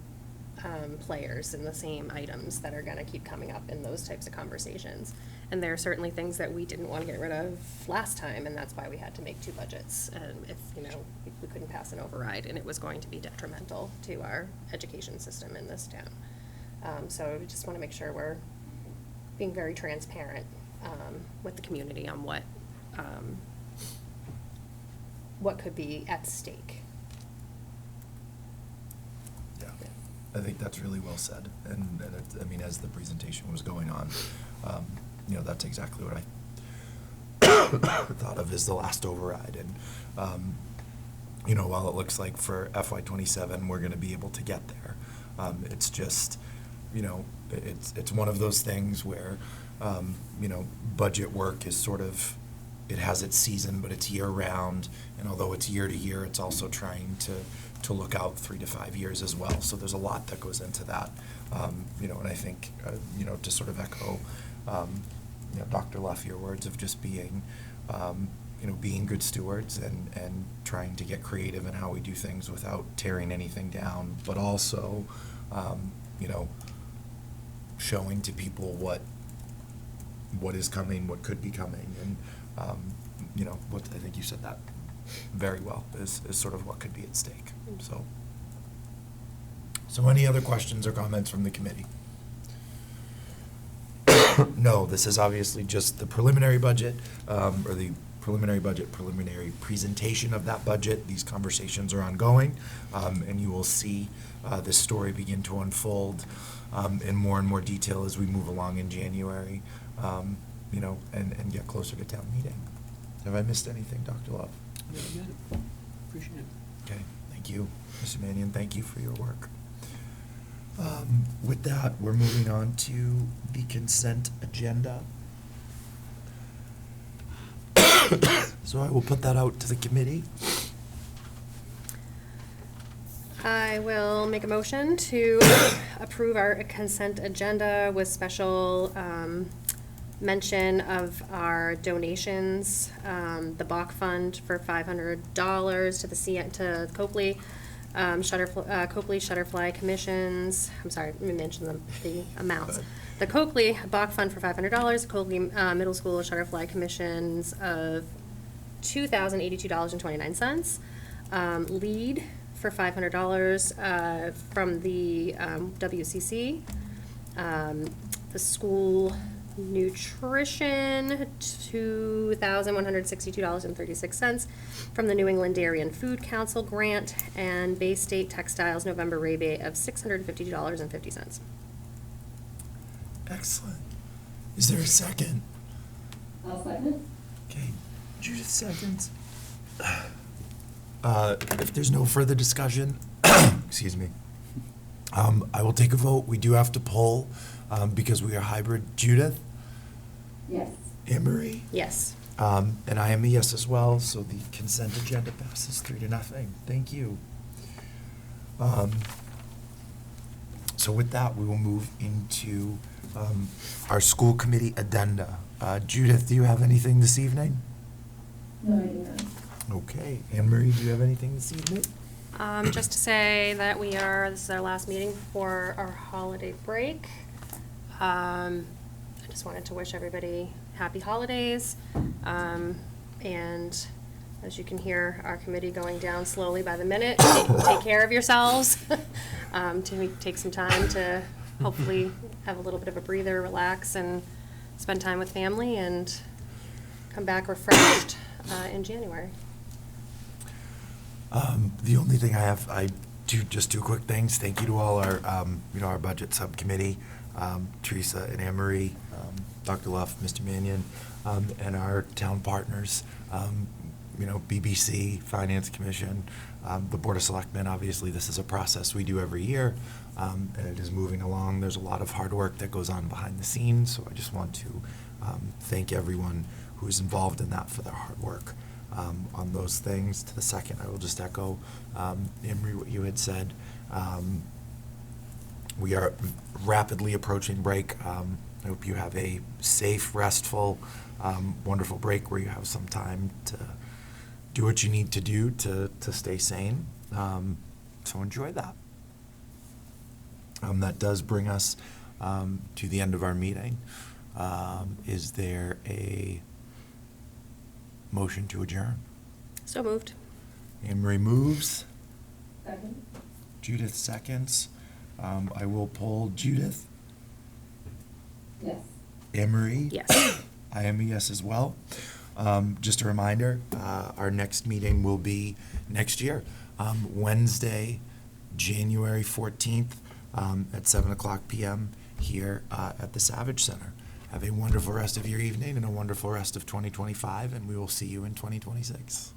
[SPEAKER 3] players and the same items that are going to keep coming up in those types of conversations. And there are certainly things that we didn't want to get rid of last time, and that's why we had to make 2 budgets. And if we couldn't pass an override, and it was going to be detrimental to our education system in this town. So we just want to make sure we're being very transparent with the community on what could be at stake.
[SPEAKER 1] Yeah, I think that's really well said. And as the presentation was going on, that's exactly what I thought of as the last override. And, while it looks like for FY27, we're going to be able to get there, it's just, it's one of those things where, budget work is sort of, it has its season, but it's year round. And although it's year to year, it's also trying to look out 3 to 5 years as well. So there's a lot that goes into that. And I think, to sort of echo, Dr. Luff, your words of just being, being good stewards and trying to get creative in how we do things without tearing anything down, but also, showing to people what is coming, what could be coming, and, what I think you said that very well is sort of what could be at stake. So any other questions or comments from the committee? No, this is obviously just the preliminary budget, or the preliminary presentation of that budget. These conversations are ongoing, and you will see this story begin to unfold in more and more detail as we move along in January, and get closer to town meeting. Have I missed anything, Dr. Love?
[SPEAKER 2] Yeah, you got it. Appreciate it.
[SPEAKER 1] Okay, thank you. Mr. Mannion, thank you for your work. With that, we're moving on to the consent agenda. So I will put that out to the committee.
[SPEAKER 3] I will make a motion to approve our consent agenda with special mention of our donations, the Bach Fund for $500 to the Copley, Copley Shutterfly Commissions. I'm sorry, let me mention the amounts. The Copley Bach Fund for $500, Copley Middle School Shutterfly Commissions of $2,082.29. LEAD for $500 from the WCC. The school nutrition, $2,162.36 from the New England Dairy and Food Council grant, and Bay State Textiles November rebate of $650.50.
[SPEAKER 1] Excellent. Is there a second?
[SPEAKER 4] I'll second.
[SPEAKER 1] Okay, Judith seconds. If there's no further discussion, excuse me, I will take a vote. We do have to poll because we are hybrid. Judith?
[SPEAKER 4] Yes.
[SPEAKER 1] Anne Marie?
[SPEAKER 3] Yes.
[SPEAKER 1] And I am a yes as well, so the consent agenda passes 3-0. Thank you. So with that, we will move into our school committee addenda. Judith, do you have anything this evening?
[SPEAKER 4] No, I do not.
[SPEAKER 1] Okay. Anne Marie, do you have anything this evening?
[SPEAKER 3] Just to say that this is our last meeting before our holiday break. I just wanted to wish everybody happy holidays. And as you can hear, our committee going down slowly by the minute. Take care of yourselves. To take some time to hopefully have a little bit of a breather, relax, and spend time with family, and come back refreshed in January.
[SPEAKER 1] The only thing I do just two quick things. Thank you to all our, our budget subcommittee, Teresa and Anne Marie, Dr. Luff, Mr. Mannion, and our town partners, BBC, Finance Commission, the Board of Selectmen. Obviously, this is a process we do every year, and it is moving along. There's a lot of hard work that goes on behind the scenes, so I just want to thank everyone who is involved in that for their hard work. On those things. To the second, I will just echo, Emery, what you had said. We are rapidly approaching break. I hope you have a safe, restful, wonderful break where you have some time to do what you need to do to stay sane. So enjoy that. That does bring us to the end of our meeting. Is there a motion to adjourn?
[SPEAKER 3] So moved.
[SPEAKER 1] Anne Marie moves.
[SPEAKER 4] Second?
[SPEAKER 1] Judith seconds. I will poll Judith.
[SPEAKER 4] Yes.
[SPEAKER 1] Anne Marie?
[SPEAKER 3] Yes.
[SPEAKER 1] I am a yes as well. Just a reminder, our next meeting will be next year, Wednesday, January 14th, at 7:00 p.m. here at the Savage Center. Have a wonderful rest of your evening and a wonderful rest of 2025, and we will see you in 2026.